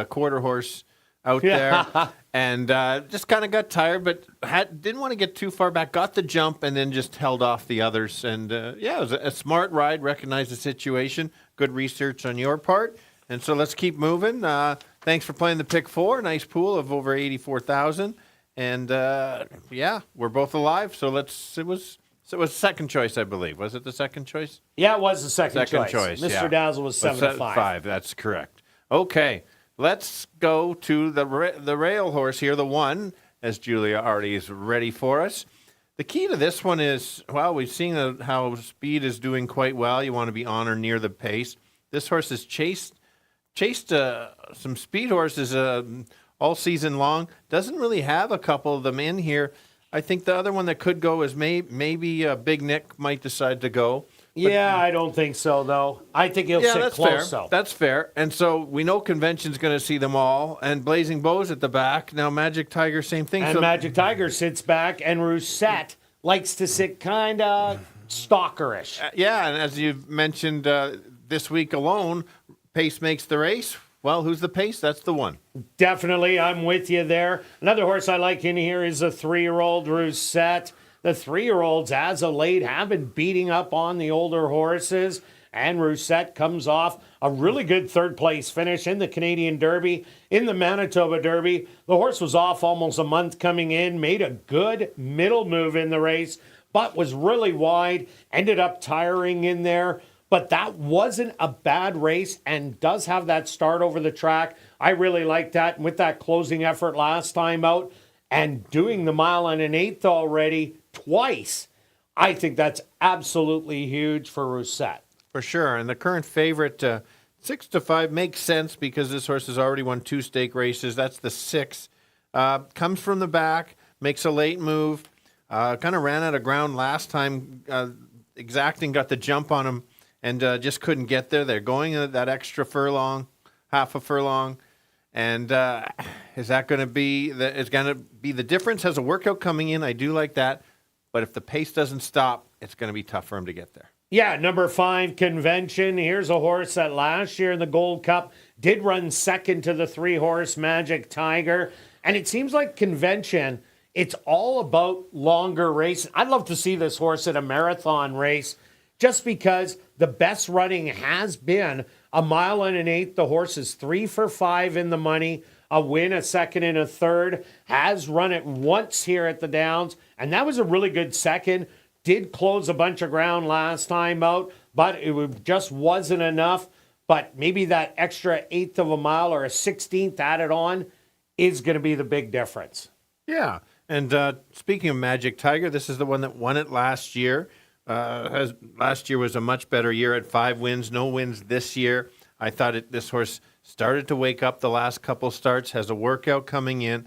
quarter horse out there. And just kind of got tired, but didn't want to get too far back. Got the jump and then just held off the others. And, it was a smart ride, recognized the situation. Good research on your part. And so let's keep moving. Thanks for playing the pick 4. Nice pool of over 84,000. And, we're both alive. So it was second choice, I believe. Was it the second choice? Yeah, it was the second choice. Mr. Yeah. Dazzle was 7-5. That's correct. Okay. Let's go to the rail horse here, the 1, as Julia already is ready for us. The key to this one is, well, we've seen how speed is doing quite well. You want to be on or near the pace. This horse has chased some speed horses all season long. Doesn't really have a couple of them in here. I think the other one that could go is maybe Big Nick might decide to go. Yeah, I don't think so, though. I think he'll sit close, though. That's fair. And so we know Convention's going to see them all. And Blazing Bow's at the back. Now Magic Tiger, same thing. And Magic Tiger sits back, and Roussette likes to sit kind of stalkerish. And as you've mentioned this week alone, pace makes the race. Well, who's the pace? That's the one. Definitely, I'm with you there. Another horse I like in here is a 3-year-old Roussette. The 3-year-olds, as of late, have been beating up on the older horses. And Roussette comes off a really good third-place finish in the Canadian Derby, in the Manitoba Derby. The horse was off almost a month coming in, made a good middle move in the race, but was really wide, ended up tiring in there. but that wasn't a bad race and does have that start over the track. I really like that. And with that closing effort last time out and doing the 1.125 already twice, I think that's absolutely huge for Rousset. For sure. And the current favorite, 6-5, makes sense because this horse has already won 2 stake races. That's the 6. Comes from the back, makes a late move. Kind of ran out of ground last time. Exacting got the jump on him and just couldn't get there. They're going that extra furlong, half a furlong. And is that going to be the difference? Has a workout coming in. I do like that. But if the pace doesn't stop, it's going to be tough for him to get there. Yeah, number 5, Convention. Here's a horse that last year in the Gold Cup did run second to the 3-horse Magic Tiger. And it seems like Convention, it's all about longer races. I'd love to see this horse at a marathon race just because the best running has been a 1.125. The horse is 3 for 5 in the money. A win, a second, and a third. Has run it once here at the Downs, and that was a really good second. Did close a bunch of ground last time out, but it just wasn't enough. But maybe that extra 1/8 of a mile or a 16th added on is going to be the big difference. Yeah, and speaking of Magic Tiger, this is the one that won it last year. Last year was a much better year at 5 wins, no wins this year. I thought this horse started to wake up the last couple starts, has a workout coming in.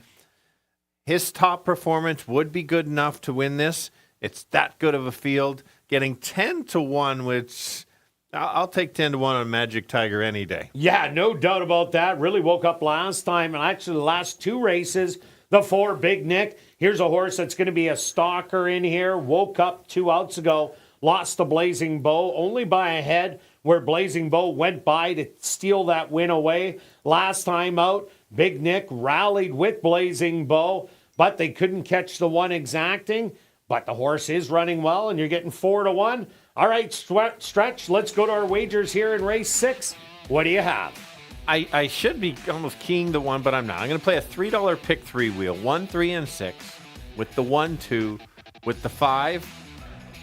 His top performance would be good enough to win this. It's that good of a field. Getting 10-1, which I'll take 10-1 on Magic Tiger any day. Yeah, no doubt about that. Really woke up last time, and actually the last 2 races, the 4 Big Nick. Here's a horse that's going to be a stalker in here. Woke up 2 outs ago, lost to Blazing Bow, only by a head, where Blazing Bow went by to steal that win away. Last time out, Big Nick rallied with Blazing Bow, but they couldn't catch the one exacting. But the horse is running well, and you're getting 4-1. All right, Stretch, let's go to our wagers here in race 6. What do you have? I should be almost keying the one, but I'm not. I'm going to play a $3 pick 3 wheel, 1, 3, and 6, with the 1, 2, with the 5.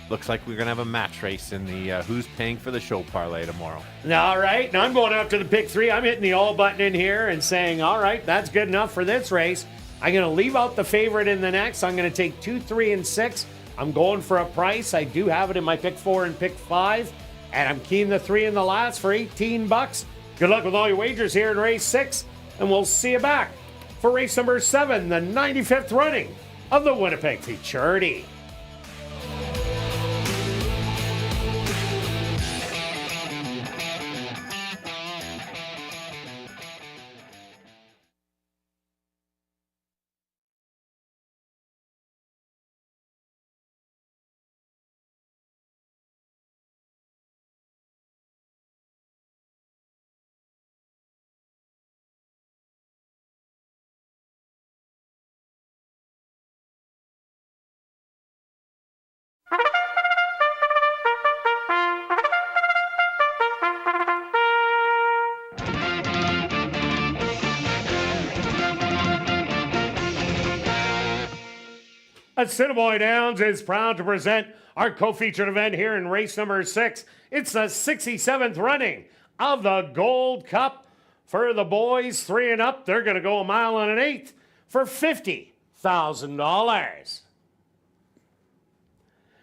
Looks like we're going to have a match race in the Who's Paying for the Show parlay tomorrow. All right. Now I'm going after the pick 3. I'm hitting the all button in here and saying, all right, that's good enough for this race. I'm going to leave out the favorite in the next. I'm going to take 2, 3, and 6. I'm going for a price. I do have it in my pick 4 and pick 5. And I'm keying the 3 in the last for $18. Good luck with all your wagers here in race 6. And we'll see you back for race number 7, the 95th running of the Winnipeg Futurity. Assiniboia Downs is proud to present our co-featured event here in race number 6. It's the 67th running of the Gold Cup. For the boys 3 and up, they're going to go 1.125 miles for $50,000.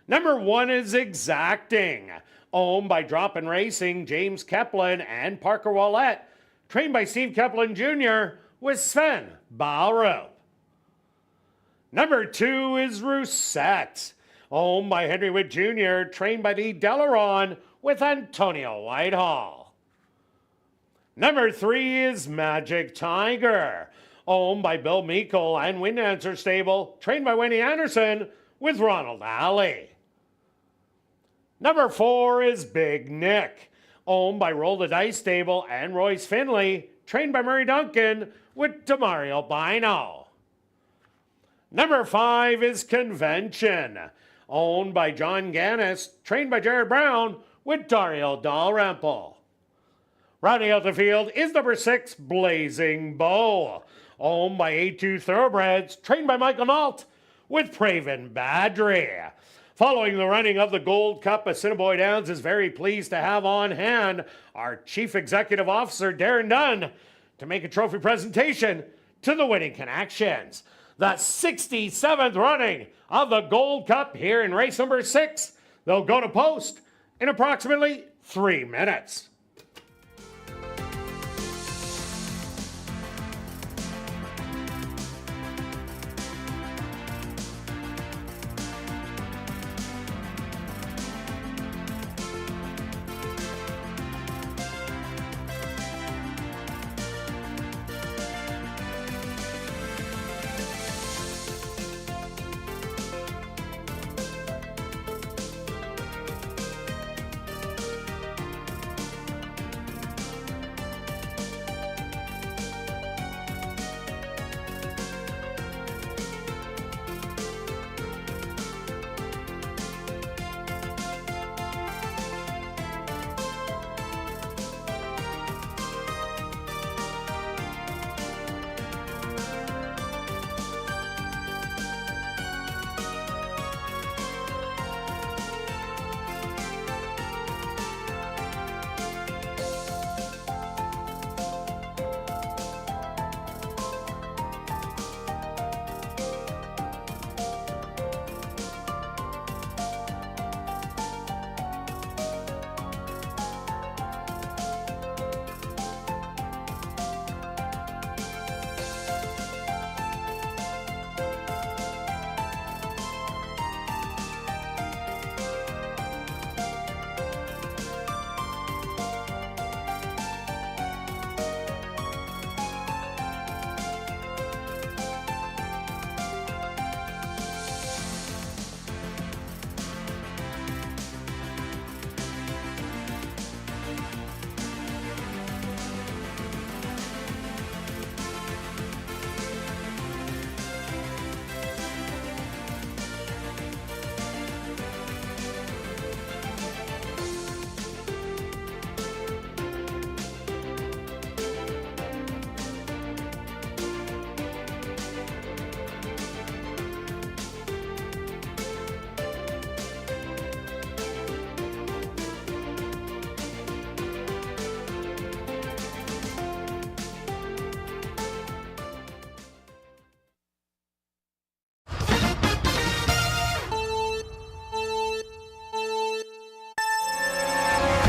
Number 1 is Exacting, owned by Drop and Racing, James Keplin and Parker Wallette, trained by Steve Keplin Jr. with Sven Ballrup. Number 2 is Rousset, owned by Henry Witt Jr., trained by Lee Delaron with Antonio Whitehall. Number 3 is Magic Tiger, owned by Bill Meikle and Wind Answer Stable, trained by Wendy Anderson with Ronald Alley. Number 4 is Big Nick, owned by Roll the Dice Stable and Royce Finley, trained by Murray Duncan with Demario Bino. Number 5 is Convention, owned by John Gannis, trained by Jared Brown with Dario Dalrymple. Rounding out the field is number 6, Blazing Bow, owned by A2 Thoroughbreds, trained by Michael Nault with Praven Badry. Following the running of the Gold Cup, Assiniboia Downs is very pleased to have on hand our Chief Executive Officer, Darren Dunn, to make a trophy presentation to the winning connections. The 67th running of the Gold Cup here in race number 6. They'll go to post in approximately 3 minutes.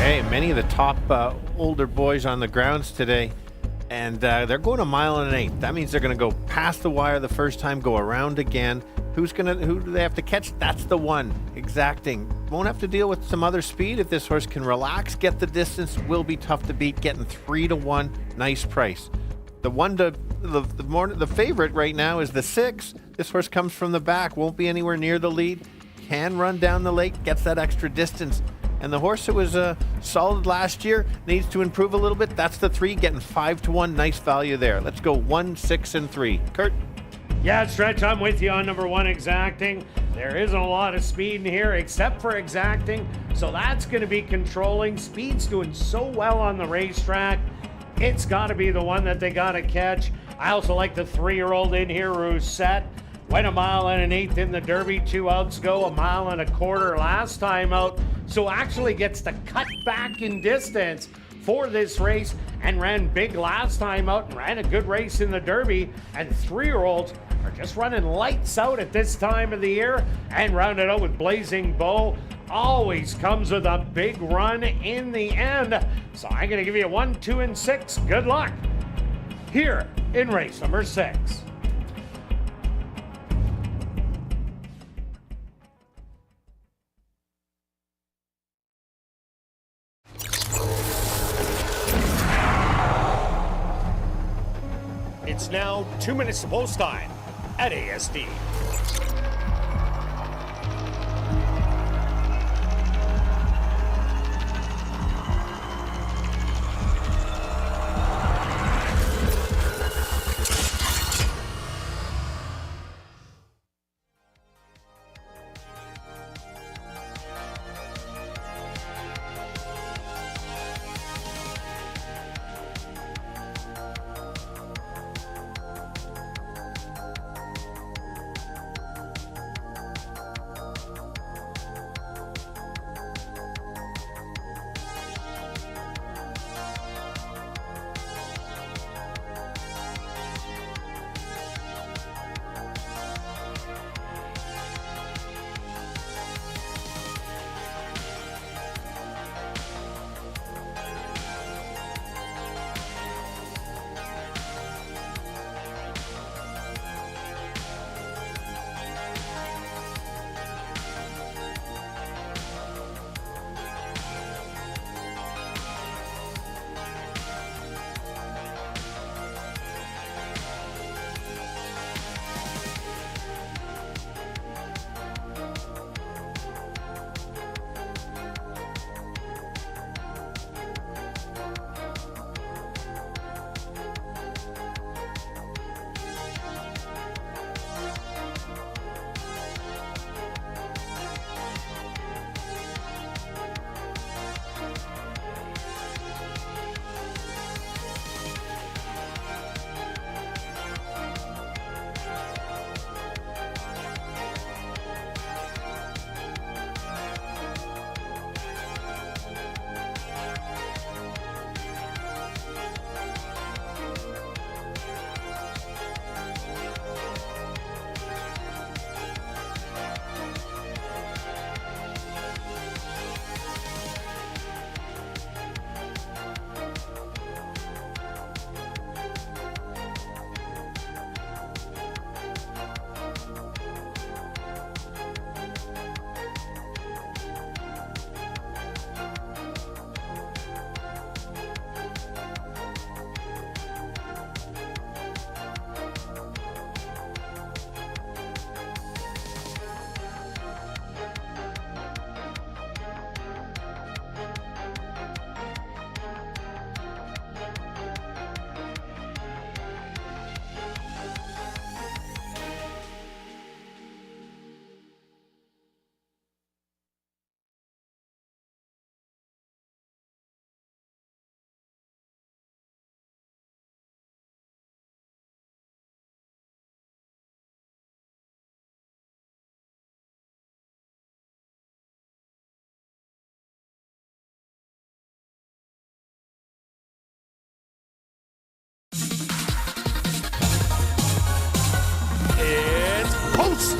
Hey, many of the top older boys on the grounds today, and they're going 1 1/8 miles. That means they're going to go past the wire the first time, go around again. Who do they have to catch? That's the one. Exacting. Won't have to deal with some other speed if this horse can relax, get the distance. Will be tough to beat. Getting 3-1, nice price. The favorite right now is the 6. This horse comes from the back, won't be anywhere near the lead. Can run down the lake, gets that extra distance. And the horse that was solid last year needs to improve a little bit. That's the 3, getting 5-1. Nice value there. Let's go 1, 6, and 3. Kirt? Yeah, Stretch, I'm with you on number 1, Exacting. There isn't a lot of speed in here except for Exacting, so that's going to be controlling. Speed's doing so well on the racetrack. It's got to be the one that they got to catch. I also like the 3-year-old in here, Rousset. Went 1 1/8 miles in the Derby, 2 outs ago, 1 1/4 miles last time out. So actually gets to cut back in distance for this race and ran big last time out and ran a good race in the Derby. And 3-year-olds are just running lights out at this time of the year, and rounded out with Blazing Bow. Always comes with a big run in the end. So I'm going to give you 1, 2, and 6. Good luck here in race number 6. It's now 2 minutes to post time at ASD.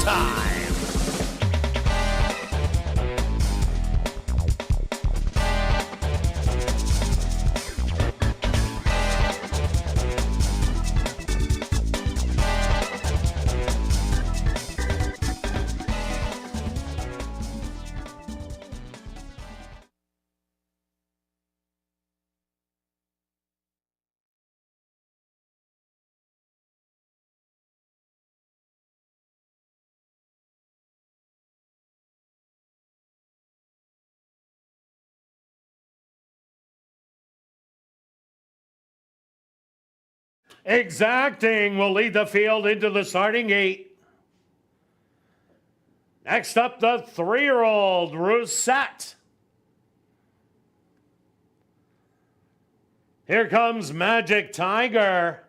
time. Exacting will lead the field into the starting gate. Next up, the 3-year-old Roussette. Here comes Magic Tiger.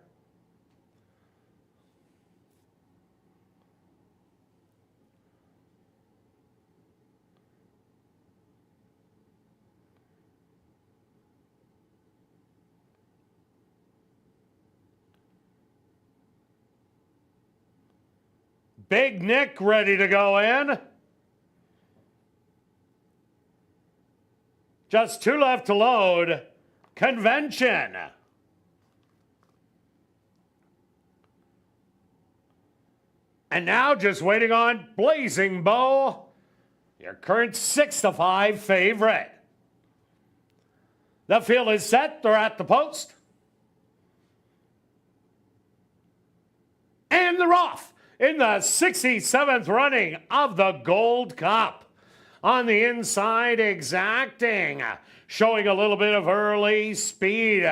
Big Nick ready to go in. Just 2 left to load. Convention. And now just waiting on Blazing Bow, your current 6-5 favorite. The field is set. They're at the post. And they're off in the 67th running of the Gold Cup. On the inside, Exacting, showing a little bit of early speed.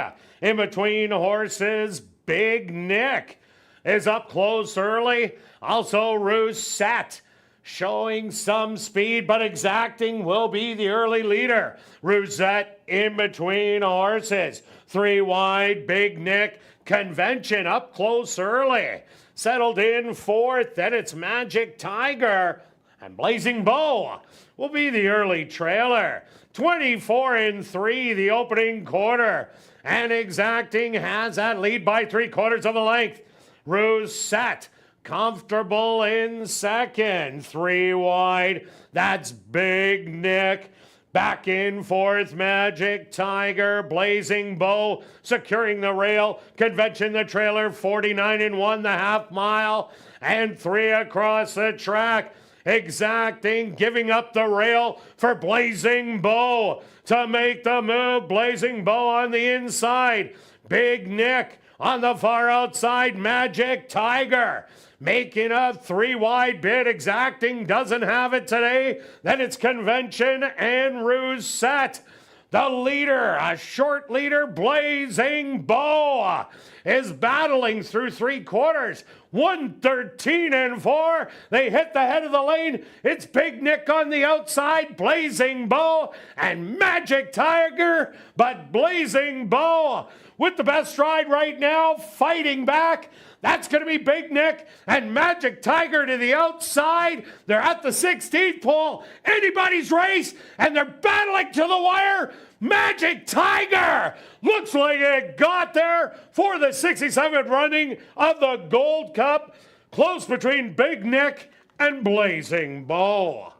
In between horses, Big Nick is up close early. Also, Roussette showing some speed, but Exacting will be the early leader. Roussette in between horses. 3 wide, Big Nick. Convention up close early. Settled in 4th, then it's Magic Tiger. And Blazing Bow will be the early trailer. 24-3, the opening quarter. And Exacting has that lead by 3/4 of a length. Roussette comfortable in 2nd. 3 wide, that's Big Nick. Back in 4th, Magic Tiger. Blazing Bow securing the rail. Convention the trailer, 49-1 the half mile. And 3 across the track. Exacting giving up the rail for Blazing Bow to make the move. Blazing Bow on the inside. Big Nick on the far outside. Magic Tiger making a 3 wide bid. Exacting doesn't have it today. Then it's Convention and Roussette. The leader, a short leader, Blazing Bow, is battling through 3/4. 113-4. They hit the head of the lane. It's Big Nick on the outside, Blazing Bow, and Magic Tiger. But Blazing Bow with the best stride right now, fighting back. That's going to be Big Nick and Magic Tiger to the outside. They're at the 16th pole. Anybody's race, and they're battling to the wire. Magic Tiger looks like it got there for the 67th running of the Gold Cup. Close between Big Nick and Blazing Bow.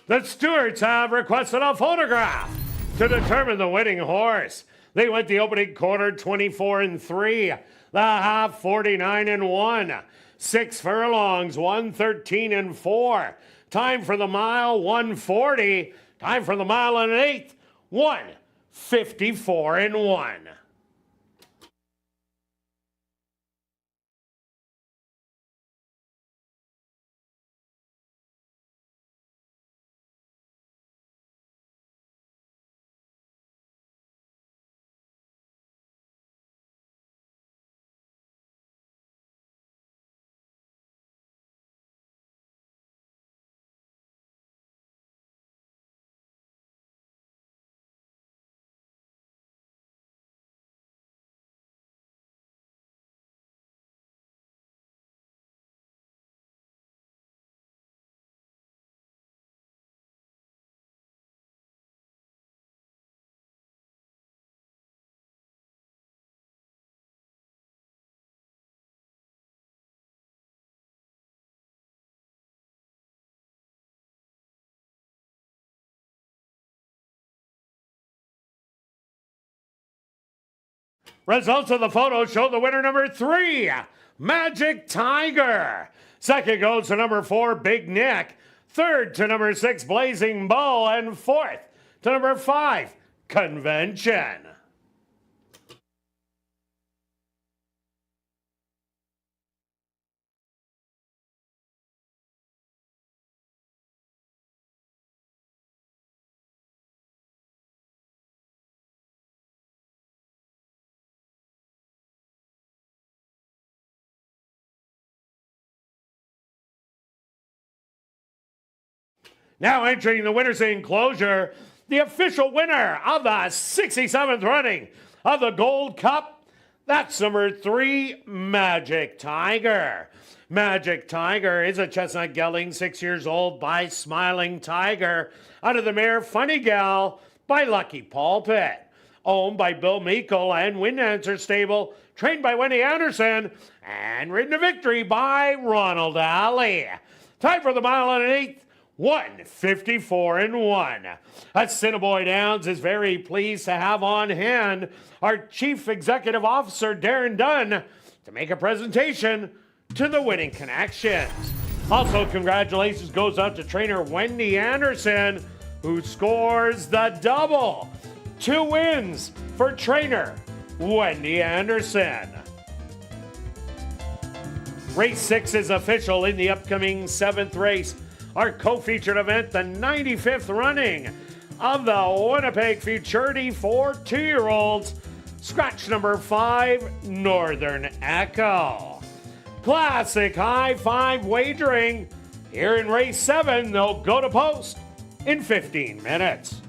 The stewards have requested a photograph to determine the winning horse. They went the opening quarter 24-3, the half 49-1, 6 furlongs 113-4. Time for the mile 140. Time for the mile and an eighth 154-1. Results of the photo show the winner number 3, Magic Tiger. Second goes to number 4, Big Nick. Third to number 6, Blazing Bull. And fourth to number 5, Convention. Now entering the winner's enclosure, the official winner of the 67th running of the Gold Cup, that's number 3, Magic Tiger. Magic Tiger is a chestnut gelding, 6 years old, by Smiling Tiger, out of the mare Funny Gal by Lucky Pulpit. Owned by Bill Meikle and Wind Answer Stable, trained by Wendy Anderson, and ridden to victory by Ronald Alley. Time for the mile and an eighth. 1:54-1. Assiniboia Downs is very pleased to have on hand our Chief Executive Officer, Darren Dunn, to make a presentation to the winning connections. Also, congratulations goes out to trainer Wendy Anderson, who scores the double. 2 wins for trainer Wendy Anderson. Race 6 is official in the upcoming 7th race. Our co-featured event, the 95th running of the Winnipeg Futurity for 2-year-olds. Scratch number 5, Northern Echo. Classic high 5 wagering. Here in race 7, they'll go to post in 15 minutes.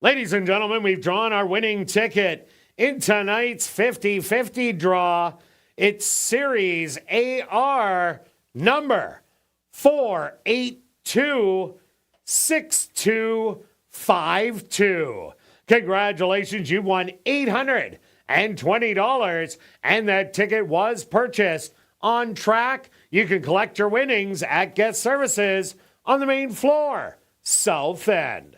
Ladies and gentlemen, we've drawn our winning ticket in tonight's 50-50 draw. It's Series AR number 4826252. Congratulations, you won $820, and that ticket was purchased on track. You can collect your winnings at Guest Services on the main floor, South End.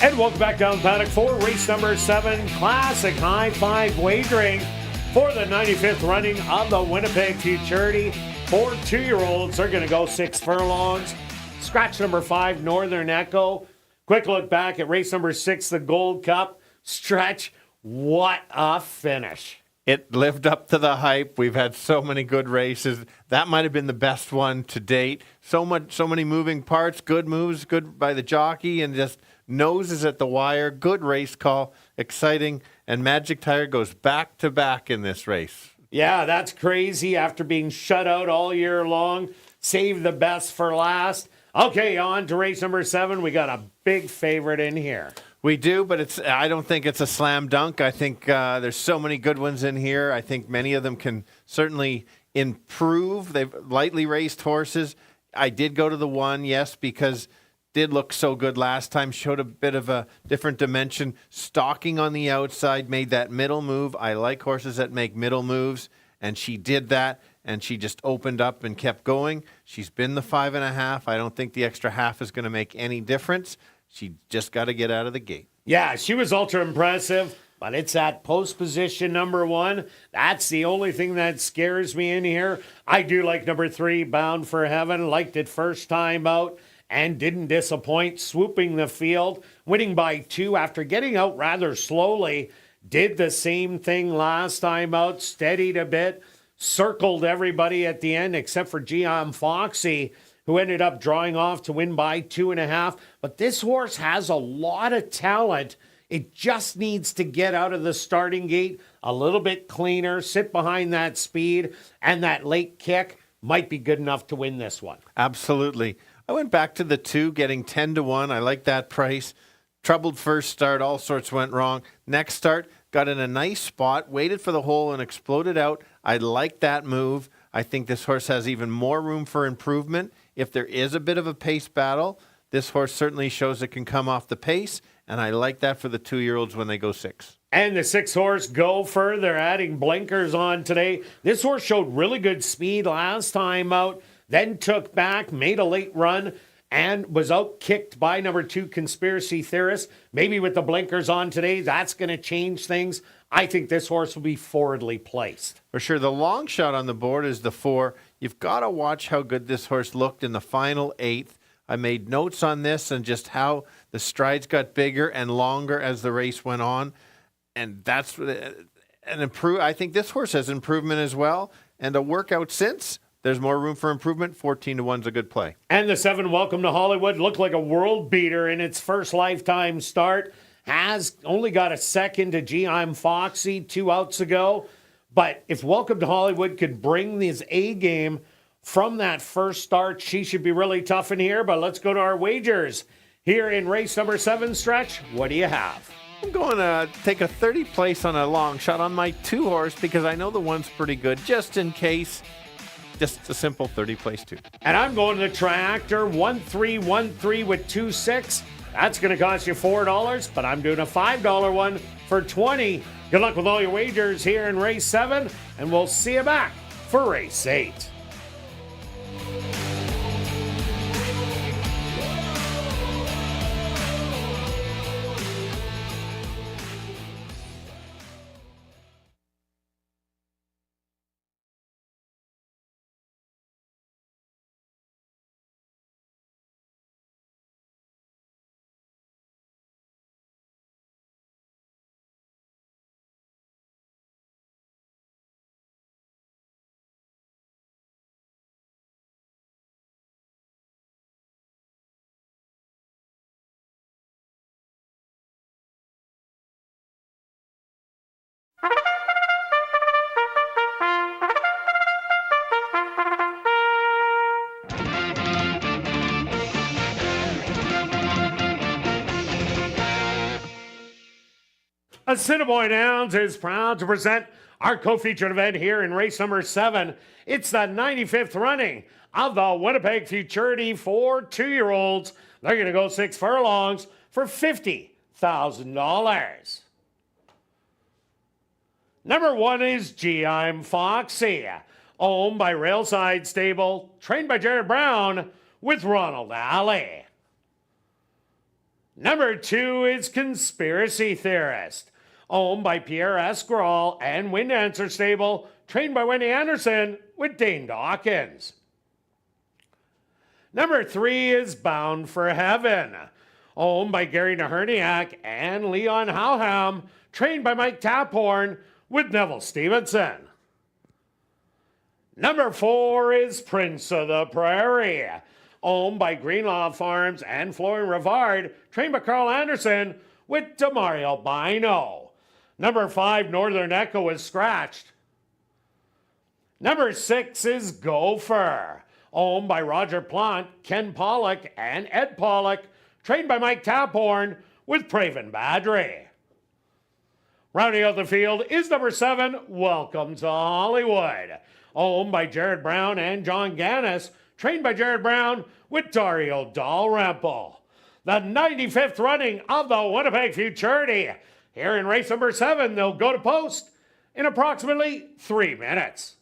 And welcome back down paddock for race number 7, Classic High Five Wagering for the 95th running of the Winnipeg Futurity. 4 2-year-olds. They're going to go 6 furlongs. Scratch number 5, Northern Echo. Quick look back at race number 6, the Gold Cup. Stretch, what a finish. It lived up to the hype. We've had so many good races. That might have been the best one to date. So many moving parts, good moves, good by the jockey, and just noses at the wire. Good race call, exciting, and Magic Tire goes back to back in this race. Yeah, that's crazy after being shut out all year long. Save the best for last. Okay, on to race number 7. We got a big favorite in here. We do, but I don't think it's a slam dunk. I think there's so many good ones in here. I think many of them can certainly improve. They've lightly raced horses. I did go to the 1, yes, because did look so good last time, showed a bit of a different dimension. Stalking on the outside, made that middle move. I like horses that make middle moves, and she did that, and she just opened up and kept going. She's been the 5.5. I don't think the extra half is going to make any difference. She just got to get out of the gate. Yeah, she was ultra impressive, but it's that post position number 1. That's the only thing that scares me in here. I do like number 3, Bound for Heaven. Liked it first time out and didn't disappoint, swooping the field, winning by 2 after getting out rather slowly. Did the same thing last time out, steadied a bit, circled everybody at the end except for Gian Foxy, who ended up drawing off to win by 2.5. But this horse has a lot of talent. It just needs to get out of the starting gate a little bit cleaner, sit behind that speed, and that late kick might be good enough to win this one. Absolutely. I went back to the 2, getting 10-1. I like that price. Troubled first start, all sorts went wrong. Next start, got in a nice spot, waited for the hole and exploded out. I like that move. I think this horse has even more room for improvement. If there is a bit of a pace battle, this horse certainly shows it can come off the pace, and I like that for the 2-year-olds when they go 6. And the 6 horse Gopher, they're adding blinkers on today. This horse showed really good speed last time out, then took back, made a late run, and was out-kicked by number 2, Conspiracy Theorist. Maybe with the blinkers on today, that's going to change things. I think this horse will be forwardly placed. For sure. The long shot on the board is the 4. You've got to watch how good this horse looked in the final 8th. I made notes on this and just how the strides got bigger and longer as the race went on. And that's I think this horse has improvement as well. And a workout since, there's more room for improvement. 14-1 is a good play. And the 7, Welcome to Hollywood, looked like a world beater in its first lifetime start. Has only got a second to Gee, I'm Foxy 2 outs ago. But if Welcome to Hollywood could bring this A game from that first start, she should be really tough in here. But let's go to our wagers. Here in race number 7, Stretch, what do you have? I'm going to take a 30 place on a long shot on my 2 horse because I know the one's pretty good, just in case. Just a simple 30 place 2. And I'm going to the tractor, 1313 with 2-6. That's going to cost you $4, but I'm doing a $5 one for 20. Good luck with all your wagers here in race 7, and we'll see you back for race 8. Assiniboia Downs is proud to present our co-featured event here in race number 7. It's the 95th running of the Winnipeg Futurity for 2-year-olds. They're going to go 6 furlongs for $50,000. Number 1 is Gee, I'm Foxy, owned by Railside Stable, trained by Jared Brown with Ronald Alley. Number 2 is Conspiracy Theorist, owned by Pierre Esquirol and Wind Dancer Stable, trained by Wendy Anderson with Dane Dawkins. Number 3 is Bound for Heaven, owned by Gary Naherniak and Leon Howham, trained by Mike Taphorn with Neville Stevenson. Number 4 is Prince of the Prairie, owned by Greenlaw Farms and Florian Rivard, trained by Carl Anderson with Demario Bino. Number 5, Northern Echo, is scratched. Number 6 is Gopher, owned by Roger Plant, Ken Pollock, and Ed Pollock, trained by Mike Taphorn with Praven Badri. Rounding out the field is number 7, Welcome to Hollywood, owned by Jared Brown and John Gannis, trained by Jared Brown with Dario Dalrymple. The 95th running of the Winnipeg Futurity. Here in race number 7, they'll go to post in approximately 3 minutes.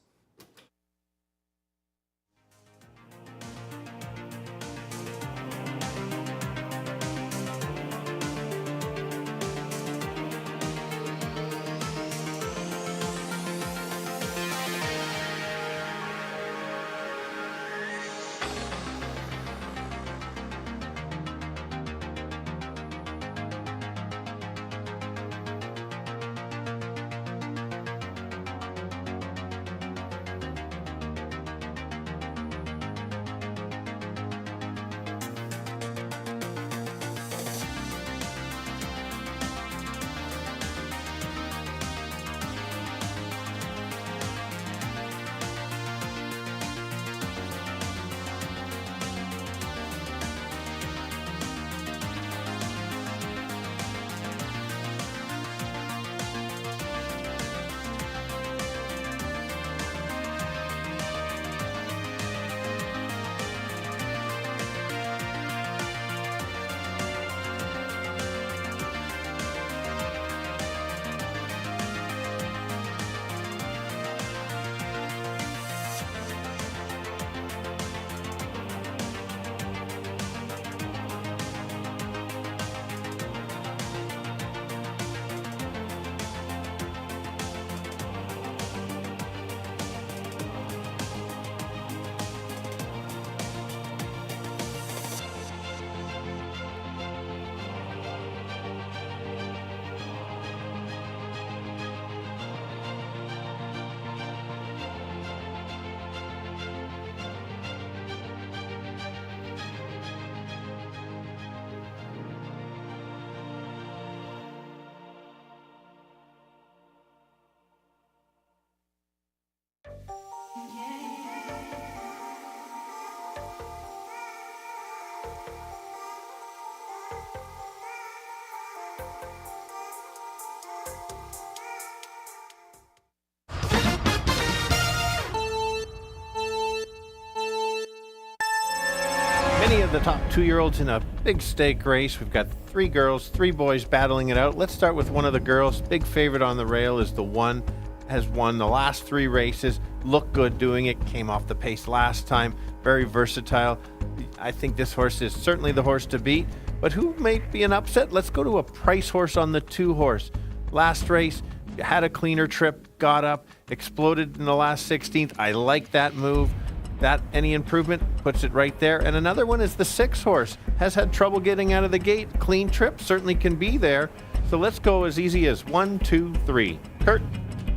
Many of the top 2-year-olds in a big stake race. We've got 3 girls, 3 boys battling it out. Let's start with one of the girls. Big favorite on the rail is the One. Has won the last 3 races. Looked good doing it. Came off the pace last time. Very versatile. I think this horse is certainly the horse to beat. But who may be an upset? Let's go to a price horse on the 2 horse. Last race, had a cleaner trip, got up, exploded in the last 16th. I like that move. That any improvement puts it right there. And another one is the 6 horse. Has had trouble getting out of the gate. Clean trip certainly can be there. So let's go as easy as 1, 2, 3. Kirt.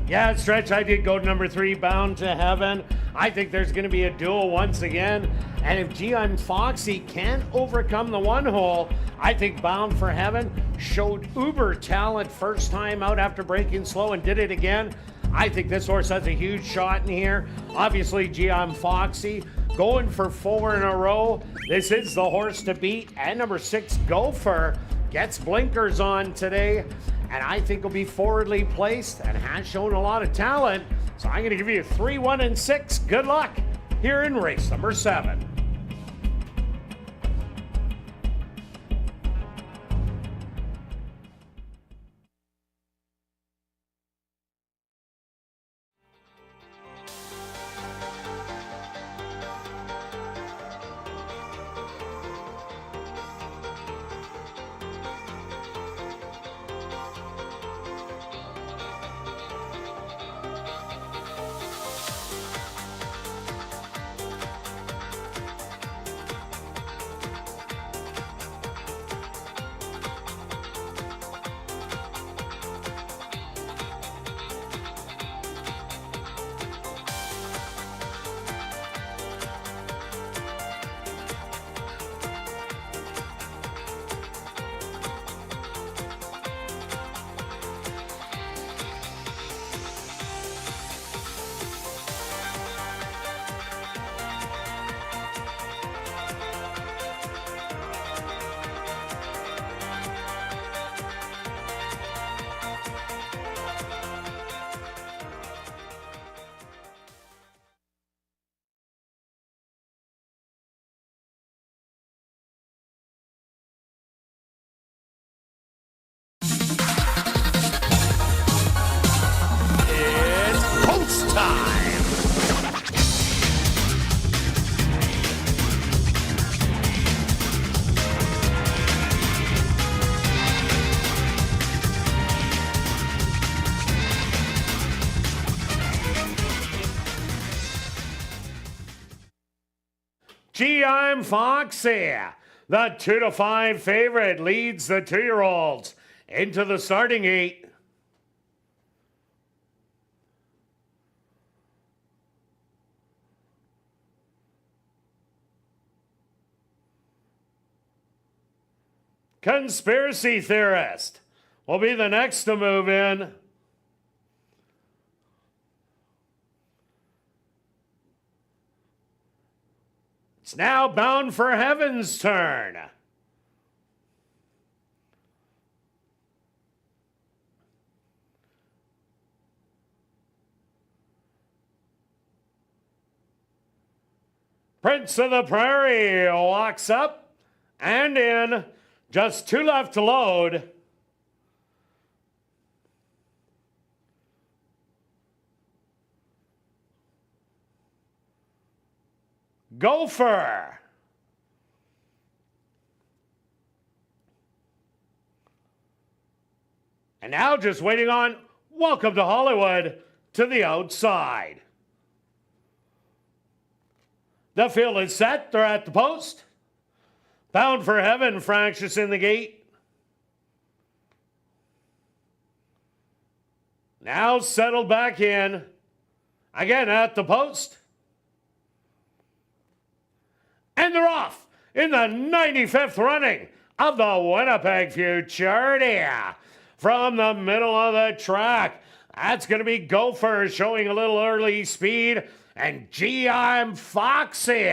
Yeah, Stretch, I did go to number 3, Bound to Heaven. I think there's going to be a duel once again. And if GM Foxy can't overcome the 1 hole, I think Bound for Heaven showed uber talent first time out after breaking slow and did it again. I think this horse has a huge shot in here. Obviously, GM Foxy going for 4 in a row. This is the horse to beat. And number 6, Gopher, gets blinkers on today. And I think will be forwardly placed and has shown a lot of talent. So I'm going to give you 3, 1, and 6. Good luck here in race number 7. GM Foxy, the 2-5 favorite, leads the 2-year-olds into the starting gate. Conspiracy Theorist will be the next to move in. It's now Bound for Heaven's turn. Prince of the Prairie walks up and in. Just 2 left to load. Gopher. And now just waiting on Welcome to Hollywood to the outside. The field is set. They're at the post. Bound for Heaven, fractious in the gate. Now settled back in. Again at the post. And they're off in the 95th running of the Winnipeg Futurity. From the middle of the track, that's going to be Gopher showing a little early speed. And GM Foxy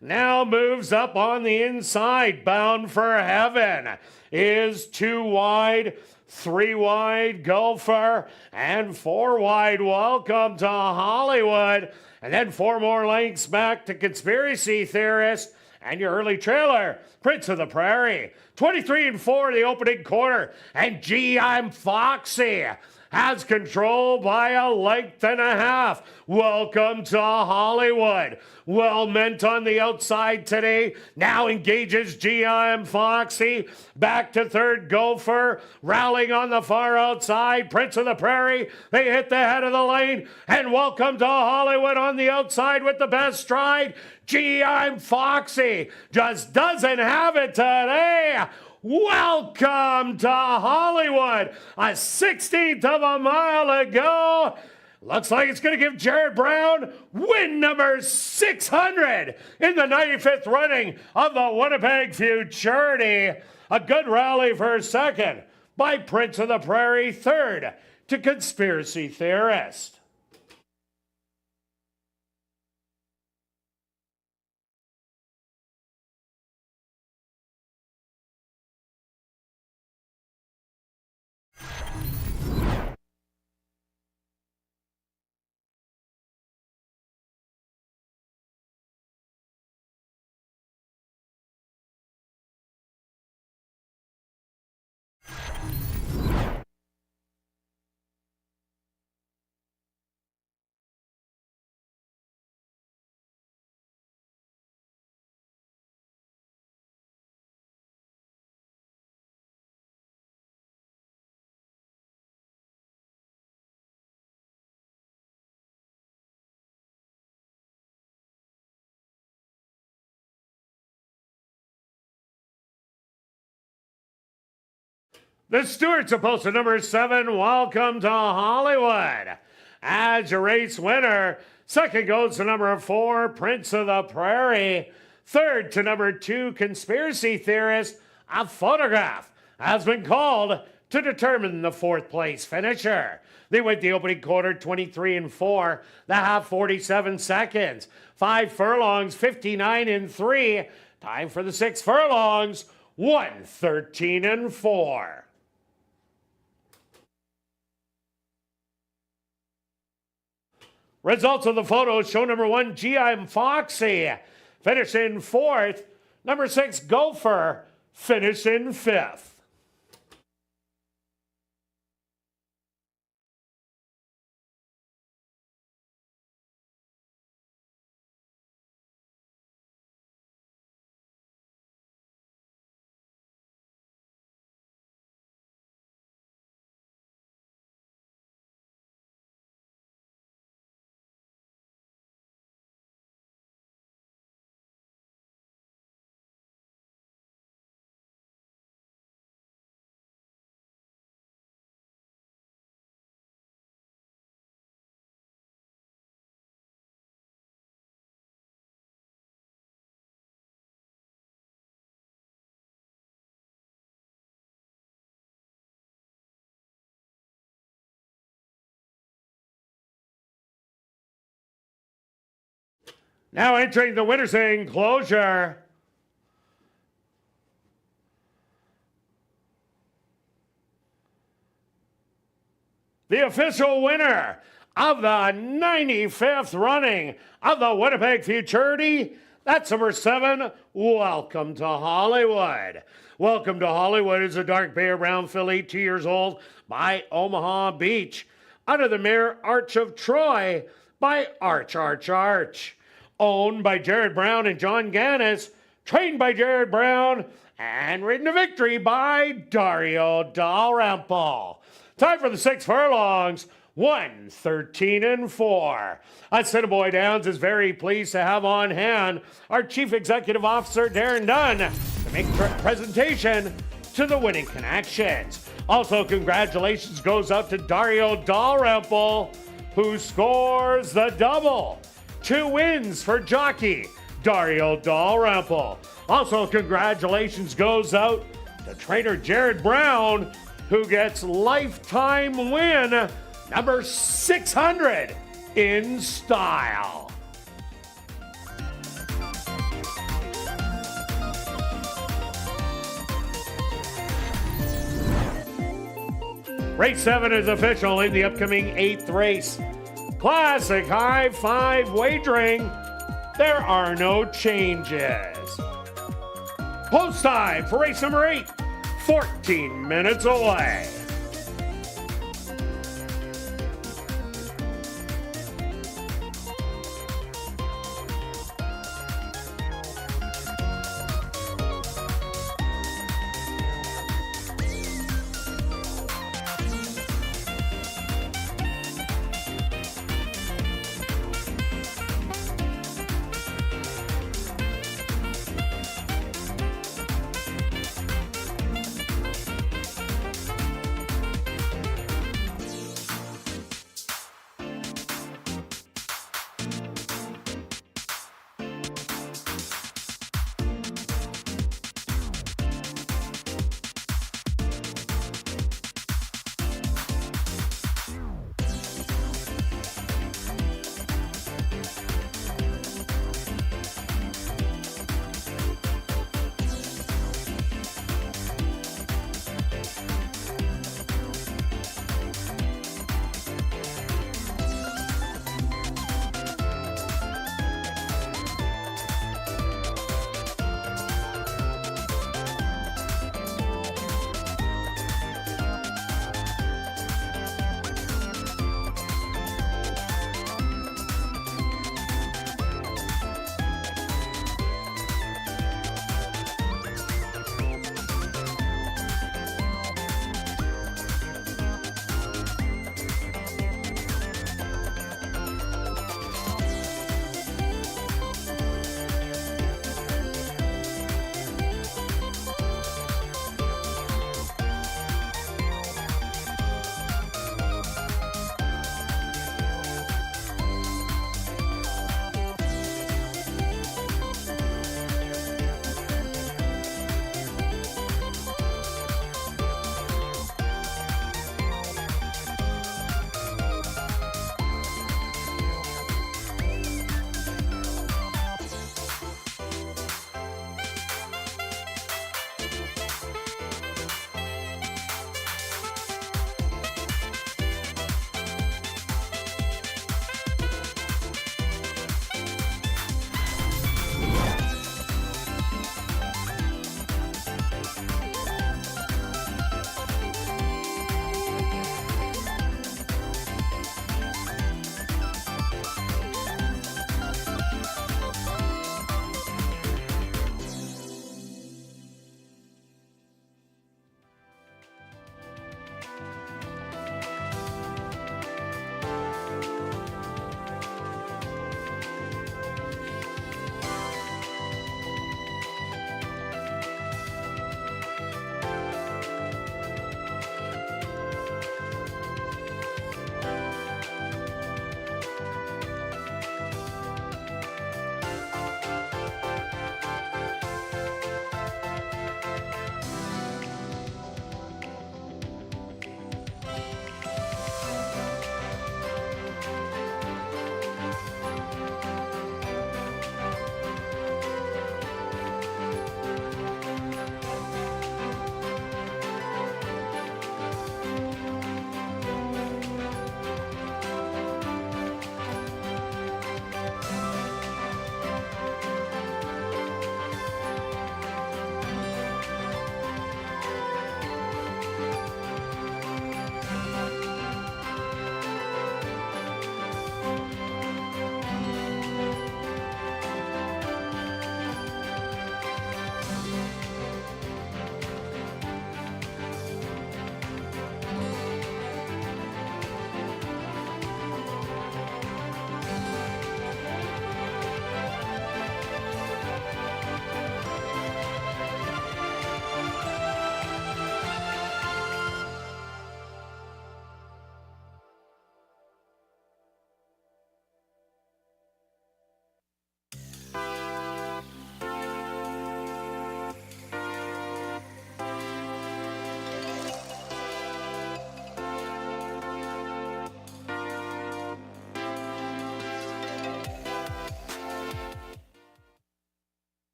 now moves up on the inside. Bound for Heaven is too wide. 3 wide, Gopher, and 4 wide, Welcome to Hollywood. And then 4 more lengths back to Conspiracy Theorist. And your early trailer, Prince of the Prairie. 23 and 4 the opening quarter. And gee, I'm Foxy has control by a length and a half. Welcome to Hollywood. Well meant on the outside today. Now engages GM Foxy. Back to third, Gopher. Rallying on the far outside. Prince of the Prairie. They hit the head of the lane. And Welcome to Hollywood on the outside with the best stride. GM Foxy just doesn't have it today. Welcome to Hollywood. A 16th of a mile to go. Looks like it's going to give Jared Brown win number 600 in the 95th running of the Winnipeg Futurity. A good rally for second by Prince of the Prairie, third to Conspiracy Theorist. The Stewart's opposed to number 7, Welcome to Hollywood. As your race winner, second goes to number 4, Prince of the Prairie. Third to number 2, Conspiracy Theorist. A photograph has been called to determine the 4th place finisher. They went the opening quarter 23 and 4, the half 47 seconds. 5 furlongs, 59 and 3. Time for the 6 furlongs, 1:13 and 4. Results of the photos show number 1, GM Foxy, finish in 4th. Number 6, Gopher, finish in 5th. Now entering the winner's enclosure, the official winner of the 95th running of the Winnipeg Futurity, that's number 7, Welcome to Hollywood. Welcome to Hollywood is a dark bay brown filly, 2 years old, by Omaha Beach, under the mare Arch of Troy by Arch. Owned by Jared Brown and John Gannis, trained by Jared Brown, and ridden to victory by Dario Dalrymple. Time for the 6 furlongs, 1:13 and 4. Assiniboia Downs is very pleased to have on hand our Chief Executive Officer, Darren Dunn, to make presentation to the winning connections. Also, congratulations goes out to Dario Dalrymple, who scores the double. 2 wins for jockey Dario Dalrymple. Also, congratulations goes out to trainer Jared Brown, who gets lifetime win number 600 in style. Race 7 is official in the upcoming 8th race. Classic high five wagering. There are no changes. Post time for race number 8, 14 minutes away.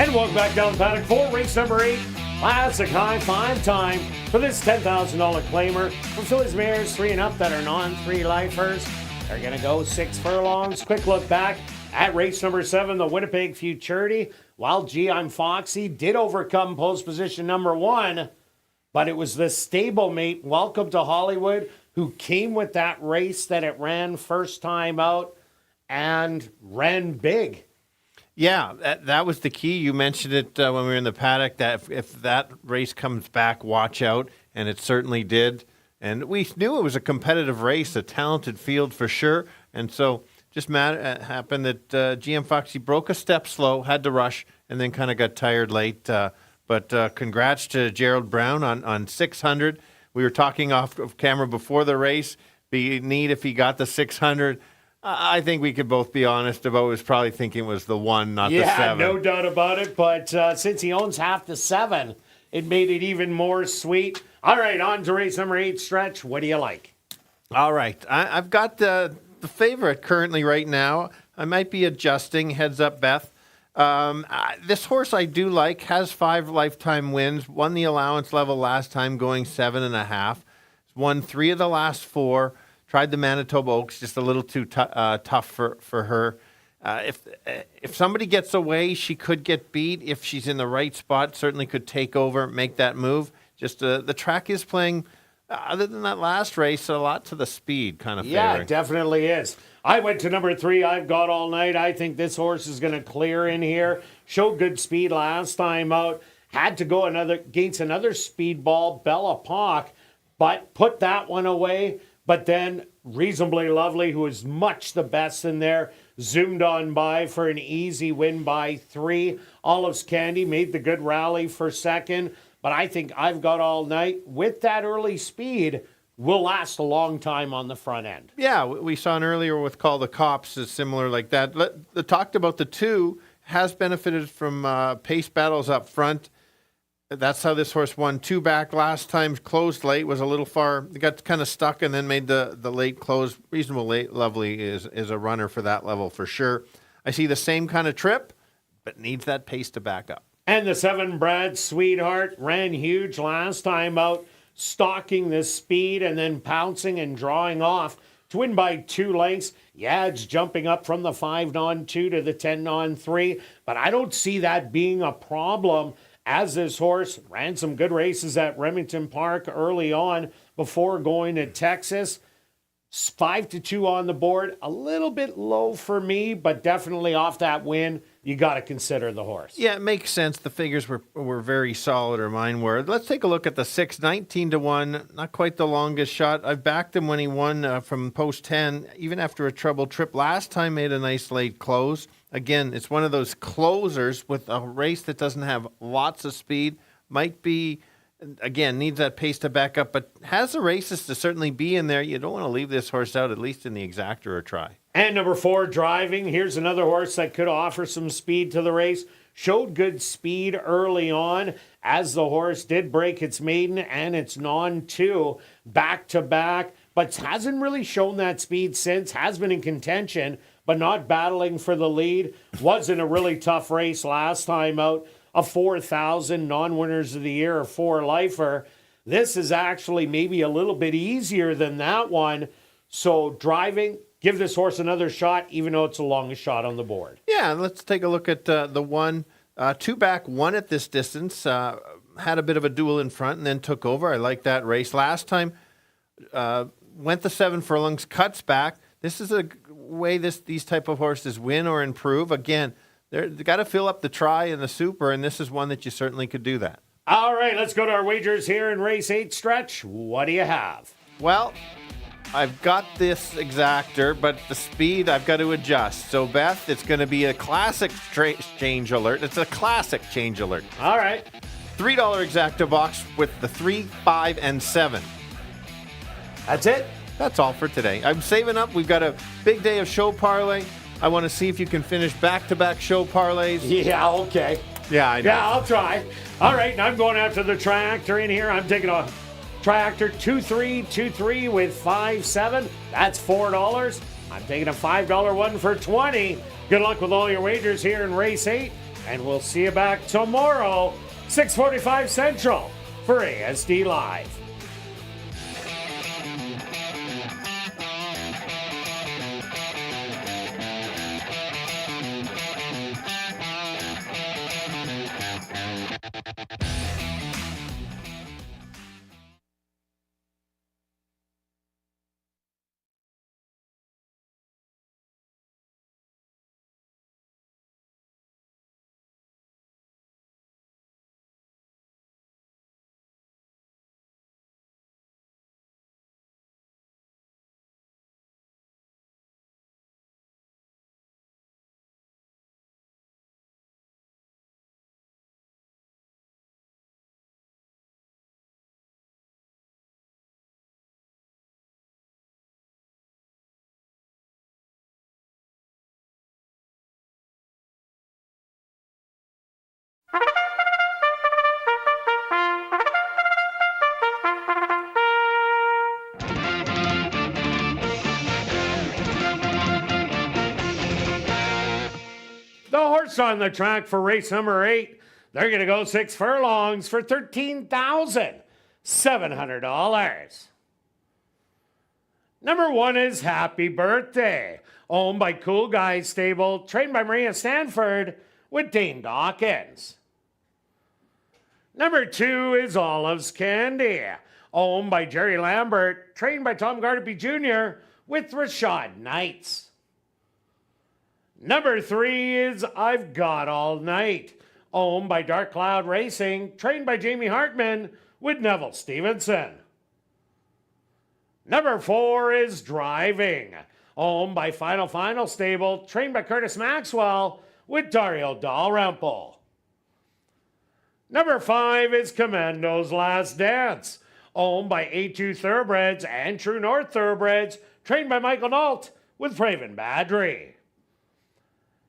And welcome back down the paddock for race number 8. Classic high five time for this $10,000 claimer for Phillies mares 3 and up that are non-3 lifers. They're going to go 6 furlongs. Quick look back at race number 7, the Winnipeg Futurity. While Gee, I'm Foxy did overcome post position number 1, but it was the stablemate Welcome to Hollywood who came with that race that it ran first time out and ran big. Yeah, that was the key. You mentioned it when we were in the paddock, that if that race comes back, watch out, and it certainly did. And we knew it was a competitive race, a talented field for sure. And so just happened that GM Foxy broke a step slow, had to rush, and then kind of got tired late. But congrats to Gerald Brown on 600. We were talking off of camera before the race. Be neat if he got the 600. I think we could both be honest about it. Was probably thinking it was the 1, not the 7. Yeah, no doubt about it. But since he owns half the 7, it made it even more sweet. All right, on to race number 8, Stretch. What do you like? All right. I've got the favorite currently right now. I might be adjusting. Heads up, Beth. This horse I do like. Has 5 lifetime wins. Won the allowance level last time, going 7.5. Won 3 of the last 4. Tried the Manitoba Oaks, just a little too tough for her. If somebody gets away, she could get beat. If she's in the right spot, certainly could take over, make that move. Just the track is playing, other than that last race, a lot to the speed kind of favoring. Yeah, it definitely is. I went to number 3, I've Got All Night. I think this horse is going to clear in here. Showed good speed last time out. Had to go against another speedball, Bella Pock, but put that one away. But then Reasonably Lovely, who is much the best in there, zoomed on by for an easy win by 3. Olive's Candy made the good rally for second. But I think I've Got All Night with that early speed will last a long time on the front end. Yeah, we saw an earlier with Call the Cops is similar like that. Talked about the 2, has benefited from pace battles up front. That's how this horse won 2 back last time. Closed late, was a little far. Got kind of stuck and then made the late close. Reasonable Late Lovely is a runner for that level for sure. I see the same kind of trip, but needs that pace to back up. And the 7, Brad Sweetheart, ran huge last time out, stalking the speed and then pouncing and drawing off to win by 2 lengths. Yeah, it's jumping up from the 5-2 to the 10-3, but I don't see that being a problem, as this horse ran some good races at Remington Park early on before going to Texas. 5-2 on the board. A little bit low for me, but definitely off that win, you got to consider the horse. Yeah, it makes sense. The figures were very solid, or mine were. Let's take a look at the 6, 19-1. Not quite the longest shot. I backed him when he won from post 10, even after a troubled trip. Last time made a nice late close. Again, it's one of those closers with a race that doesn't have lots of speed. Might be, again, needs that pace to back up, but has the races to certainly be in there. You don't want to leave this horse out, at least in the exactor, or try. And number 4, Driving. Here's another horse that could offer some speed to the race. Showed good speed early on, as the horse did break its maiden and its non-2 back-to-back, but hasn't really shown that speed since. Has been in contention, but not battling for the lead. Was in a really tough race last time out. A 4,000 non-winners of the year, or 4-lifer. This is actually maybe a little bit easier than that one. So Driving, give this horse another shot, even though it's the longest shot on the board. Yeah, let's take a look at the 1. 2 back, 1 at this distance. Had a bit of a duel in front and then took over. I like that race. Last time, went the 7 furlongs, cuts back. This is a way these type of horses win or improve. Again, they've got to fill up the try and the super, and this is one that you certainly could do that. All right, let's go to our wagers here in race 8, Stretch. What do you have? Well, I've got this exactor, but the speed I've got to adjust. So, Beth, it's going to be a classic change alert. It's a classic change alert. All right. $3 exacta box with the 3, 5, and 7. That's it? That's all for today. I'm saving up. We've got a big day of show parlay. I want to see if you can finish back-to-back show parlays. Yeah, okay. Yeah, I know. Yeah, I'll try. All right, and I'm going after the tractor in here. I'm taking a tractor 2-3 with 5-7. That's $4. I'm taking a $5 one for 20. Good luck with all your wagers here in race 8. And we'll see you back tomorrow, 6:45 Central, for ASD Live. The horse on the track for race number 8, they're going to go 6 furlongs for $13,700. Number 1 is Happy Birthday, owned by Cool Guys Stable, trained by Maria Stanford with Dane Dawkins. Number 2 is Olive's Candy, owned by Jerry Lambert, trained by Tom Gardapi Jr. with Rashad Knights. Number 3 is I've Got All Night, owned by Dark Cloud Racing, trained by Jamie Hartman with Neville Stevenson. Number 4 is Driving, owned by Final Stable, trained by Curtis Maxwell with Dario Dalrymple. Number 5 is Commando's Last Dance, owned by A2 Thoroughbreds and True North Thoroughbreds, trained by Michael Nault with Praven Badri.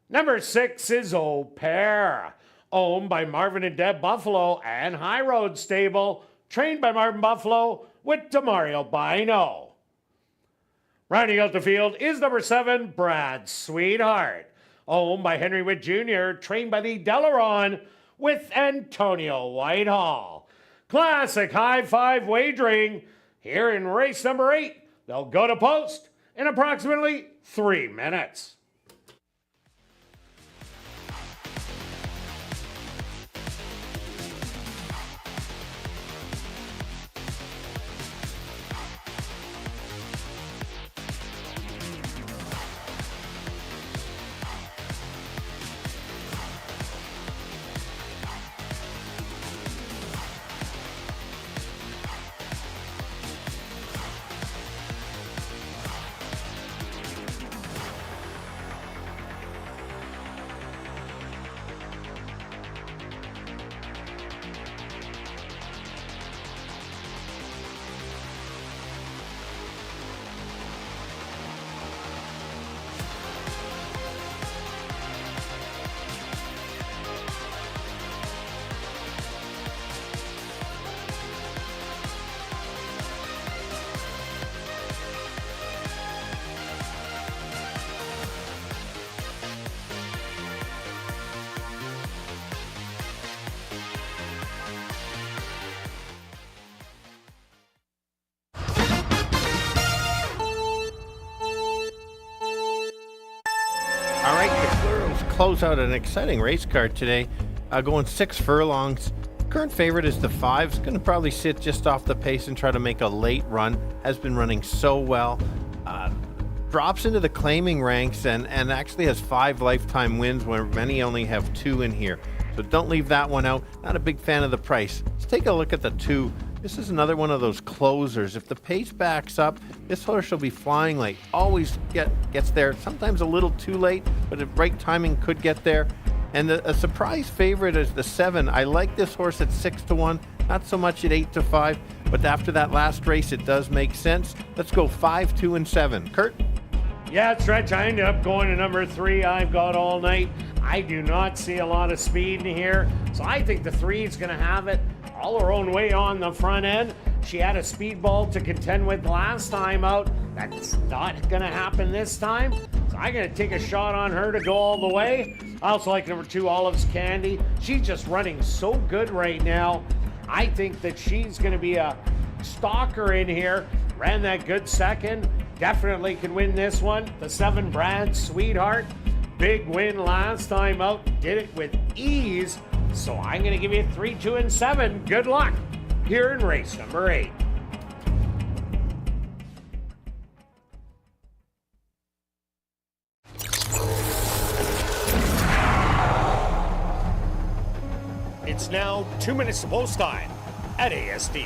Number 6 is Au Pair, owned by Marvin and Deb Buffalo and High Road Stable, trained by Marvin Buffalo with Demario Bino. Rounding out the field is number 7, Brad Sweetheart, owned by Henry Witt Jr., trained by the Delaron with Antonio Whitehall. Classic high five wagering here in race number 8. They'll go to post in approximately 3 minutes. All right, the Girls close out an exciting race card today, going 6 furlongs. Current favorite is the 5. It's going to probably sit just off the pace and try to make a late run. Has been running so well. Drops into the claiming ranks and actually has 5 lifetime wins where many only have 2 in here. So don't leave that one out. Not a big fan of the price. Let's take a look at the 2. This is another one of those closers. If the pace backs up, this horse will be flying late. Always gets there. Sometimes a little too late, but if right timing could get there. And a surprise favorite is the 7. I like this horse at 6-1, not so much at 8-5, but after that last race, it does make sense. Let's go 5, 2, and 7. Kirt? Yeah, Stretch, I ended up going to number 3, I've Got All Night. I do not see a lot of speed in here, so I think the 3 is going to have it all her own way on the front end. She had a speedball to contend with last time out. That's not going to happen this time. So I'm going to take a shot on her to go all the way. I also like number 2, Olive's Candy. She's just running so good right now. I think that she's going to be a stalker in here. Ran that good second. Definitely can win this one. The 7, Brad Sweetheart. Big win last time out. Did it with ease. So I'm going to give you 3, 2, and 7. Good luck here in race number 8. It's now 2 minutes to post time at ASD.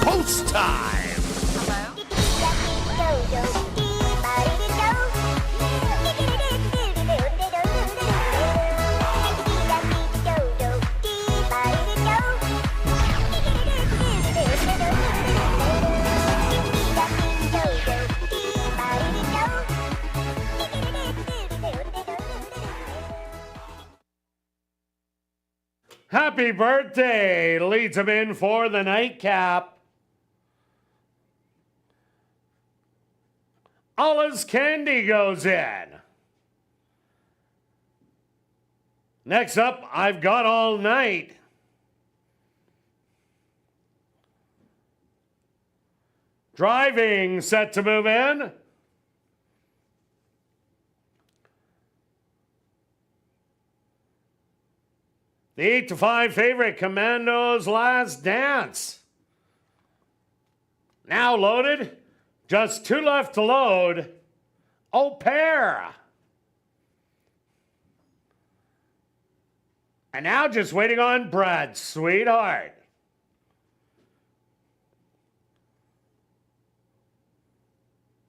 Post time! Happy birthday! Leads him in for the nightcap. Olive's Candy goes in. Next up, I've Got All Night. Driving, set to move in. The 8-5 favorite, Commando's Last Dance. Now loaded. Just 2 left to load. Au Pair. And now just waiting on Brad Sweetheart.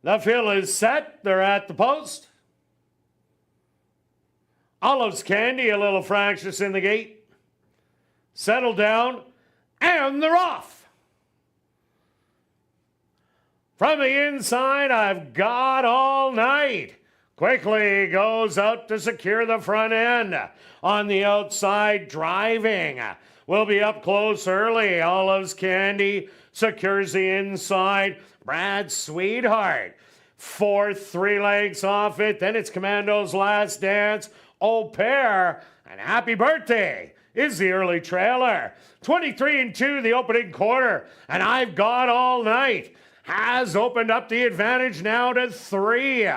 The field is set. They're at the post. Olive's Candy, a little fractious in the gate. Settle down, and they're off. From the inside, I've Got All Night. Quickly goes out to secure the front end. On the outside, Driving will be up close early. Olive's Candy secures the inside. Brad Sweetheart, 4th, 3 lengths off it. Then it's Commando's Last Dance. Au Pair, and Happy Birthday is the early trailer. 23-2 the opening quarter, and I've Got All Night has opened up the advantage now to 3.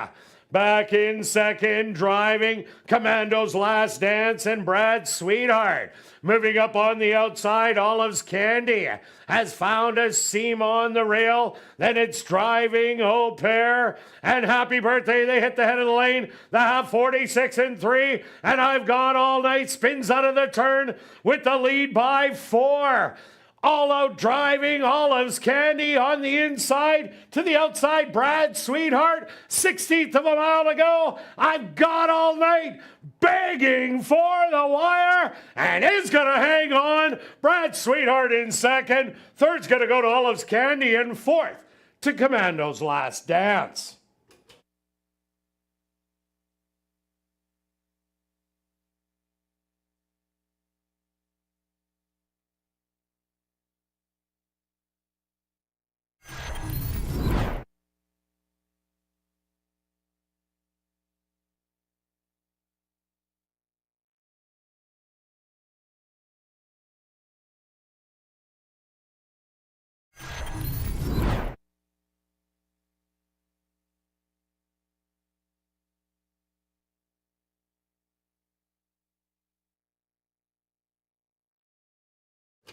Back in second, driving Commando's Last Dance and Brad Sweetheart. Moving up on the outside, Olive's Candy has found a seam on the rail. Then it's driving Au Pair. And Happy Birthday, they hit the head of the lane. The half 46 and 3. And I've Gone All Night spins out of the turn with the lead by 4. All Out Driving, Olive's Candy on the inside. To the outside, Brad Sweetheart. 16th of a mile to go. I've Got All Night begging for the wire and is going to hang on. Brad Sweetheart in second. Third's going to go to Olive's Candy, and fourth to Commando's Last Dance.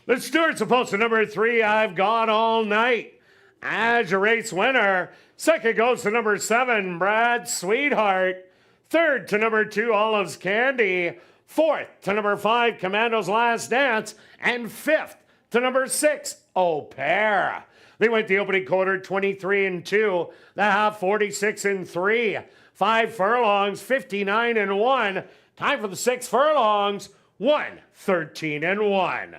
The Stewart's opposed to number 3, I've Got All Night. As your race winner, second goes to number 7, Brad Sweetheart. Third to number 2, Olive's Candy. Fourth to number 5, Commando's Last Dance. And fifth to number 6, Au Pair. They went the opening quarter 23 and 2, the half 46 and 3. 5 furlongs, 59 and 1. Time for the 6 furlongs, 13 and 1.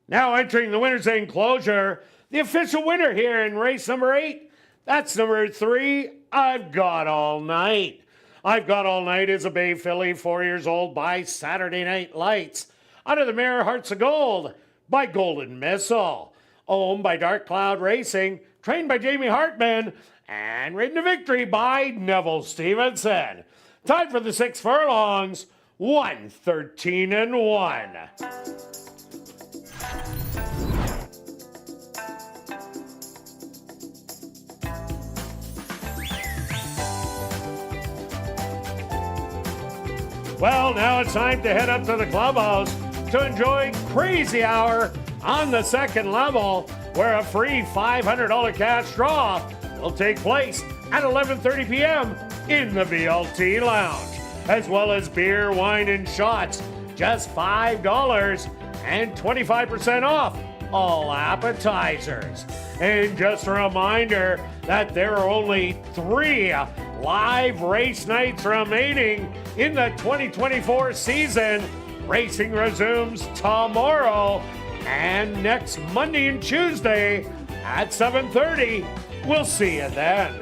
Now entering the winner's enclosure, the official winner here in race number 8. That's number 3, I've Got All Night. I've Got All Night is a Bay filly, 4 years old, by Saturday Night Lights. Under the mare Hearts of Gold by Golden Missile. Owned by Dark Cloud Racing, trained by Jamie Hartman, and ridden to victory by Neville Stevenson. Time for the 6 furlongs, 13 and 1. Well, now it's time to head up to the clubhouse to enjoy Crazy Hour on the second level, where a free $500 cash draw will take place at 11:30 p.m. in the VLT Lounge, as well as beer, wine, and shots, just $5 and 25% off all appetizers. And just a reminder that there are only 3 live race nights remaining in the 2024 season. Racing resumes tomorrow and next Monday and Tuesday at 7:30. We'll see you then.